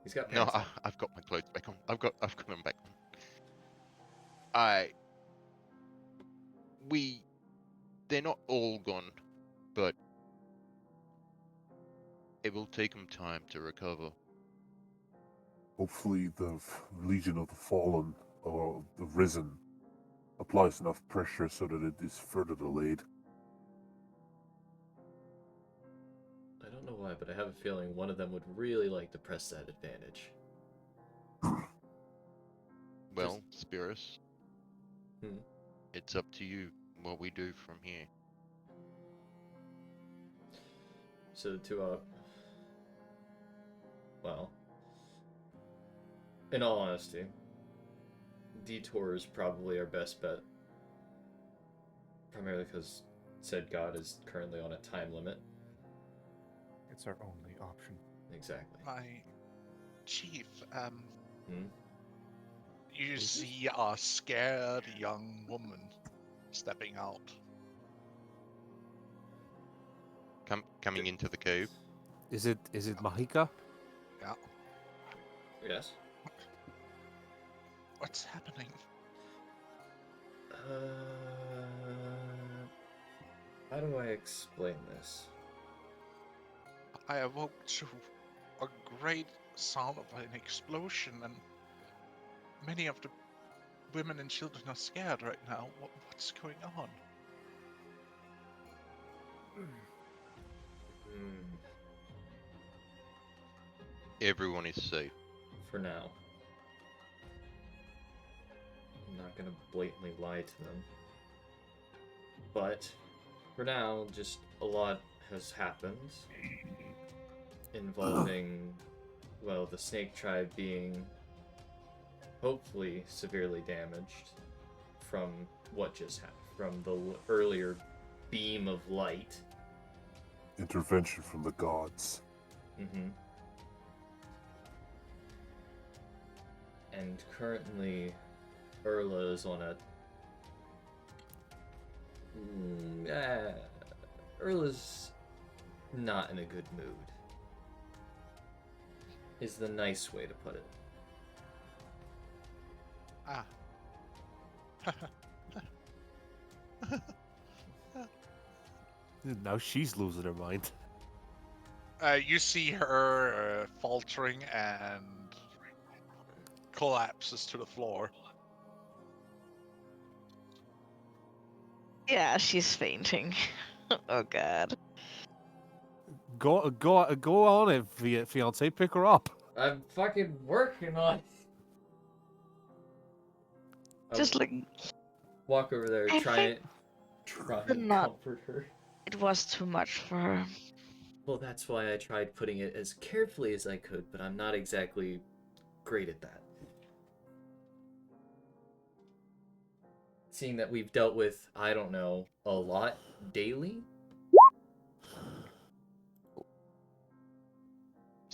He's got no, pants on. I've got my clothes back on. I've got them back on. They're not all gone, but it will take them time to recover. Hopefully, the Legion of the Fallen or the Risen applies enough pressure so that it is further delayed. I don't know why, but I have a feeling one of them would really like to press that advantage. Well, Spirus, Hmm. it's up to you what we do from here. So well, in all honesty, detour is probably our best bet. Primarily because said god is currently on a time limit. It's our only option. Exactly. My chief, Hmm? you Who's this? see a scared young woman stepping out. Coming into the cave. Is it Mahika? Yeah. Yes. What's happening? How do I explain this? I awoke to a great sound of an explosion, and many of the women and children are scared right now. What's going on? Hmm. Everyone is safe. For now. I'm not gonna blatantly lie to them. But for now, just a lot has happened involving, well, the snake tribe being hopefully severely damaged from what just happened, from the earlier beam of light. Intervention from the gods. Mm-hmm. And currently, Erla is on a. Erla's not in a good mood. Is the nice way to put it. Ah. Now she's losing her mind. You see her faltering and collapses to the floor. Yeah, she's fainting. Oh god. Go on it, fiance. Pick her up. I'm fucking working on it. Just like Walk over there, I try think and not. comfort her. It was too much for her. Well, that's why I tried putting it as carefully as I could, but I'm not exactly great at that. Seeing that we've dealt with, I don't know, a lot daily?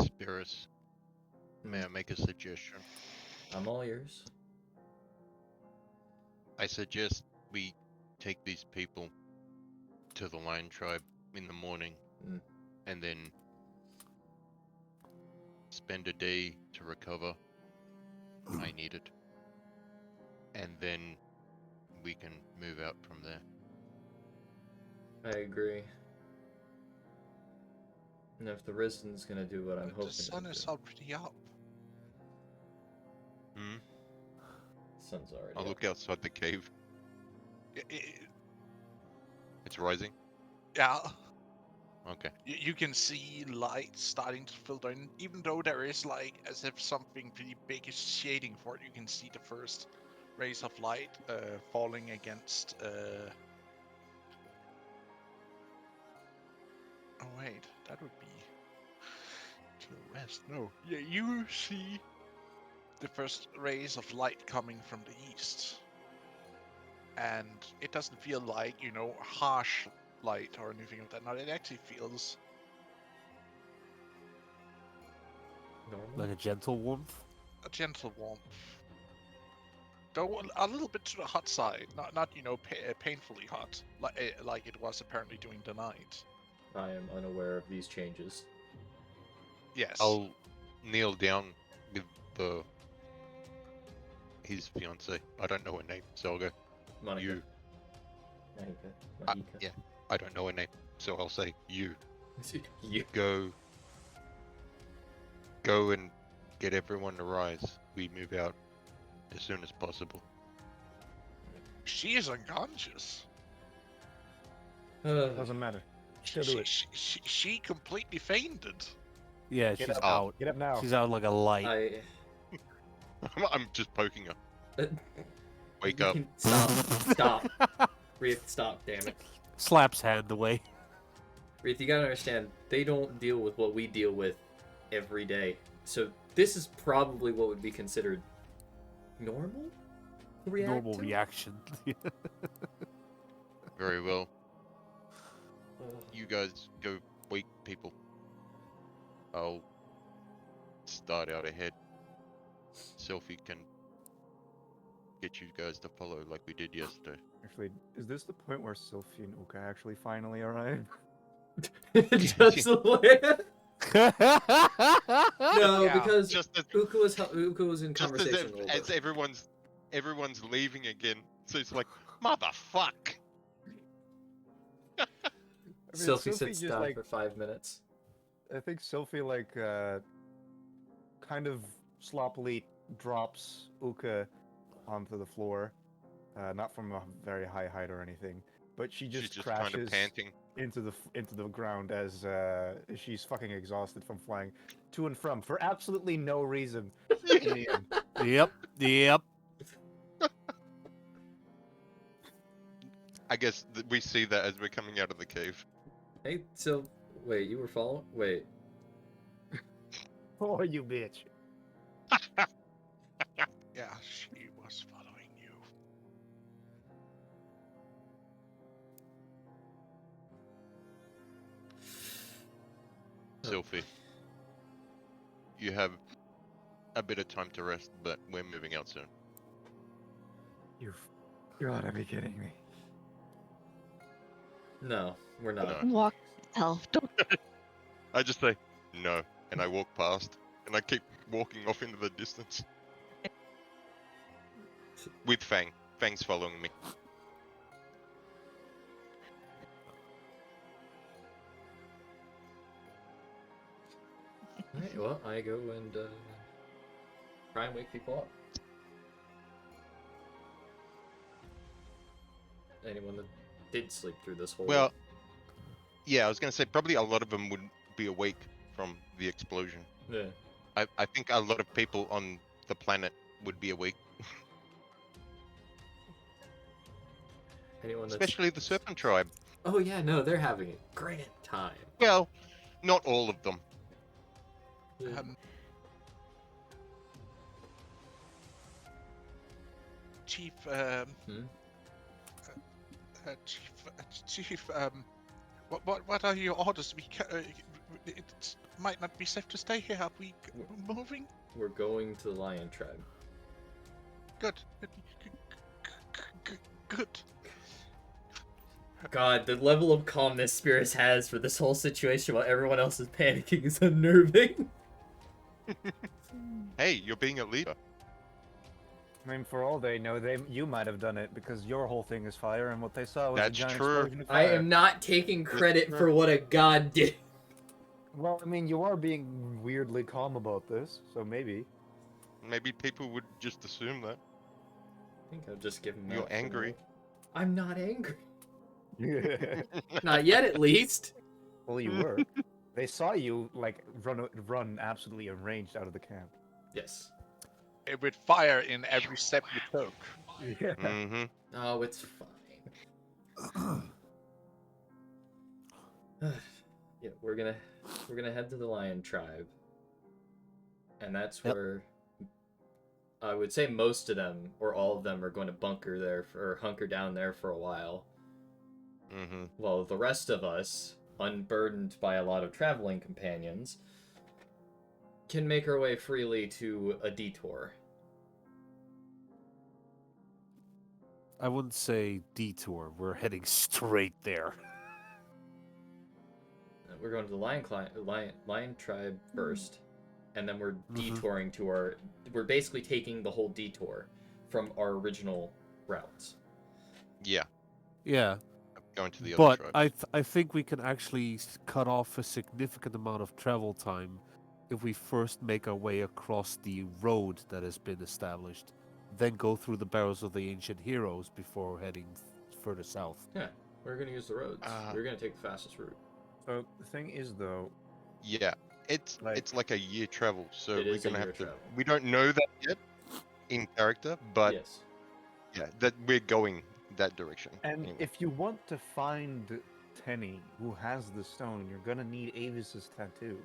Spirits, may I make a suggestion? I'm all ears. I suggest we take these people to the Lion Tribe in the morning, Mm. and then spend a day to recover. I need it. And then we can move out from there. I agree. And if the Risen's gonna do what I'm The hoping sun to is do. already up. Hmm? Sun's already I'll up. look outside the cave. I- It's rising? yeah, Okay. you can see light starting to filter in, even though there is like as if something pretty big is shading for it. You can see the first rays of light falling against. Oh wait, that would be to the west. No, yeah, you see the first rays of light coming from the east, and it doesn't feel like harsh light or anything of that. No, it actually feels Normal? Like a gentle warmth. a gentle warmth. Though a little bit to the hot side, not painfully hot, like it was apparently during the night. I am unaware of these changes. Yes. I'll kneel down with his fiance. I don't know her name, so I'll go, Monica. you. Mahika. Yeah, I don't know her name, so I'll say, you. You. Go and get everyone to rise. We move out as soon as possible. She is unconscious. Doesn't matter. Still do it. She completely fainted. Yeah, Get she's up. out. Get up now. She's out like a light. I'm just poking her. Wake You up. can stop. Wreath, stop, damn it. Slaps hand away. Wreath, you gotta understand, they don't deal with what we deal with every day. So this is probably what would be considered normal? Normal reaction. Very well. You guys go wake people. I'll start out ahead. Selfie can get you guys to follow like we did yesterday. Actually, is this the point where Sophie and Uka actually finally arrive? Just the way. No, Yeah, because Just as, Uka was in just conversation a little as bit. everyone's leaving again, so it's like, motherfuck. I mean, Sophie Sophie sits just, down like- for 5 minutes. I think Sophie kind of sloppily drops Uka onto the floor, not from a very high height or anything, but she She's just just kind of crashes panting. into the ground as she's fucking exhausted from flying to and from for absolutely no reason. In the end. Yep. I guess we see that as we're coming out of the cave. Hey, so wait, you were following? Wait, Oh, you bitch! yeah, she was following you. Sophie, you have a bit of time to rest, but we're moving out soon. You've gotta be kidding me. No, we're not. No. Walk yourself. Don't. I just say no, and I walk past, and I keep walking off into the distance. With Fang. Fang's following me. Alright, well, I go and try and wake people up. Anyone that did sleep through this whole... Well, yeah, I was gonna say probably a lot of them would be awake from the explosion. Yeah. I think a lot of people on the planet would be awake, Anyone that's... especially the Serpent Tribe. Oh yeah, no, they're having a great time. Well, not all of them. Yeah. Chief, Chief, what are your orders? It might not be safe to stay here. Are we moving? We're going to the Lion Tribe. Good. Good. God, the level of calmness Spirits has for this whole situation while everyone else is panicking is unnerving. Hey, you're being a leader. I mean, for all they know, you might have done it because your whole thing is fire, and what they saw was That's a giant true. explosion of I fire. am not taking credit for what a god did. Well, I mean, you are being weirdly calm about this, so maybe. Maybe people would just assume that. I think I'll just give him You're that angry. for- I'm not angry. Well, Not yet, at least. you were. They saw you like run absolutely enraged out of the camp. Yes. With fire in every step you took. Yeah. Mm-hmm. Oh, it's fine. Yeah, we're gonna head to the Lion Tribe, and that's Yep. where I would say most of them or all of them are going to bunker there or hunker down there for a while. Mm-hmm. While the rest of us, unburdened by a lot of traveling companions, can make our way freely to a detour. I wouldn't say detour. We're heading straight there. We're going to the Lion Tribe first, and then we're Mhm. detouring to our... We're basically taking the whole detour from our original routes. Yeah, Yeah, going to the other but tribes. I think we can actually cut off a significant amount of travel time if we first make our way across the road that has been established, then go through the barrows of the ancient heroes before heading further south. Yeah, we're going to use the roads. Uh, We're going to take the fastest route. So the thing is, though, Yeah, it's like a year travel, so It we're is a gonna year have to. travel. We don't know that yet in character, but Yes. yeah, that we're going that direction. and anyway. if you want to find Tenny, who has the stone, you're gonna need Avis's tattoo.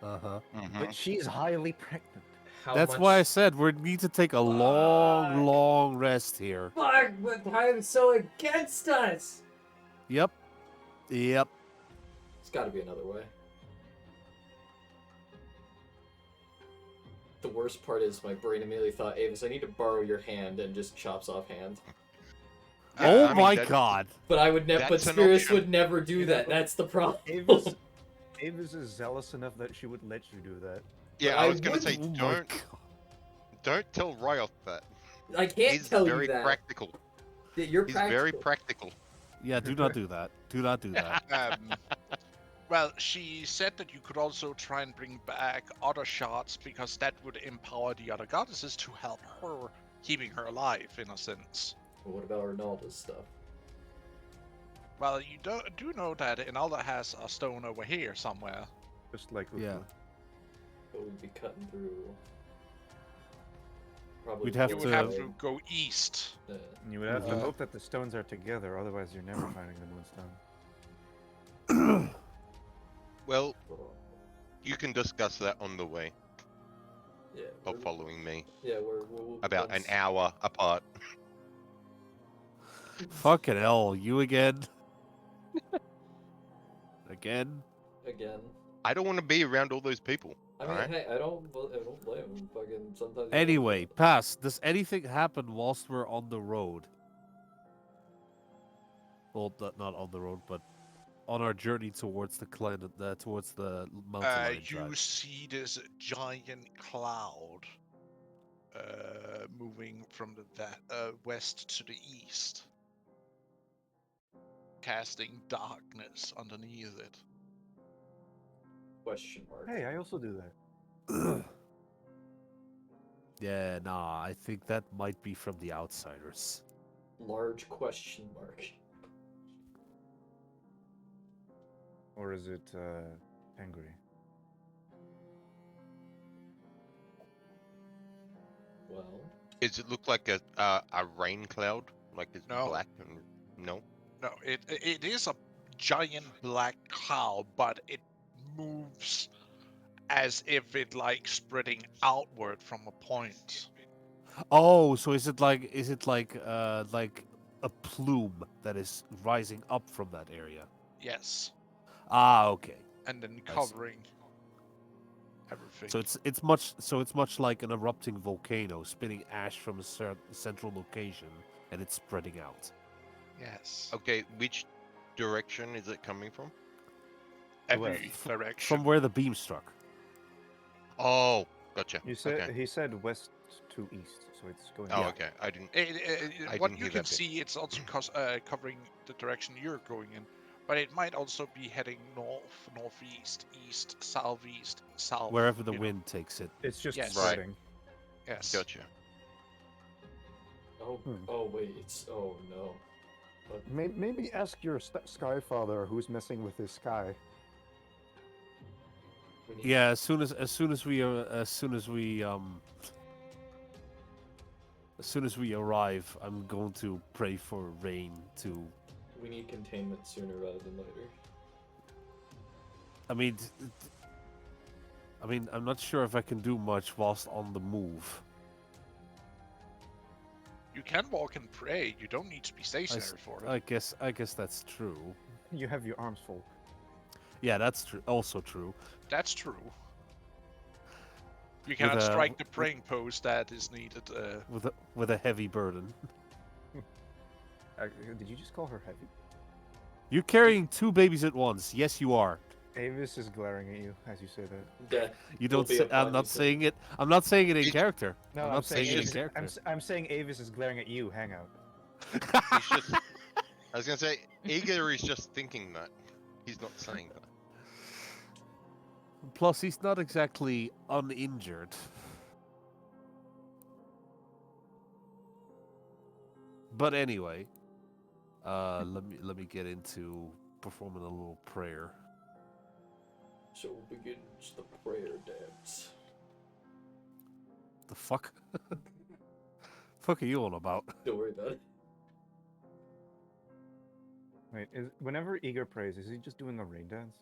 Uh-huh. Mhm. But she's highly pregnant. How That's much... why I said we need to take a long, Fuck. long rest here. Fuck, but time's so against us! Yep. Yep. There's got to be another way. The worst part is my brain immediately thought, Avis, I need to borrow your hand, and just chops off hand. Yeah, Oh I mean, my that- god. But I would never. But That's an Spirits option. would never do that. That's the problem. Avis is zealous enough that she would let you do that. Yeah, But I I was gonna would- say Oh my don't god. don't tell Ryoth that. I can't He's tell very you that. practical. That you're He's practical. very practical. Yeah, do not do that. Do not do that. Well, she said that you could also try and bring back other shards because that would empower the other goddesses to help her, keeping her alive in a sense. But what about Ronaldo's stuff? Well, you do know that Inalda has a stone over here somewhere. Just like Yeah. Uthmar. But we'd be cutting through. Probably. We'd have You the would whole have way. to go east. You would have to Uh, hope that the stones are together, otherwise you're never finding the moonstone. Well, you can discuss that on the way Yeah. of following me. Yeah, we'll About an once- hour apart. Fucking hell, you again? Again? Again. I don't want to be around all those people. I mean, Alright? hey, I don't blame him. Fucking sometimes. you gotta Anyway, do it. pass. Does anything happen whilst we're on the road? Well, not on the road, but on our journey towards the towards the mountain lion You tribe. see this giant cloud moving from the west to the east, casting darkness underneath it. Question mark. Hey, I also do that. Yeah, nah, I think that might be from the outsiders. Large question mark. Or is it angry? Well, Does it look like a rain cloud? Like it's No. black and no? No, it is a giant black cloud, but it moves as if it like spreading outward from a point. Oh, so is it like a plume that is rising up from that area? Yes, Ah, okay. and then I see. covering everything. So it's much like an erupting volcano spitting ash from a central location, and it's spreading out. Yes, Okay, which direction is it coming from? every west. direction. From where the beam struck. Oh, gotcha. You said Okay. he said west to east, so it's going. Oh, Yeah. okay. I didn't. I What didn't you hear can that bit. see, it's also covering the direction you're going in, but it might also be heading north, northeast, east, southeast, south. Wherever the you know. wind takes it. It's just Yes. Right. spreading. Yes. Gotcha. oh, Hmm. oh wait, it's oh no. Maybe ask your Sky Father who's messing with his sky. We need, Yeah, as soon as we arrive, I'm going to pray for rain to. we need containment sooner rather than later. I mean, I'm not sure if I can do much whilst on the move. You can walk and pray. You don't need to be stationary for it. I guess that's true. You have your arms full. Yeah, that's true. Also true. That's true. You cannot strike the praying pose that is needed. With a heavy burden. Did you just call her heavy? You're carrying two babies at once. Yes, you are. Avis is glaring at you as you say that. Death. You will don't. be Say, upon I'm you not soon. saying it. I'm not saying it in It- character. No, I'm not saying it in Avis, character. I'm saying Avis is glaring at you. Hang out. He's just. I was gonna say, Igor is just thinking that. He's not saying that. Plus, he's not exactly uninjured. But anyway, let me get into performing a little prayer. So begins the prayer dance. The fuck? Fuck are you on about? Don't worry about it. Wait, whenever Eager prays, is he just doing a rain dance?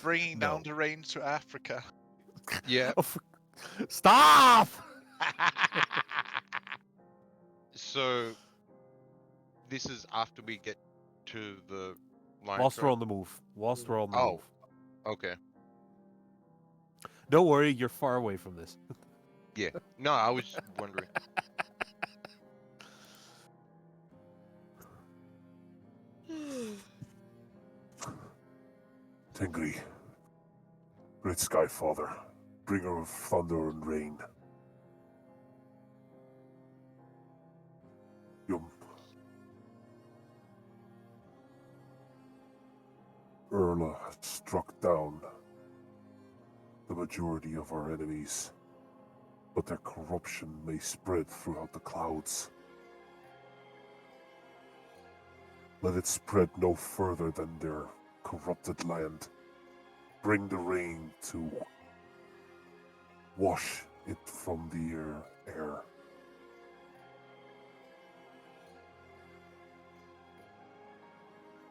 Bringing down No. the rain to Africa. Yeah. Oh, stop! So, this is after we get to the lion Whilst we're tribe? on the move. Whilst we're on the Oh. move. Okay. Don't worry, you're far away from this. Yeah. No, I was wondering. Tengri, great Sky Father, bringer of thunder and rain. Yum. Erla has struck down the majority of our enemies, but their corruption may spread throughout the clouds. Let it spread no further than their corrupted land. Bring the rain to wash it from the air.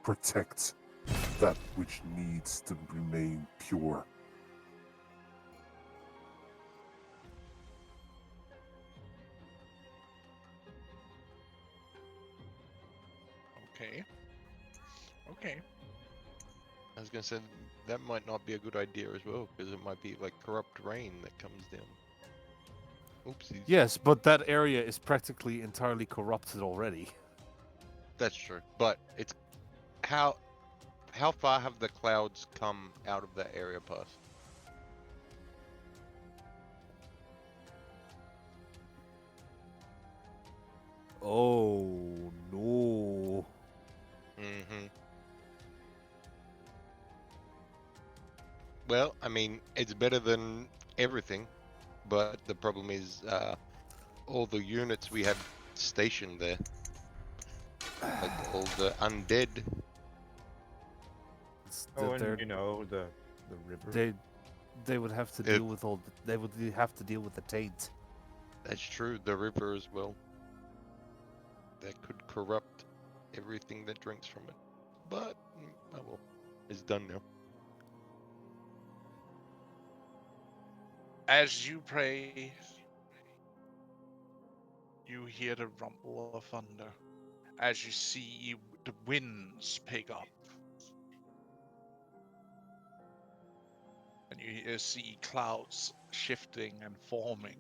Protect that which needs to remain pure. Okay. Okay. I was gonna say that might not be a good idea as well, because it might be like corrupt rain that comes down. Oopsies. Yes, but that area is practically entirely corrupted already. That's true. But it's how far have the clouds come out of that area past? Oh no. Mm-hmm. Well, I mean, it's better than everything, but the problem is all the units we had stationed there, like all the undead. Oh, and They're- you know the river. they would have to It- deal with all. They would have to deal with the taint. That's true. The river as well. That could corrupt everything that drinks from it. But oh well, it's done now. As you pray, you hear the rumble of thunder. As you see the winds pick up. And you see clouds shifting and forming.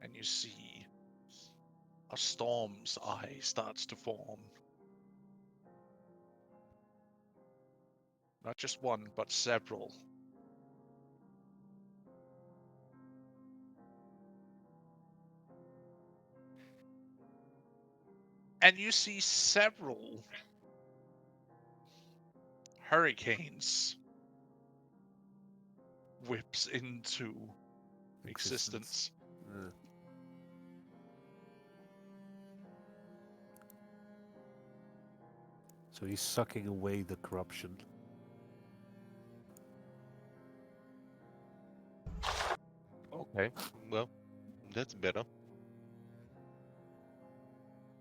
And you see a storm's eye starts to form. Not just one, but several. And you see several hurricanes whips into existence. So he's sucking away the corruption. Okay, well, that's better.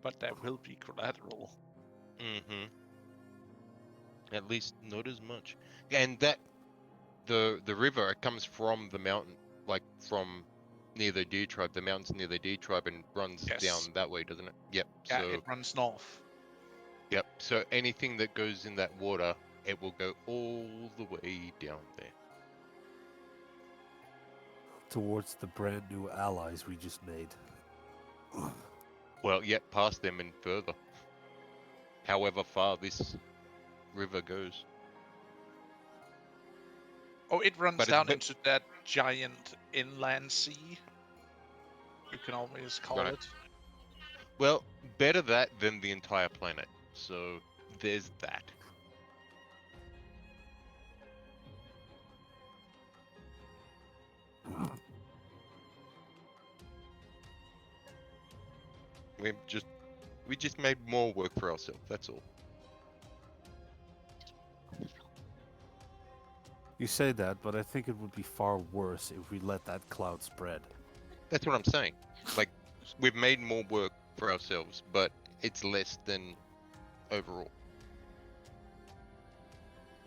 But there will be collateral. Mm-hmm. At least not as much. And that the river, it comes from the mountain, like from near the deer tribe. The mountain's near the deer tribe and runs Yes. down that way, doesn't it? Yep. Yeah, So it runs north. yep. So anything that goes in that water, it will go all the way down there. Towards the brand new allies we just made. Well, yet past them and further. However far this river goes. Oh, it runs But it's down be- into that giant inland sea. You can always call Got it. it. Well, better that than the entire planet. So there's that. We just made more work for ourselves. That's all. You say that, but I think it would be far worse if we let that cloud spread. That's what I'm saying. Like, we've made more work for ourselves, but it's less than overall.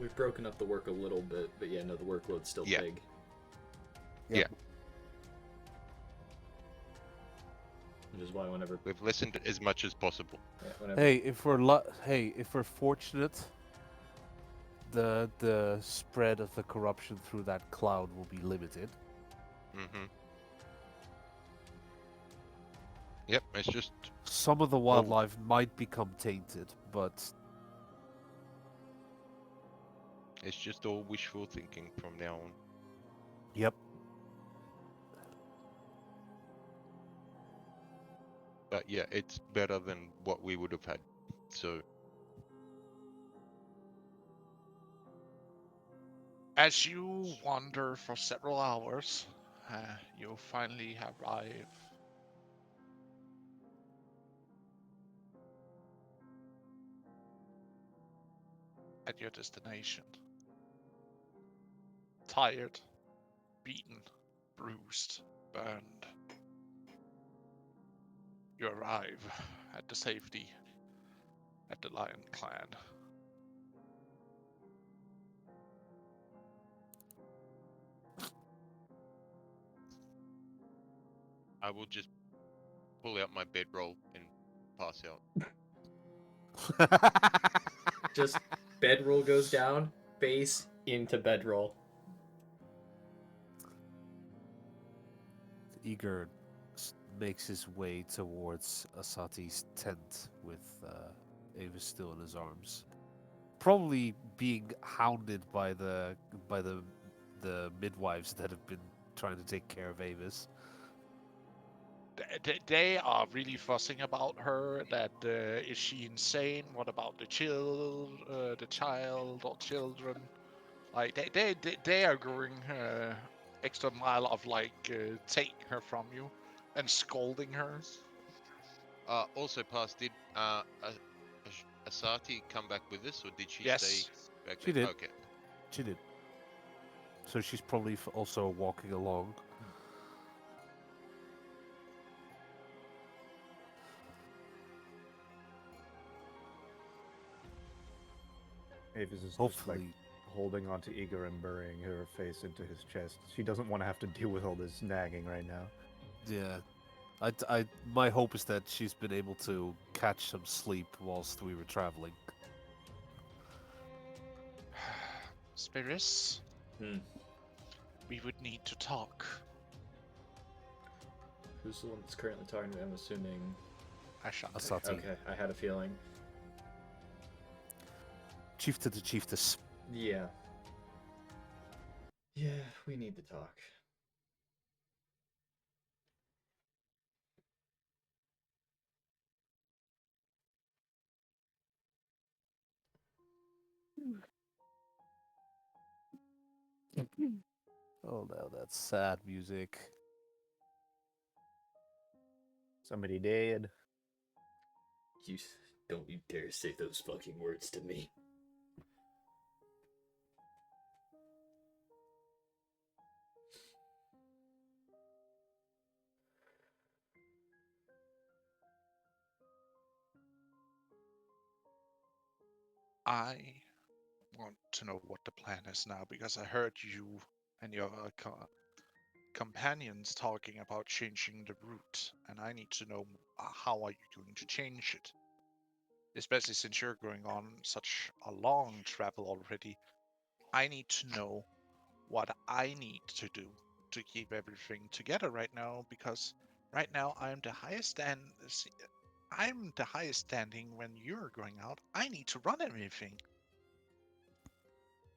We've broken up the work a little bit, but yeah, no, the workload's still Yeah. big. Yeah. Which is why whenever, We've listened as much as possible. yeah, whenever Hey, if we're fortunate, the spread of the corruption through that cloud will be limited. Mm-hmm. Yep, it's just Some of the wildlife might become tainted, but all wishful thinking from now on. yep. But yeah, it's better than what we would have had. So As you wander for several hours, you finally arrive at your destination. Tired, beaten, bruised, burned. You arrive at the safety at the Lion Clan. I will just pull out my bedroll and pass out. Just bedroll goes down, face into bedroll. Igor makes his way towards Asati's tent with Ava still in his arms, probably being hounded by the midwives that have been trying to take care of Avis. They are really fussing about her. That is she insane? What about the child or children? Like they are going extra mile of like taking her from you and scolding her. Also, Pass, did Asati come back with us, or did she Yes. stay back She there? did. Okay. She did. So she's probably also walking along. Avis is just Hopefully, like holding onto Igor and burying her face into his chest. She doesn't want to have to deal with all this nagging right now. yeah. My hope is that she's been able to catch some sleep whilst we were traveling. Spirits, Hmm. we would need to talk. Who's the one that's currently talking to me? I'm assuming. Ashante. Asati. Okay, I had a feeling. Chief to the chiefess. Yeah. Yeah, we need to talk. Oh no, that's sad music. Somebody dead. You don't you dare say those fucking words to me. I want to know what the plan is now because I heard you and your companions talking about changing the route, and I need to know how are you going to change it, especially since you're going on such a long travel already. I need to know what I need to do to keep everything together right now because right now I'm the highest standing when you're going out. I need to run everything.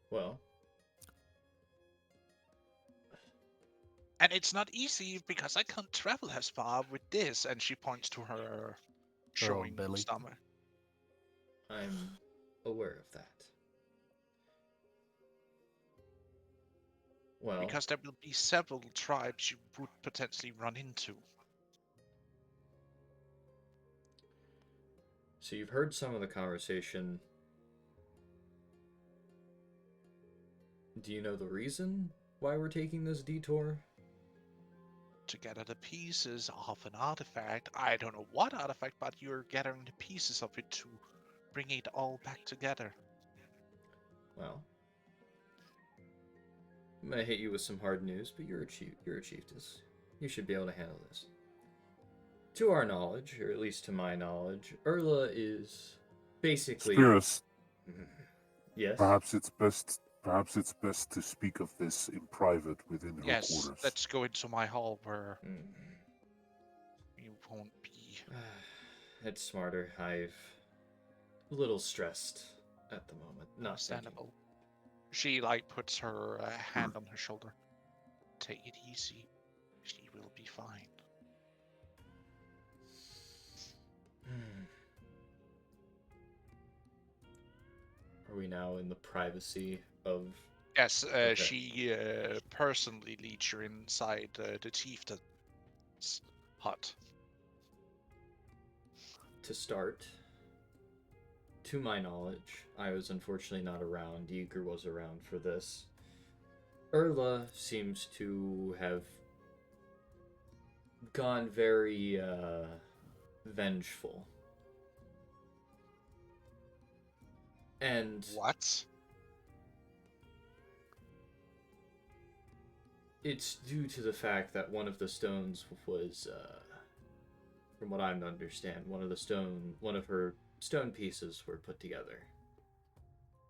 Well, And it's not easy because I can't travel as far with this. And she points to her showing belly. stomach. I'm aware of that. Well, Because there will be several tribes you would potentially run into. so you've heard some of the conversation. Do you know the reason why we're taking this detour? To gather the pieces of an artifact. I don't know what artifact, but you're gathering the pieces of it to bring it all back together. Well, I'm gonna hit you with some hard news, but you're a chiefess. You should be able to handle this. To our knowledge, or at least to my knowledge, Urla is basically. Spirus, Yes. perhaps it's best to speak of this in private within her Yes, quarters. let's go into my hall where Mm. you won't be. It's smarter. I've a little stressed at the moment. Not thinking. Understandable. She like puts her hand on her shoulder. Take it easy. She will be fine. Are we now in the privacy of? Yes, Okay. she personally leads you inside the chieftain's hut. To start, to my knowledge, I was unfortunately not around. Yeager was around for this. Urla seems to have gone very vengeful. And What? it's due to the fact that one of the stones was, from what I understand, one of her stone pieces were put together.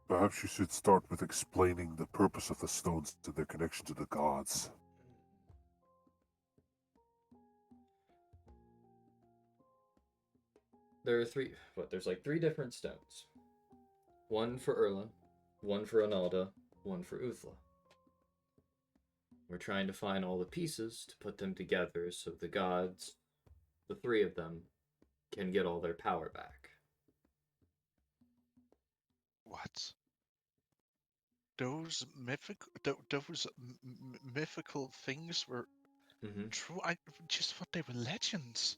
Perhaps you should start with explaining the purpose of the stones and their connection to the gods. There are there's like three different stones. One for Erla, one for Analda, one for Uthla. We're trying to find all the pieces to put them together so the gods, the three of them, can get all their power back. What? Those mythical things were Mm-hmm. true. I just thought they were legends.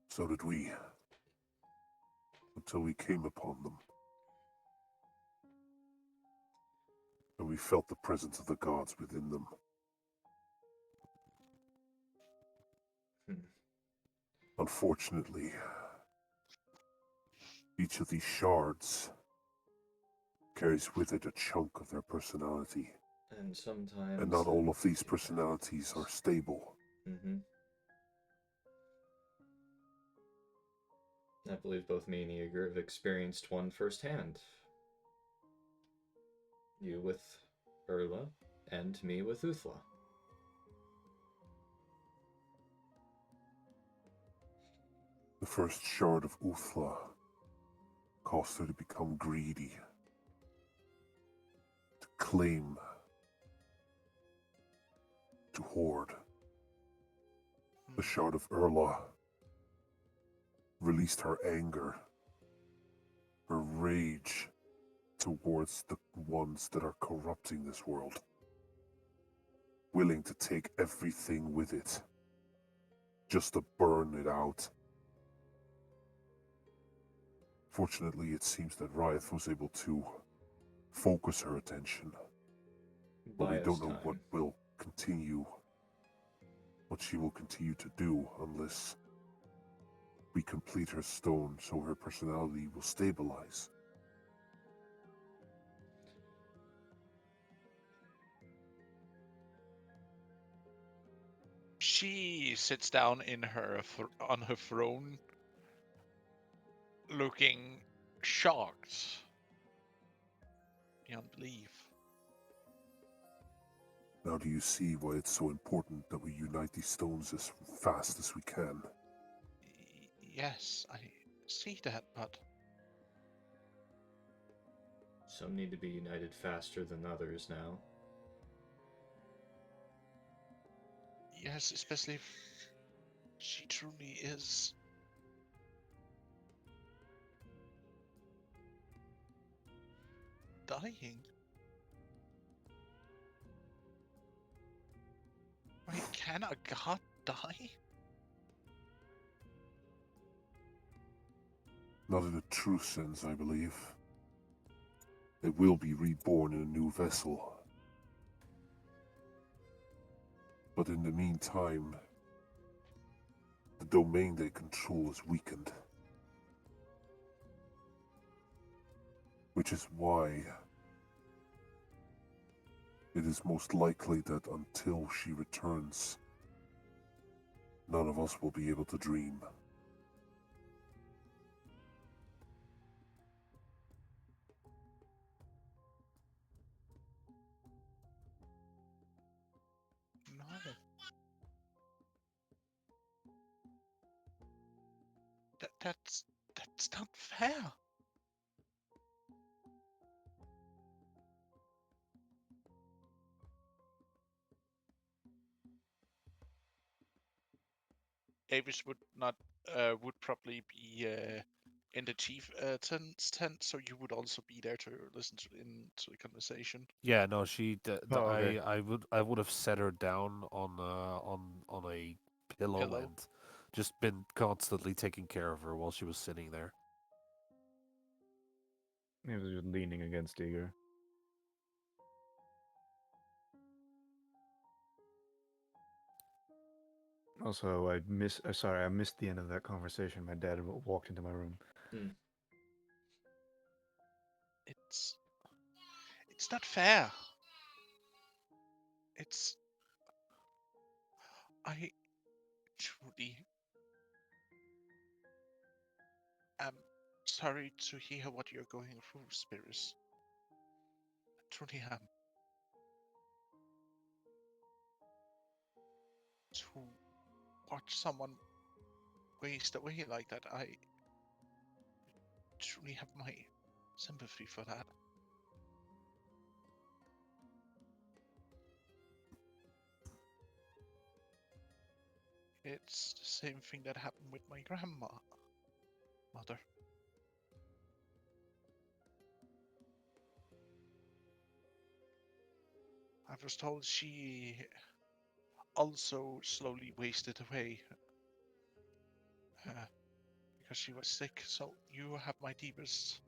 So did we. Until we came upon them. And we felt the presence of the gods within them. Unfortunately, each of these shards carries with it a chunk of their personality. And sometimes. And not all of these personalities are stable. Mm-hmm. I believe both me and Eager have experienced one firsthand. You with Erla, and me with Uthla. The first shard of Uthla caused her to become greedy, to claim, to hoard. The shard of Erla released her anger, her rage towards the ones that are corrupting this world, willing to take everything with it, just to burn it out. Fortunately, it seems that Riot was able to focus her attention, but we don't know what will continue, what she will continue to do unless we complete her stone so her personality will stabilize. She sits down on her throne, looking shocked beyond belief. Now do you see why it's so important that we unite these stones as fast as we can? Yes, I see that, but some need to be united faster than others now. Yes, especially if she truly is dying. Wait, can a god die? Not in a true sense, I believe. They will be reborn in a new vessel. But in the meantime, the domain they control is weakened. Which is why it is most likely that until she returns, none of us will be able to dream. No. That's not fair. Avis would probably be in the chief tent, so you would also be there to listen to the conversation. Yeah, no, okay. I would have set her down on a pillow and just been constantly taking care of her while she was sitting there. He was just leaning against Eager. Also, I missed the end of that conversation. My dad walked into my room. It's not fair. I truly I'm sorry to hear what you're going through, Spirits. I truly am. To watch someone waste away like that, I truly have my sympathy for that. It's the same thing that happened with my mother. I was told she also slowly wasted away because she was sick, so you have my deepest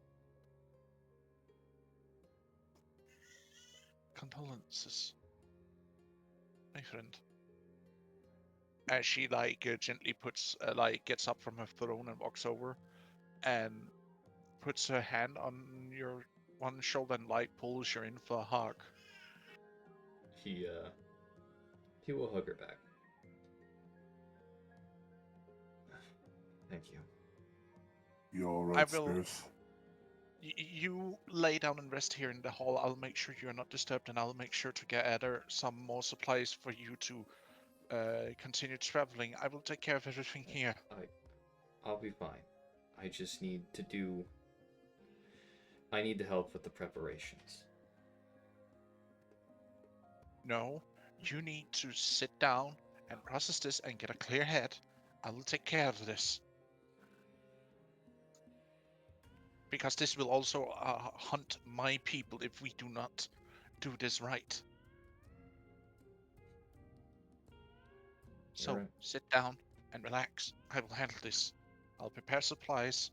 condolences, my friend. As she gently puts gets up from her throne and walks over and puts her hand on your one shoulder and pulls you in for a hug. He will hug her back. Thank you. You all I right, will. Spears? You lay down and rest here in the hall. I'll make sure you're not disturbed, and I'll make sure to gather some more supplies for you to continue traveling. I will take care of everything here. I'll be fine. I just need to do. I need the help with the preparations. No, you need to sit down and process this and get a clear head. I will take care of this. Because this will also hunt my people if we do not do this right. So right. sit down and relax. I will handle this. I'll prepare supplies.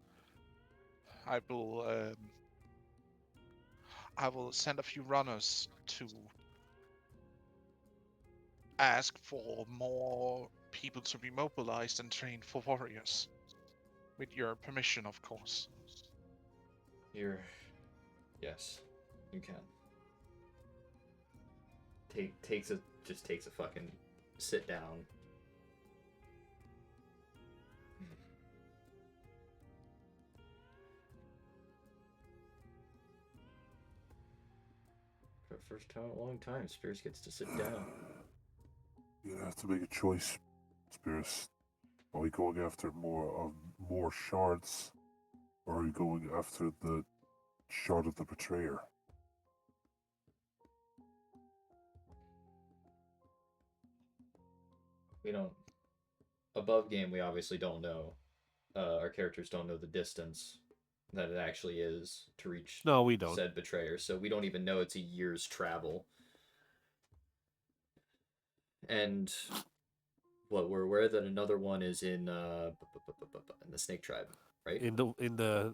I will send a few runners to ask for more people to be mobilized and trained for warriors. With your permission, of course. Yes, you can. Takes a fucking sit down. For the first time in a long time, Spears gets to sit down. You're gonna have to make a choice, Spears. Are we going after more shards, or are we going after the shard of the betrayer? We don't. Above game, we obviously don't know. Our characters don't know the distance that it actually is to reach No, we don't. said betrayer, so we don't even know it's a year's travel. And what we're aware that another one is in the Snake Tribe, right?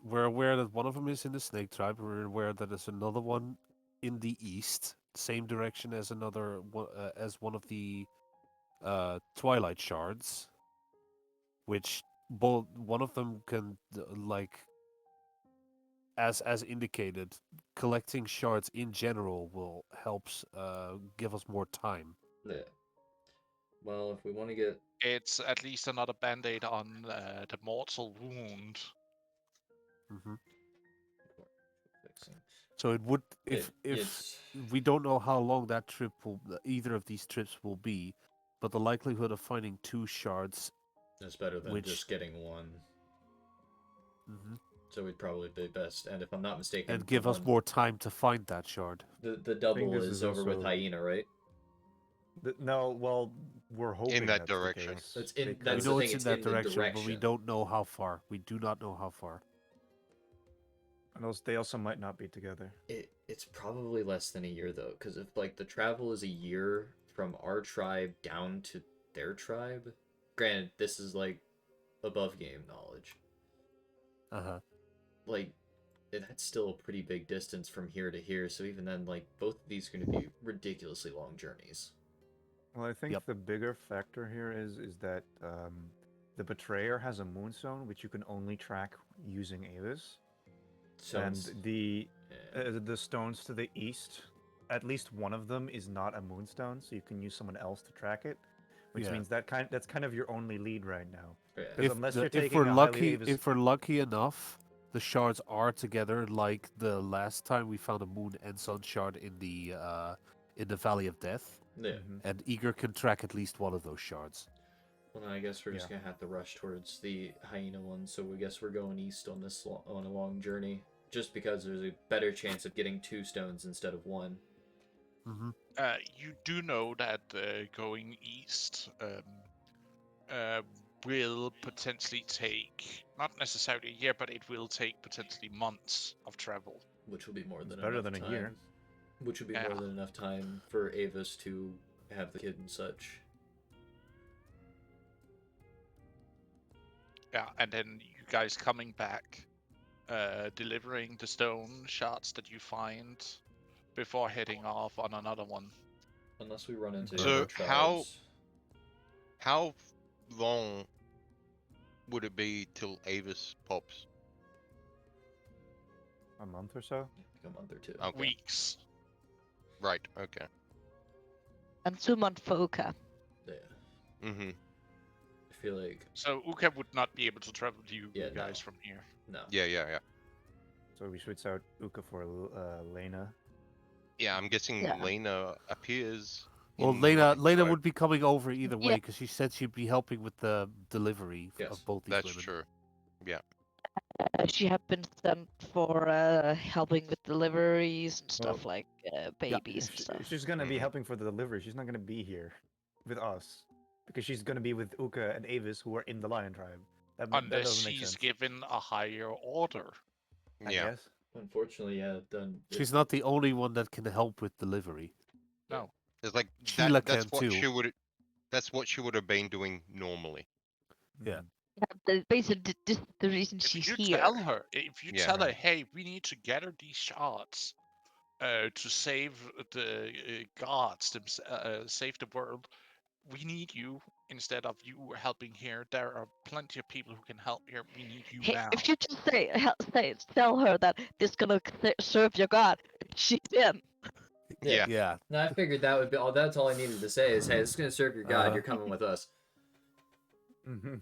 We're aware that one of them is in the Snake Tribe. We're aware that there's another one in the east, same direction as as one of the Twilight Shards, which both one of them can as indicated, collecting shards in general will helps give us more time. Yeah. Well, if we want to get It's at least another band-aid on the mortal wound. Mm-hmm. fixing. So it would if we don't know how long that trip will either of these trips will be, but the likelihood of finding 2 shards it's better than just getting one. Mm-hmm. So we'd probably be best. And if I'm not mistaken, and give us more time to find that shard. The double is over with Hyena, right? No, well, we're hoping that that's direction. the case. That's in. because- That's we know the it's thing. in that direction, but we direction. don't know how far. We do not know how far. And they also might not be together. It's probably less than a year though, because if the travel is a year from our tribe down to their tribe, granted this is above game knowledge. That's still a pretty big distance from here to here. So even then, both of these are going to be ridiculously long journeys. Well, I think the bigger factor here is that the betrayer has a moonstone which you can only track using Avis. And the stones to the east, at least one of them is not a moonstone, so you can use someone else to track it, which Yeah. means that's kind of your only lead right now. Yeah. Because unless you're if taking we're a lucky, highly Avis, if we're lucky enough, the shards are together. Like the last time we found a moon and sun shard in the Valley of Death, Yeah. Mhm. and Eager can track at least one of those shards. Well, then I guess we're just Yeah. gonna have to rush towards the hyena one. So we guess we're going east on this on a long journey, just because there's a better chance of getting 2 stones instead of 1. Mm-hmm. You do know that going east uh, will potentially take not necessarily a year, but it will take potentially months of travel. Which will be more It's than better enough than a time. year. Which would be Yeah. more than enough time for Avis to have the kid and such. Yeah, and then you guys coming back, delivering the stone shards that you find before heading off on another one. Unless we run into the So other tribes. how long would it be till Avis pops? A month or so. Like a month or 2. Okay. Weeks. Right. Okay. And 2 month for Uka. Yeah. Mm-hmm. I feel like So Uka would not be able to travel to you Yeah, guys no. from here. no. Yeah. So we switch out Uka for Lena. Yeah, I'm guessing Yeah. Lena appears. Well, in Lena my tribe. would be coming over either way Yeah. because she said she'd be helping with the delivery Yes, of both these That's women. true. She had been sent for helping with deliveries and stuff Well, like babies and stuff. She's gonna be Mhm. helping for the delivery. She's not gonna be here with us because she's gonna be with Uka and Avis, who are in the Lion Tribe. That Unless doesn't make she's sense. given a higher order. I Yeah. guess. Unfortunately, yeah, done. She's not the only one that can help with delivery. No. It's like Sheila that's can what too. she would. That's what she would have been doing normally. Yeah. Basically, this is the reason she's If you here. Yeah. tell her, hey, we need to gather these shards to save the gods, save the world, we need you instead of you helping here. There are plenty of people who can help here. We need you Hey, now. if you just tell her that this gonna serve your god, she's in. Yeah. Yeah. No, I figured that would be all. That's all I needed to say is, hey, this is gonna serve your god. Uh-huh. You're coming with us. Mm-hmm.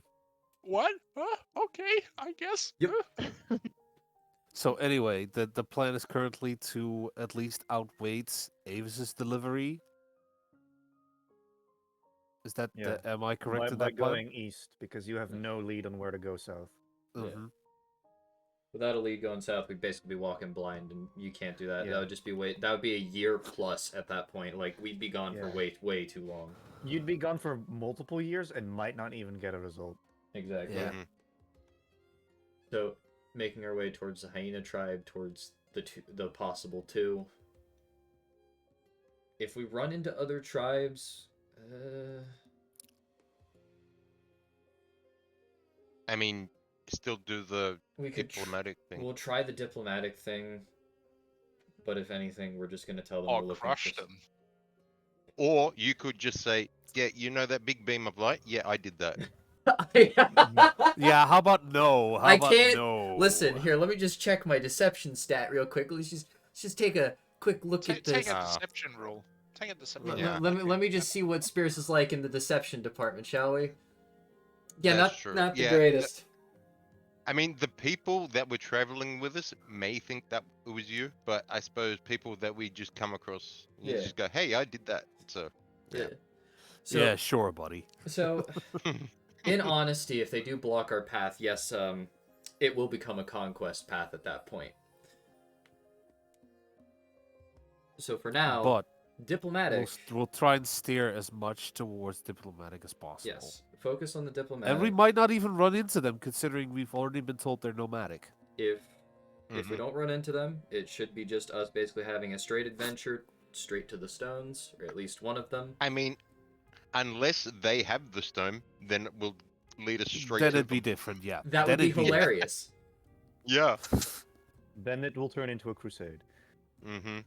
What? Okay, I guess. Yep. So anyway, the plan is currently to at least outweight Avis's delivery. Is that Yeah. am I correct in By that plan? going east, because you have no lead on where to go south. Yeah. Mhm. Without a lead going south, we'd basically be walking blind, and you can't do that. Yeah. That would just be That would be a year plus at that point. Like we'd be gone for Yeah. way too long. You'd be gone for multiple years and might not even get a result. Exactly. Yeah. Mhm. So, making our way towards the hyena tribe, towards the possible 2. If we run into other tribes, I mean, still do the we could. diplomatic thing. We'll try the diplomatic thing, but if anything, we're just gonna tell them Or we're looking crush for. them. Or you could just say, "Yeah, you know that big beam of light? Yeah, I did that." Yeah, how about no? How I about can't no? listen here. Let me just check my deception stat real quick. Let's just take a quick look at Take this. a deception roll. Take a deception. Yeah. roll. Let me just see what Spears is like in the deception department, shall we? Yeah, That's true. not the Yeah, greatest. I mean, the people that were traveling with us may think that it was you, but I suppose people that we just come across, you Yeah. just go, "Hey, I did that." So, Yeah. So, Yeah, sure, buddy. So, in honesty, if they do block our path, yes, it will become a conquest path at that point. So for now, But diplomatic. we'll try and steer as much towards diplomatic as possible. Yes, focus on the diplomatic. And we might not even run into them, considering we've already been told they're nomadic. If we Mhm. don't run into them, it should be just us basically having a straight adventure straight to the stones, or at least one of them. I mean, unless they have the stone, then it will lead us straight Then to it'd be them. different, yeah. That Then would be it'd hilarious. Yeah. Then it will turn into a crusade. Mm-hmm.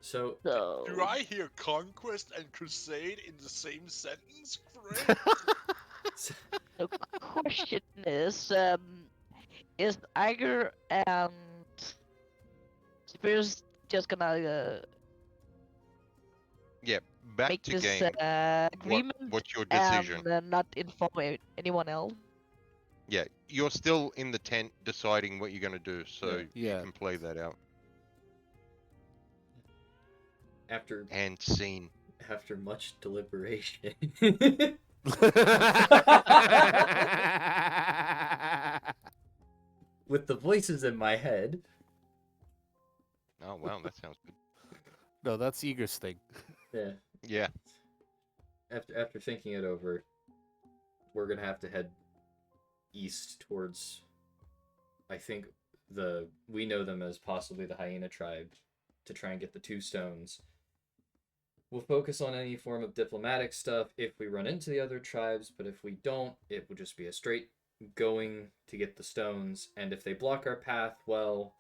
So So Do I hear conquest and crusade in the same sentence, Fred? the question is Iger and Spears just gonna Yeah. back make to this game. agreement What's your and decision? not inform anyone else. Yeah, you're still in the tent deciding what you're going to do, so you Yeah. can play that out. After And scene. much deliberation. With the voices in my head. Oh wow, that sounds good. No, that's Eager's thing. Yeah. Yeah. After thinking it over, we're gonna have to head east towards, I think we know them as possibly the hyena tribe, to try and get the 2 stones. We'll focus on any form of diplomatic stuff if we run into the other tribes, but if we don't, it will just be a straight going to get the stones, and if they block our path, well,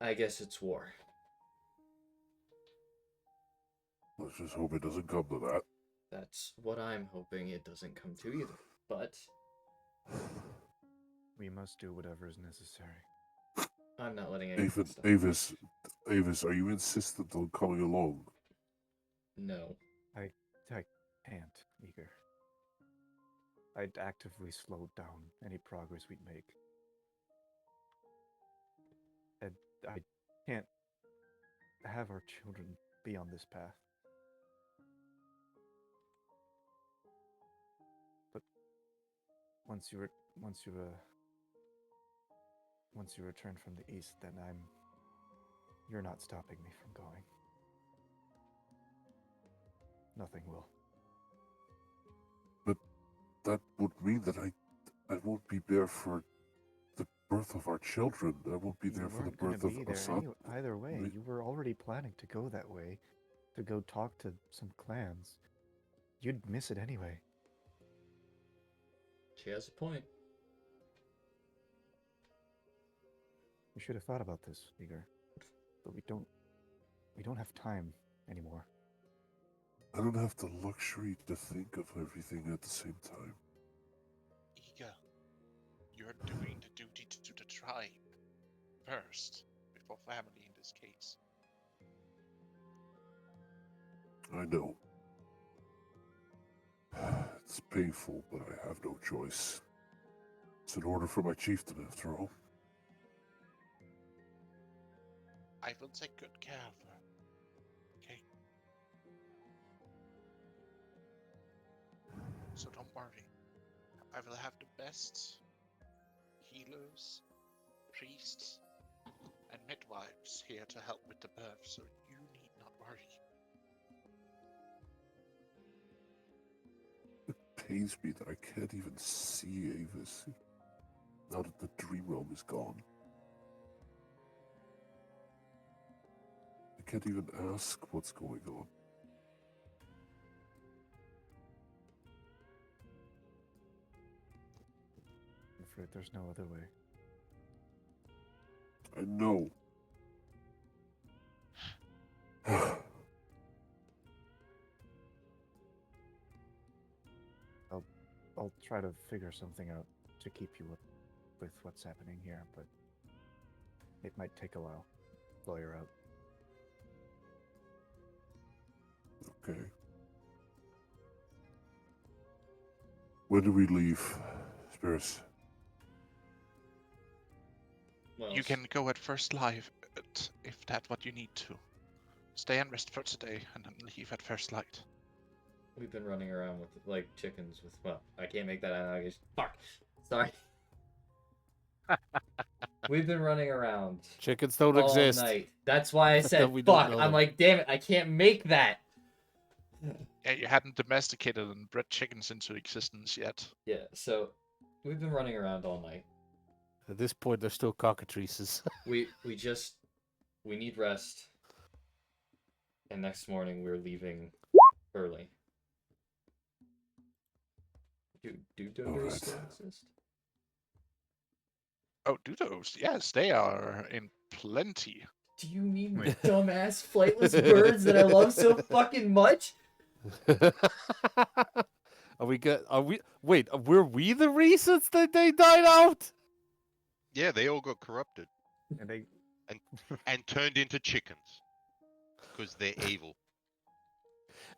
I guess it's war. Let's just hope it doesn't come to that. That's what I'm hoping it doesn't come to either. But We must do whatever is necessary. I'm not letting anything stop. Avis, are you insistent on coming along? No. I can't, Eager. I'd actively slow down any progress we'd make. And I can't have our children be on this path. But once you return from the east, then you're not stopping me from going. Nothing will. But that would mean that I won't be there for the birth of our children. I won't be there for the birth of Assad. Either way, you were already planning to go that way, to go talk to some clans. You'd miss it anyway. She has a point. We should have thought about this, Eager. But we don't have time anymore. I don't have the luxury to think of everything at the same time. Eager, you're doing the duty to the tribe first, before family in this case. I know. It's painful, but I have no choice. It's an order from my chieftain, after all. I will take good care of her. Okay? So don't worry. I will have the best healers, priests, and midwives here to help with the birth, so you need not worry. It pains me that I can't even see Avis, now that the dream realm is gone. I can't even ask what's going on. I'm afraid there's no other way. I know. I'll try to figure something out to keep you up with what's happening here, but it might take a while. Lawyer out. Okay. When do we leave, Spiris? Well, You can go at first light, if that's what you need to. Stay and rest for today, and then leave at first light. we've been running around with like chickens with. Well, I can't make that analogy. Fuck. Sorry. We've been running around Chickens don't all exist. night. That's why I said We don't fuck. know I'm them. like, damn it, I can't make that. Yeah, you hadn't domesticated and bred chickens into existence yet. Yeah, so we've been running around all night. At this point, they're still cockatrices. We need rest. And next morning we're leaving early. Do dodos still exist? Oh, dodos, yes, they are in plenty. Do you mean Wait. dumbass flightless birds that I love so fucking much? Were we the reasons that they died out? Yeah, they all got corrupted And they and turned into chickens because they're evil.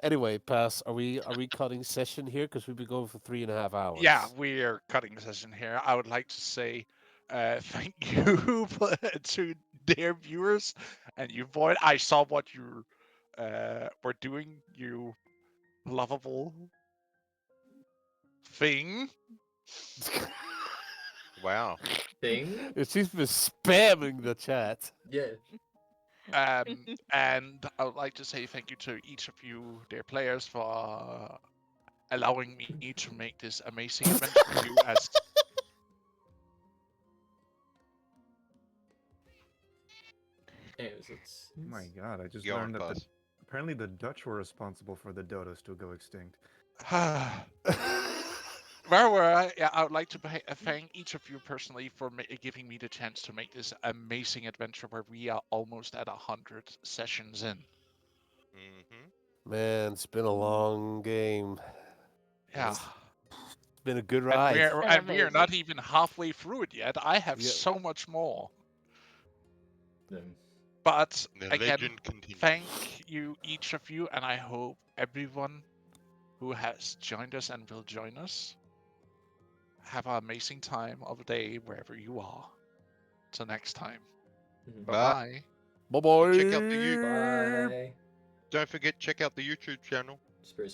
Anyway, pass. Are we cutting session here? Because we've been going for 3.5 hours. Yeah, we're cutting the session here. I would like to say thank you to dear viewers and you, Void. I saw what you were doing, you lovable thing. Wow. Thing? She's been spamming the chat. Yeah. And I would like to say thank you to each of you, dear players, for allowing me to make this amazing adventure for you as Anyways, it's Oh my god, I just You're on, learned that boss. apparently the Dutch were responsible for the dodos to go extinct. where were I? Yeah, I would like to thank each of you personally for giving me the chance to make this amazing adventure where we are almost at 100 sessions in. Mm-hmm. Man, it's been a long game. Yeah. It's been a good And ride. we are not even halfway through it yet. I have Yeah. so much more. them. But The again, legend continues. thank you, each of you, and I hope everyone who has joined us and will join us have an amazing time of the day wherever you are. Till next time. Bye. Bye-bye. Bye-bye. Check out the Bye. Don't forget, check out the YouTube channel. Spurs